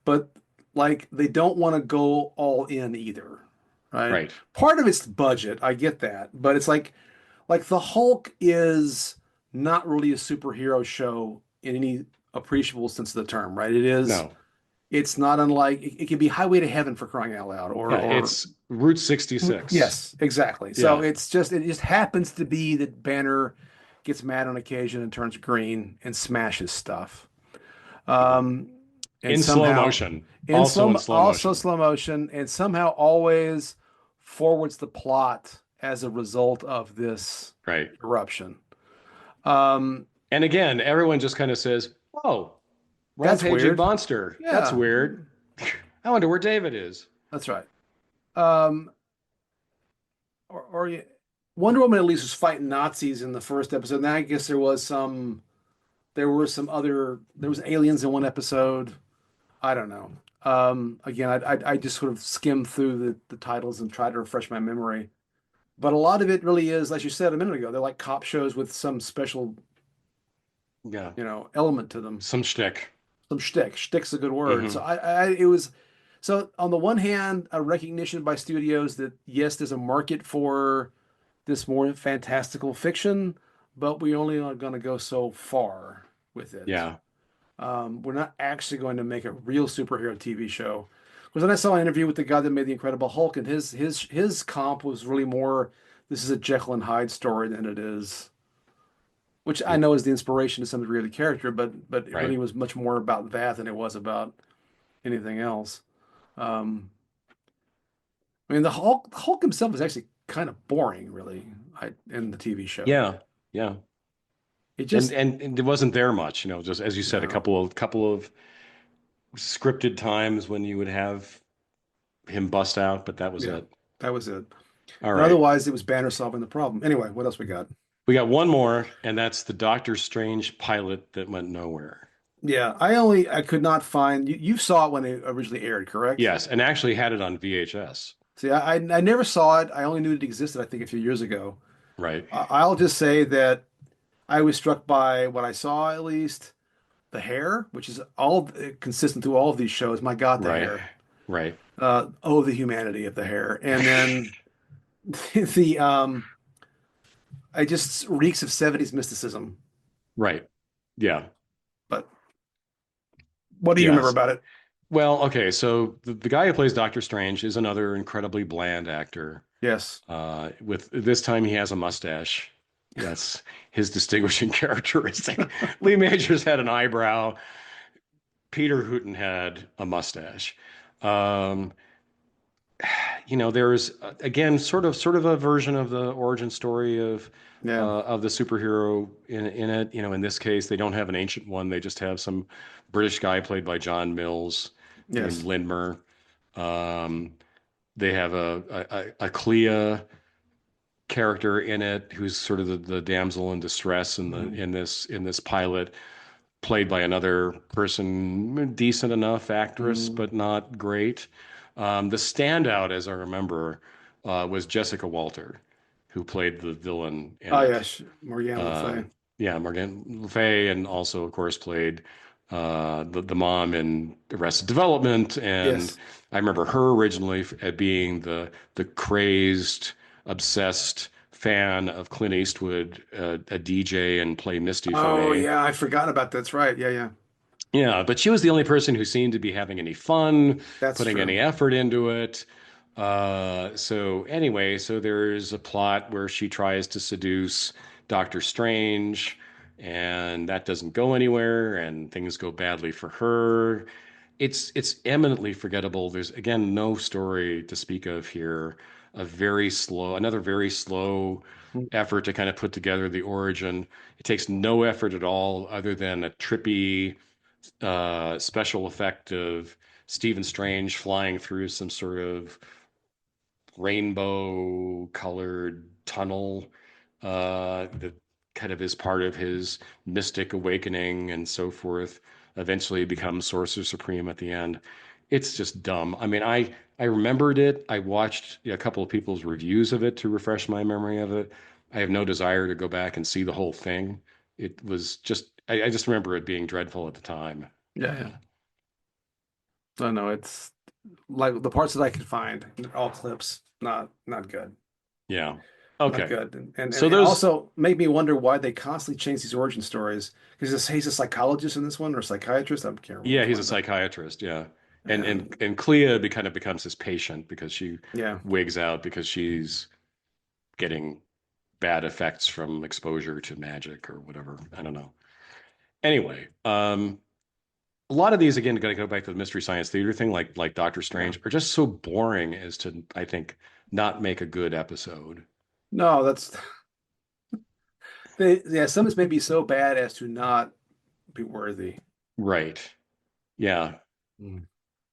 [SPEAKER 2] But like they don't want to go all in either, right?
[SPEAKER 1] right.
[SPEAKER 2] Part of it's budget, I get that, but it's like the Hulk is not really a superhero show in any appreciable sense of the term, right?
[SPEAKER 1] No,
[SPEAKER 2] It's not unlike it can be Highway to Heaven for crying out loud,
[SPEAKER 1] yeah,
[SPEAKER 2] or
[SPEAKER 1] it's Route 66.
[SPEAKER 2] yes, exactly. So
[SPEAKER 1] Yeah,
[SPEAKER 2] it just happens to be that Banner gets mad on occasion and turns green and smashes stuff. Um, and
[SPEAKER 1] in slow
[SPEAKER 2] somehow
[SPEAKER 1] motion, also in slow
[SPEAKER 2] also
[SPEAKER 1] motion.
[SPEAKER 2] slow motion, and somehow always forwards the plot as a result of this
[SPEAKER 1] Right.
[SPEAKER 2] eruption. Um,
[SPEAKER 1] And again, everyone just kind of says, "Oh,
[SPEAKER 2] that's
[SPEAKER 1] rampaging
[SPEAKER 2] weird.
[SPEAKER 1] monster. That's
[SPEAKER 2] Yeah,
[SPEAKER 1] weird. I wonder where David is."
[SPEAKER 2] that's right. Um, or Wonder Woman at least was fighting Nazis in the first episode. And I guess there was aliens in one episode. I don't know. Again, I just sort of skimmed through the titles and tried to refresh my memory. But a lot of it really is, as you said a minute ago, they're like cop shows with some special,
[SPEAKER 1] Yeah,
[SPEAKER 2] element to them.
[SPEAKER 1] some shtick.
[SPEAKER 2] Some shtick. Shtick's a good word. So
[SPEAKER 1] Hmm.
[SPEAKER 2] it was so on the one hand, a recognition by studios that yes, there's a market for this more fantastical fiction. but we only are going to go so far with it.
[SPEAKER 1] Yeah.
[SPEAKER 2] We're not actually going to make a real superhero TV show. Because then I saw an interview with the guy that made the Incredible Hulk, and his comp was really more, this is a Jekyll and Hyde story than it is, which I know is the inspiration to some degree of the character, but it really
[SPEAKER 1] Right.
[SPEAKER 2] was much more about that than it was about anything else. Um, I mean, the Hulk himself is actually kind of boring, really, in the TV show.
[SPEAKER 1] Yeah. Yeah.
[SPEAKER 2] It
[SPEAKER 1] And,
[SPEAKER 2] just,
[SPEAKER 1] and there wasn't there much, just as you said, a
[SPEAKER 2] no,
[SPEAKER 1] couple of scripted times when you would have him bust out, but that was
[SPEAKER 2] yeah,
[SPEAKER 1] it.
[SPEAKER 2] that was it.
[SPEAKER 1] All
[SPEAKER 2] And
[SPEAKER 1] right.
[SPEAKER 2] otherwise, it was Banner solving the problem. Anyway, what else we got?
[SPEAKER 1] We got one more, and that's the Doctor Strange pilot that went nowhere.
[SPEAKER 2] Yeah, I could not find you saw it when it originally aired, correct?
[SPEAKER 1] Yes, and actually had it on VHS.
[SPEAKER 2] See, I never saw it. I only knew it existed, I think, a few years ago.
[SPEAKER 1] Right.
[SPEAKER 2] I'll just say that I was struck by what I saw, at least the hair, which is all consistent through all of these shows. My God, the
[SPEAKER 1] Right.
[SPEAKER 2] hair.
[SPEAKER 1] Right.
[SPEAKER 2] Oh, the humanity of the hair. And then the I just reeks of 70s mysticism.
[SPEAKER 1] Right. Yeah.
[SPEAKER 2] But what do you remember
[SPEAKER 1] Yes.
[SPEAKER 2] about it?
[SPEAKER 1] Well, okay, so the guy who plays Doctor Strange is another incredibly bland actor.
[SPEAKER 2] Yes.
[SPEAKER 1] With this time, he has a mustache. That's his distinguishing characteristic. Lee Majors had an eyebrow. Peter Hooton had a mustache. Um, there's again sort of a version of the origin story
[SPEAKER 2] Yeah.
[SPEAKER 1] of the superhero in it. In this case, they don't have an ancient one. They just have some British guy played by John Mills named
[SPEAKER 2] Yes.
[SPEAKER 1] Lindmer. Um, they have a Clea character in it who's sort of the damsel in distress
[SPEAKER 2] Mhm.
[SPEAKER 1] in this pilot, played by another person, decent enough actress,
[SPEAKER 2] Mhm.
[SPEAKER 1] but not great. The standout, as I remember, was Jessica Walter, who played the villain in
[SPEAKER 2] Oh
[SPEAKER 1] it.
[SPEAKER 2] yes, Morgana Le
[SPEAKER 1] Uh,
[SPEAKER 2] Fay.
[SPEAKER 1] yeah, Morgan Le Fay, and also, of course, played the mom in Arrested Development. And
[SPEAKER 2] Yes.
[SPEAKER 1] I remember her originally being the crazed, obsessed fan of Clint Eastwood, a DJ and play Misty
[SPEAKER 2] Oh
[SPEAKER 1] Fey.
[SPEAKER 2] yeah, I forgot about that. That's right. Yeah, yeah.
[SPEAKER 1] Yeah, but she was the only person who seemed to be having any fun,
[SPEAKER 2] That's
[SPEAKER 1] putting any
[SPEAKER 2] true.
[SPEAKER 1] effort into it. So anyway, so there's a plot where she tries to seduce Doctor Strange, and that doesn't go anywhere, and things go badly for her. It's eminently forgettable. There's again no story to speak of here. Another very slow effort to kind of put together the origin. It takes no effort at all other than a trippy special effect of Stephen Strange flying through some sort of rainbow colored tunnel that kind of is part of his mystic awakening and so forth. Eventually becomes Sorcerer Supreme at the end. It's just dumb. I mean, I remembered it. I watched a couple of people's reviews of it to refresh my memory of it. I have no desire to go back and see the whole thing. It was just I just remember it being dreadful at the time.
[SPEAKER 2] Yeah, yeah. No, no, it's like the parts that I could find, all clips, not good.
[SPEAKER 1] Yeah.
[SPEAKER 2] Not
[SPEAKER 1] Okay.
[SPEAKER 2] good. And
[SPEAKER 1] So
[SPEAKER 2] it
[SPEAKER 1] those,
[SPEAKER 2] also made me wonder why they constantly change these origin stories. Because he's a psychologist in this one or a psychiatrist. I can't remember
[SPEAKER 1] yeah,
[SPEAKER 2] which
[SPEAKER 1] he's a
[SPEAKER 2] one, but
[SPEAKER 1] psychiatrist. Yeah. And
[SPEAKER 2] and
[SPEAKER 1] Clea kind of becomes his patient because she
[SPEAKER 2] yeah.
[SPEAKER 1] wigs out because she's getting bad effects from exposure to magic or whatever. I don't know. Anyway, a lot of these again got to go back to the Mystery Science Theater thing, like Doctor
[SPEAKER 2] Yeah.
[SPEAKER 1] Strange, are just so boring as to I think not make a good episode.
[SPEAKER 2] No, that's yeah, some is maybe so bad as to not be worthy.
[SPEAKER 1] Right. Yeah.
[SPEAKER 2] Mm.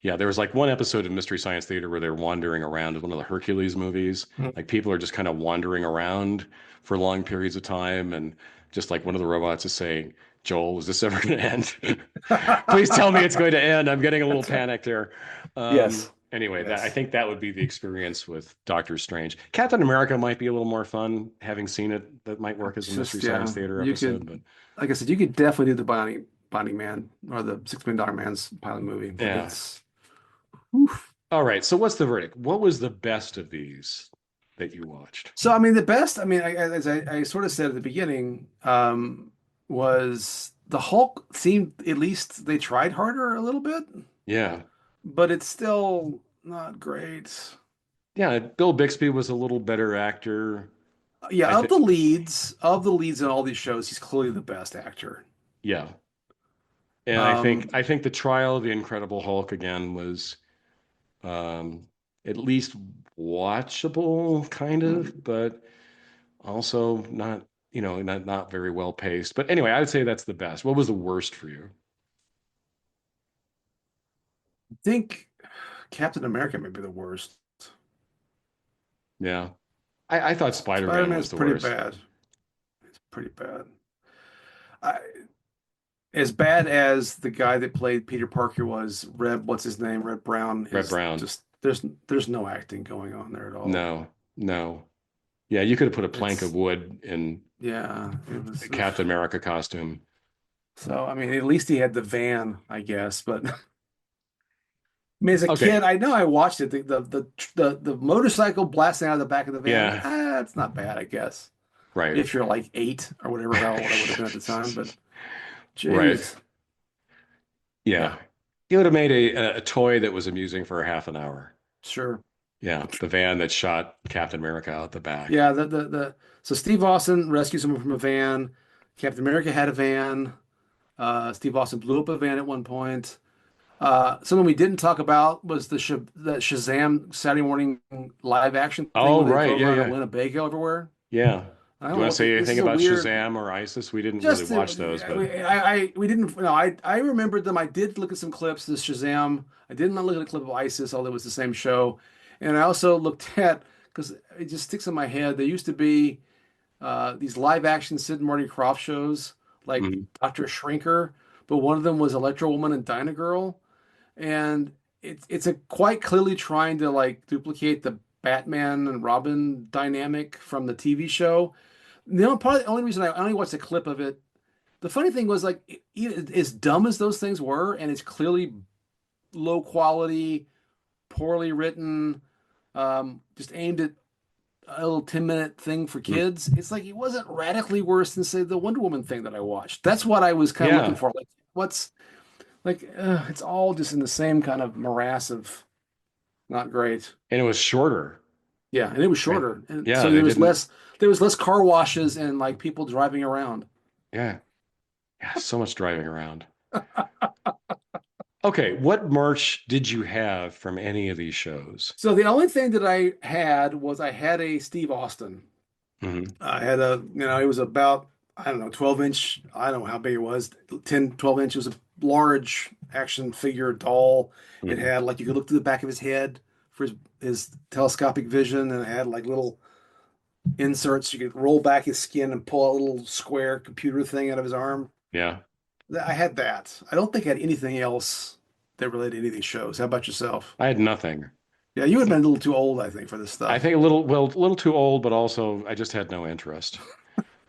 [SPEAKER 1] Yeah, there was like one episode of Mystery Science Theater where they're wandering around. It's one of the Hercules movies. Like people are just kind of wandering around for long periods of time, and just like one of the robots is saying, "Joel, is this ever going to end? Please tell me it's going to end. I'm getting a little
[SPEAKER 2] That's right.
[SPEAKER 1] panicked here."
[SPEAKER 2] Yes.
[SPEAKER 1] Anyway, that I
[SPEAKER 2] Yes.
[SPEAKER 1] think that would be the experience with Doctor Strange. Captain America might be a little more fun, having seen it. That might work as a
[SPEAKER 2] It's
[SPEAKER 1] Mystery
[SPEAKER 2] just
[SPEAKER 1] Science
[SPEAKER 2] yeah.
[SPEAKER 1] Theater
[SPEAKER 2] You
[SPEAKER 1] episode,
[SPEAKER 2] could
[SPEAKER 1] but
[SPEAKER 2] like I said, you could definitely do the Binding Man or the $6 Million Man's pilot movie, but
[SPEAKER 1] yeah.
[SPEAKER 2] it's oof.
[SPEAKER 1] All right. So what's the verdict? What was the best of these that you watched?
[SPEAKER 2] So I mean, the best. I mean, as I sort of said at the beginning, was the Hulk seemed at least they tried harder a little bit,
[SPEAKER 1] Yeah.
[SPEAKER 2] but it's still not great.
[SPEAKER 1] Yeah, Bill Bixby was a little better actor,
[SPEAKER 2] Yeah,
[SPEAKER 1] I think.
[SPEAKER 2] of the leads in all these shows, he's clearly the best actor.
[SPEAKER 1] Yeah. And
[SPEAKER 2] Um,
[SPEAKER 1] I think the trial of the Incredible Hulk again was um at least watchable, kind of,
[SPEAKER 2] hmm.
[SPEAKER 1] but also not, not very well paced. But anyway, I would say that's the best. What was the worst for you?
[SPEAKER 2] I think Captain America may be the worst.
[SPEAKER 1] Yeah. I thought Spider-Man
[SPEAKER 2] Spider-Man's
[SPEAKER 1] was the
[SPEAKER 2] pretty
[SPEAKER 1] worst.
[SPEAKER 2] bad. It's pretty bad. I, as bad as the guy that played Peter Parker was, what's his name? Red Brown
[SPEAKER 1] Red
[SPEAKER 2] is
[SPEAKER 1] Brown.
[SPEAKER 2] just there's no acting going on there at all.
[SPEAKER 1] No, no. Yeah, you could have put a plank of
[SPEAKER 2] It's
[SPEAKER 1] wood in
[SPEAKER 2] yeah, it
[SPEAKER 1] a
[SPEAKER 2] was
[SPEAKER 1] Captain
[SPEAKER 2] oof.
[SPEAKER 1] America costume.
[SPEAKER 2] So I mean at least he had the van, I guess. But I mean as a kid,
[SPEAKER 1] Okay.
[SPEAKER 2] I know I watched it. The motorcycle blasting out of the back of the van,
[SPEAKER 1] Yeah,
[SPEAKER 2] it's not bad, I guess.
[SPEAKER 1] right.
[SPEAKER 2] If you're like 8 or whatever how old I would have been at the time, but
[SPEAKER 1] Right.
[SPEAKER 2] jeez.
[SPEAKER 1] Yeah.
[SPEAKER 2] Yeah,
[SPEAKER 1] You would have made a toy that was amusing for a half an hour.
[SPEAKER 2] sure.
[SPEAKER 1] Yeah, the van that shot Captain America out the back.
[SPEAKER 2] Yeah, the so Steve Austin rescues someone from a van. Captain America had a van. Steve Austin blew up a van at one point. Something we didn't talk about was the Shazam Saturday morning live action thing
[SPEAKER 1] Oh,
[SPEAKER 2] where they
[SPEAKER 1] right.
[SPEAKER 2] go
[SPEAKER 1] Yeah,
[SPEAKER 2] around a
[SPEAKER 1] yeah.
[SPEAKER 2] Winnebago everywhere.
[SPEAKER 1] Yeah.
[SPEAKER 2] I
[SPEAKER 1] Do
[SPEAKER 2] don't
[SPEAKER 1] you
[SPEAKER 2] know
[SPEAKER 1] want to
[SPEAKER 2] what
[SPEAKER 1] say
[SPEAKER 2] this
[SPEAKER 1] anything
[SPEAKER 2] is a
[SPEAKER 1] about
[SPEAKER 2] weird.
[SPEAKER 1] Shazam or ISIS? We didn't really
[SPEAKER 2] Just
[SPEAKER 1] watch those, but
[SPEAKER 2] we didn't no I remembered them. I did look at some clips. This Shazam. I did not look at a clip of ISIS, although it was the same show. And I also looked at because it just sticks in my head. There used to be these live action Sid and Marty Krofft shows like
[SPEAKER 1] mhm.
[SPEAKER 2] Dr. Shrinker, but one of them was Electro Woman and Dyna Girl, and it's a quite clearly trying to like duplicate the Batman and Robin dynamic from the TV show. The only reason I only watched a clip of it. The funny thing was like as dumb as those things were, and it's clearly low quality, poorly written, just aimed at a little 10-minute thing for
[SPEAKER 1] Mhm.
[SPEAKER 2] kids. It's like it wasn't radically worse than say the Wonder Woman thing that I watched. That's what I was kind of looking
[SPEAKER 1] Yeah.
[SPEAKER 2] for. Like what's like it's all just in the same kind of morass of not great.
[SPEAKER 1] And it was shorter,
[SPEAKER 2] Yeah, and it was
[SPEAKER 1] right?
[SPEAKER 2] shorter. And
[SPEAKER 1] Yeah,
[SPEAKER 2] so
[SPEAKER 1] they didn't.
[SPEAKER 2] there was less car washes and like people driving around.
[SPEAKER 1] Yeah. Yeah, so much driving around. Okay, what merch did you have from any of these shows?
[SPEAKER 2] So the only thing that I had was I had a Steve Austin.
[SPEAKER 1] Hmm.
[SPEAKER 2] I had it was about, I don't know, 12-inch. I don't know how big it was, 10, 12 inches, a large action figure doll. It
[SPEAKER 1] Hmm.
[SPEAKER 2] had like, you could look through the back of his head for his telescopic vision, and it had like little inserts. You could roll back his skin and pull a little square computer thing out of his arm.
[SPEAKER 1] Yeah,
[SPEAKER 2] I had that. I don't think I had anything else that related to any of these shows. How about yourself?
[SPEAKER 1] I had nothing.
[SPEAKER 2] Yeah, you would have been a little too old, I think, for this
[SPEAKER 1] I
[SPEAKER 2] stuff.
[SPEAKER 1] think a little too old, but also I just had no interest.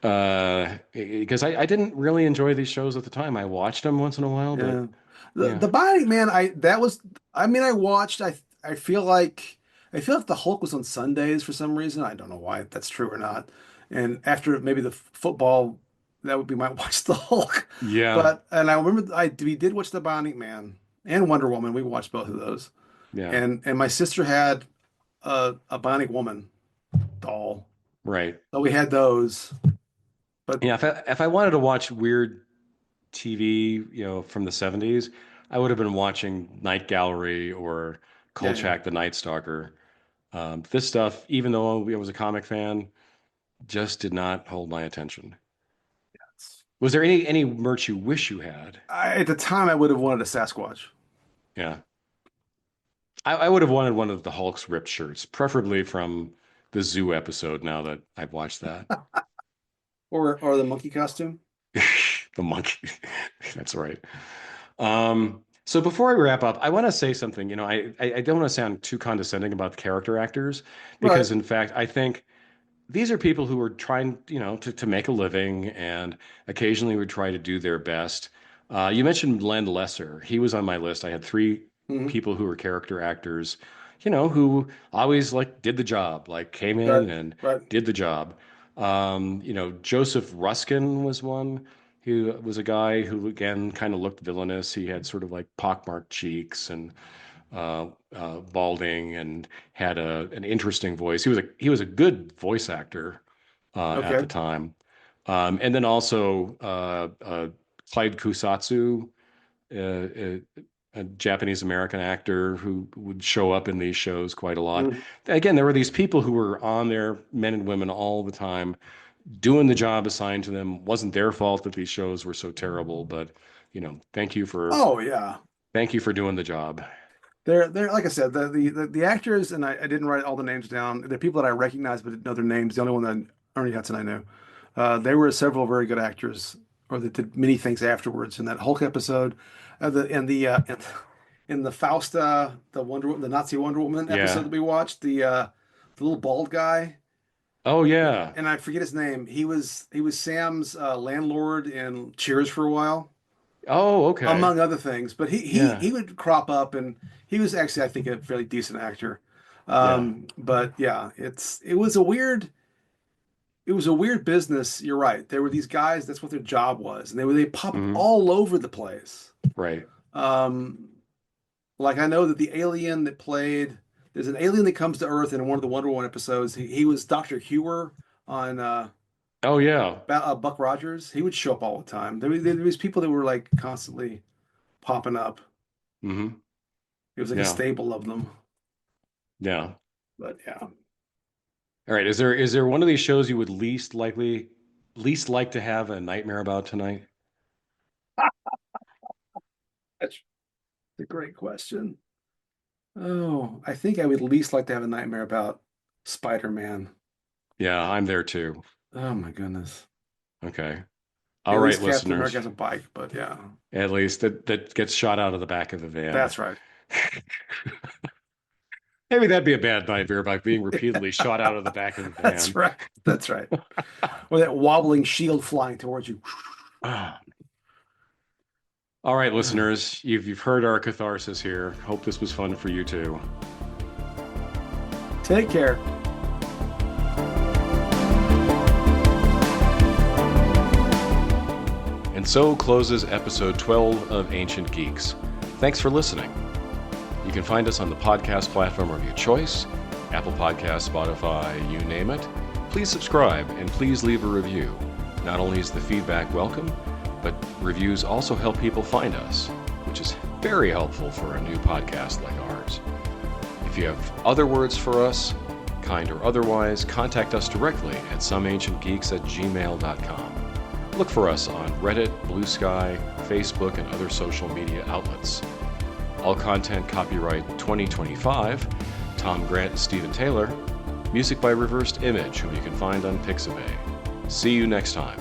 [SPEAKER 1] Because I didn't really enjoy these shows at the time. I watched them once in a while, but
[SPEAKER 2] Yeah.
[SPEAKER 1] yeah,
[SPEAKER 2] The Bionic Man, I mean I watched I I feel like the Hulk was on Sundays for some reason. I don't know why if that's true or not. And after maybe the football, that would be my watch the Hulk.
[SPEAKER 1] yeah,
[SPEAKER 2] But and I remember we did watch the Bionic Man and Wonder Woman. We watched both of those.
[SPEAKER 1] yeah,
[SPEAKER 2] And my sister had a Bionic Woman doll.
[SPEAKER 1] right.
[SPEAKER 2] So we had those. But
[SPEAKER 1] Yeah, if I wanted to watch weird TV, from the 70s, I would have been watching Night Gallery or
[SPEAKER 2] yeah, yeah.
[SPEAKER 1] Kolchak the Night Stalker. This stuff, even though I was a comic fan, just did not hold my attention. Was there any merch you wish you had?
[SPEAKER 2] At the time I would have wanted a Sasquatch.
[SPEAKER 1] Yeah. I would have wanted one of the Hulk's ripped shirts, preferably from the Zoo episode now that I've watched that.
[SPEAKER 2] Or the monkey costume.
[SPEAKER 1] The monkey. That's right. So before we wrap up, I want to say something. I don't want to sound too condescending about the character actors
[SPEAKER 2] Right.
[SPEAKER 1] because in fact, I think these are people who are trying, to make a living and occasionally would try to do their best. You mentioned Len Lesser. He was on my list. I had three
[SPEAKER 2] Hmm.
[SPEAKER 1] people who were character actors. who always like did the job, like came
[SPEAKER 2] Right,
[SPEAKER 1] in and
[SPEAKER 2] right.
[SPEAKER 1] did the job. Joseph Ruskin was one who was a guy who again kind of looked villainous. He had sort of like pockmarked cheeks and balding and had an interesting voice. He was a good voice actor at the
[SPEAKER 2] Okay.
[SPEAKER 1] time. And then also Clyde Kusatsu, a Japanese American actor who would show up in these shows quite a lot.
[SPEAKER 2] Mm.
[SPEAKER 1] Again, there were these people who were on there, men and women, all the time, doing the job assigned to them. Wasn't their fault that these shows were so terrible, but
[SPEAKER 2] Oh yeah.
[SPEAKER 1] thank you for doing the job.
[SPEAKER 2] They're like I said, the actors, and I didn't write all the names down. They're people that I recognize but didn't know their names. The only one that Ernie Hudson I knew. There were several very good actors, or that did many things afterwards. In that Hulk episode, in the Fausta, the Nazi Wonder Woman episode
[SPEAKER 1] Yeah.
[SPEAKER 2] that we watched, the little bald guy,
[SPEAKER 1] Oh yeah.
[SPEAKER 2] and I forget his name. He was Sam's landlord in Cheers for a while,
[SPEAKER 1] Oh, okay.
[SPEAKER 2] among other things. But
[SPEAKER 1] Yeah.
[SPEAKER 2] he would crop up, and he was actually, I think, a fairly decent actor.
[SPEAKER 1] Yeah.
[SPEAKER 2] But yeah, it was a weird business. You're right. There were these guys. That's what their job was, and they pop up
[SPEAKER 1] Hmm.
[SPEAKER 2] all over the place.
[SPEAKER 1] Right.
[SPEAKER 2] Um, like I know that the alien that played there's an alien that comes to Earth in one of the Wonder Woman episodes. He was Dr. Hewer on
[SPEAKER 1] Oh yeah.
[SPEAKER 2] Buck Rogers. He would show up all the time. There was people that were like constantly popping up.
[SPEAKER 1] Hmm.
[SPEAKER 2] It was like a
[SPEAKER 1] Yeah.
[SPEAKER 2] stable of them.
[SPEAKER 1] Yeah.
[SPEAKER 2] But yeah,
[SPEAKER 1] All right. Is there one of these shows you would least like to have a nightmare about tonight?
[SPEAKER 2] that's a great question. Oh, I think I would least like to have a nightmare about Spider-Man.
[SPEAKER 1] Yeah, I'm there too.
[SPEAKER 2] Oh my goodness.
[SPEAKER 1] Okay. All
[SPEAKER 2] At
[SPEAKER 1] right,
[SPEAKER 2] least Captain
[SPEAKER 1] listeners.
[SPEAKER 2] America has a bike, but yeah,
[SPEAKER 1] At least that gets shot out of the back of the van.
[SPEAKER 2] that's right.
[SPEAKER 1] Maybe that'd be a bad nightmare by being repeatedly shot out of the back of the
[SPEAKER 2] That's
[SPEAKER 1] van.
[SPEAKER 2] right. That's right. Or that wobbling shield flying towards you.
[SPEAKER 1] Ah. All right, listeners, you've heard our catharsis here. Hope this was fun for you too.
[SPEAKER 2] Take care.
[SPEAKER 1] And so closes episode 12 of Ancient Geeks. Thanks for listening. You can find us on the podcast platform of your choice, Apple Podcasts, Spotify, you name it. Please subscribe and please leave a review. Not only is the feedback welcome, but reviews also help people find us, which is very helpful for a new podcast like ours. If you have other words for us, kind or otherwise, contact us directly at someancientgeeks@gmail.com. Look for us on Reddit, Blue Sky, Facebook, and other social media outlets. All content copyright 2025, Tom Grant and Stephen Taylor. Music by Reversed Image, whom you can find on Pixabay. See you next time.